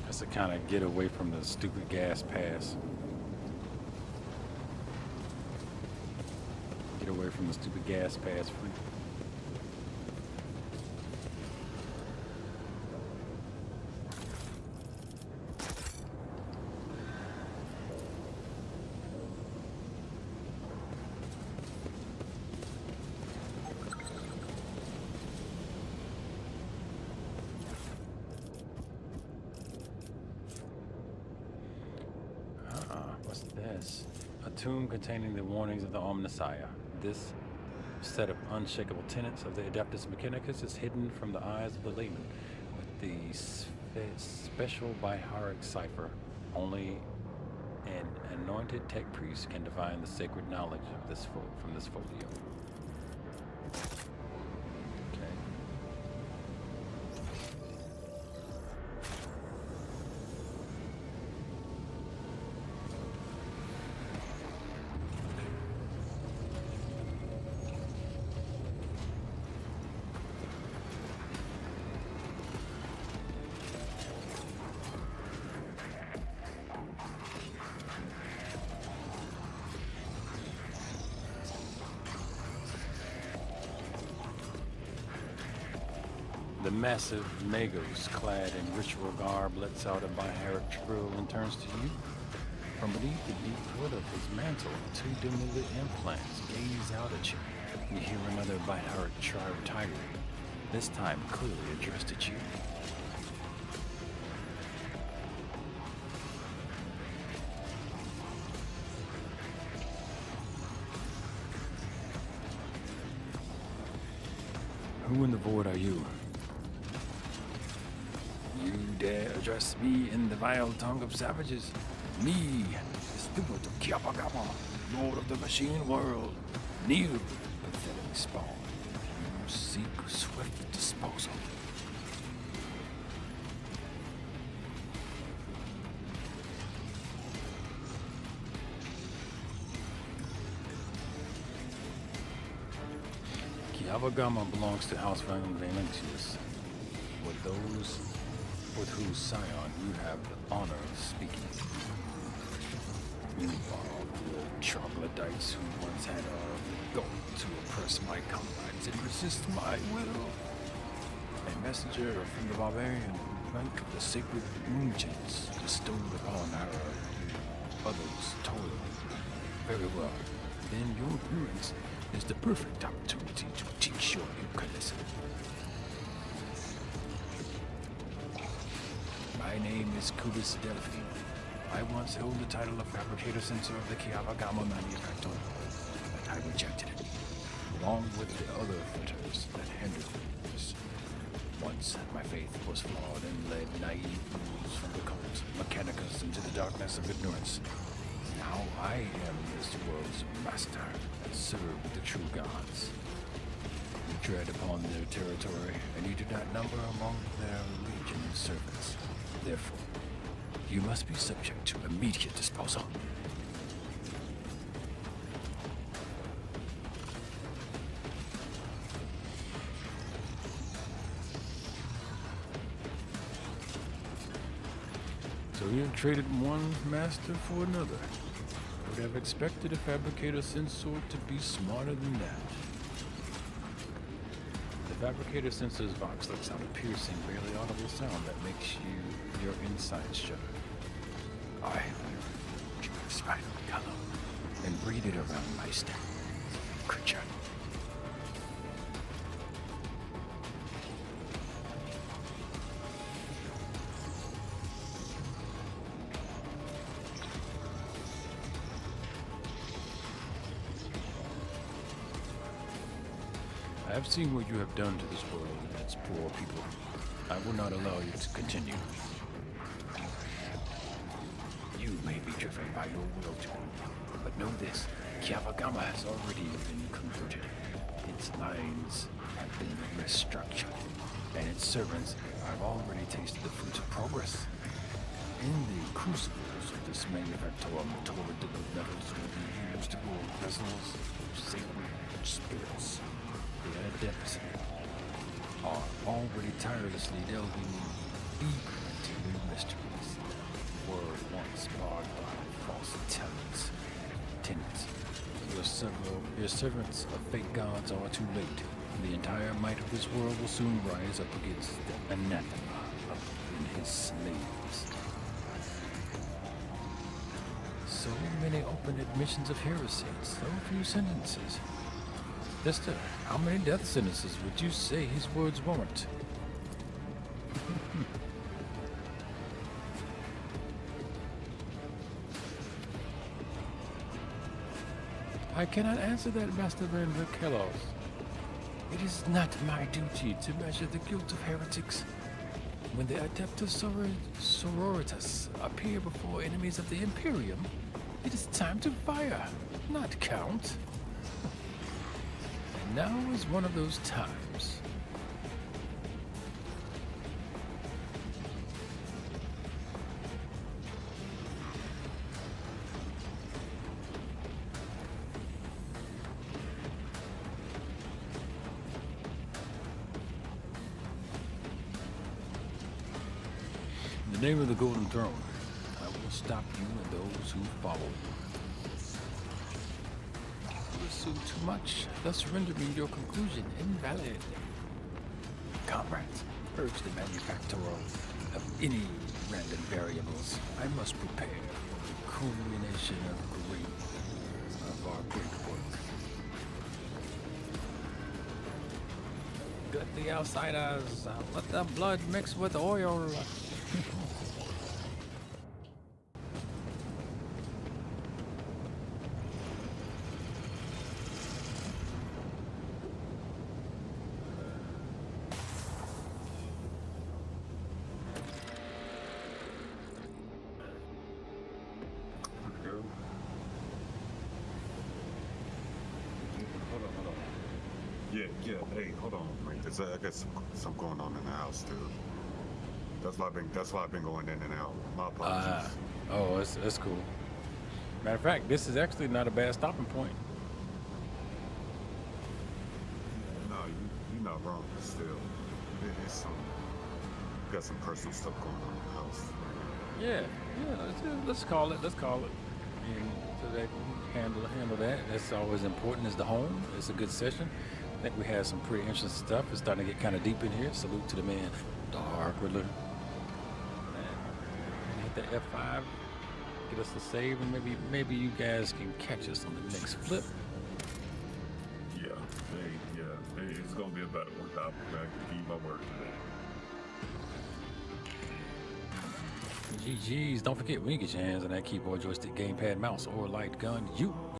That's to kind of get away from the stupid gas pass. Get away from the stupid gas pass. What's this? A tomb containing the warnings of the Omnissiah. This set of unshakable tenets of the Adeptus Mechanicus is hidden from the eyes of the layman with the special Biharic cipher. Only an anointed tech priest can divine the sacred knowledge of this from this folio. The massive Magos, clad in ritual garb, lets out a Biharic trill and turns to you. From beneath the deep hood of his mantle, two dimly lit implants gaze out at you. You hear another Biharic tirade. This time clearly addressed at you. Who in the void are you? You dare address me in the vile tongue of savages? Me, the stupid of Kiapagama, Lord of the Machine World, kneel, pathetic spawn. You seek swift disposal. Kiavagama belongs to House Van Valentius, with those with whose scion you have the honor of speaking. You are the troglodytes who once had the goal to oppress my comrades and resist my will. A messenger from the barbarian who drank the sacred moonchants bestowed upon her. Others toiled. Very well. Then your appearance is the perfect opportunity to teach your ilk a lesson. My name is Kubis Delphine. I once held the title of Fabricator Censor of the Kiavagama Manufactory, but I rejected it, along with the other fritters that hindered this. Once my faith was flawed and led naive fools from the cult Mechanicus into the darkness of ignorance. Now I am this world's master and serve the true gods. You tread upon their territory, and you do not number among their legion of servants. Therefore, you must be subject to immediate disposal. So you traded one master for another. Would have expected a fabricator censor to be smarter than that. The fabricator censor's vox lets out a piercing, barely audible sound that makes your insides shudder. I will you in spite of the color and breathe it around my stem, creature. I have seen what you have done to this world and its poor people. I will not allow you to continue. You may be driven by your will to, but know this, Kiavagama has already been converted. Its lines have been restructured, and its servants have already tasted the fruits of progress. In the crucibles of this manufactorum, torrid metals will be used to build vessels of sacred spirits. The adepts are already tirelessly delving deeper into new mysteries. Were once barred by false tenets. Your servants of fake gods are too late. The entire might of this world will soon rise up against the anathema in his slaves. So many open admissions of heresy, so few sentences. Sister, how many death sentences would you say his words warrant? I cannot answer that, Master Van Verkelos. It is not my duty to measure the guilt of heretics. When the Adeptus Sororitas appear before enemies of the Imperium, it is time to fire, not count. And now is one of those times. In the name of the Golden Throne, I will stop you and those who follow. You assume too much, thus rendering your conclusion invalid. Comrades, urge the manufacturer of any random variables. I must prepare for the culmination of our great work. Let the outsiders, let the blood mix with oil. Yeah. Hey, hold on, man. 'Cause I got some going on in the house, dude. That's why I've been going in and out. My apologies. Oh, it's cool. Matter of fact, this is actually not a bad stopping point. No, you're not wrong. Still, it's some got some personal stuff going on in the house. Yeah. Let's call it. And so that we can handle that. That's always important. Is the home. It's a good session. I think we had some pretty interesting stuff. It's starting to get kind of deep in here. Salute to the man, Dark Riddler. And hit the F5. Get us a save, and maybe you guys can catch us on the next flip. Yeah. It's gonna be a better one. I can keep my word today. GG's. Don't forget, when you get your hands on that keyboard, joystick, gamepad, mouse, or light gun, you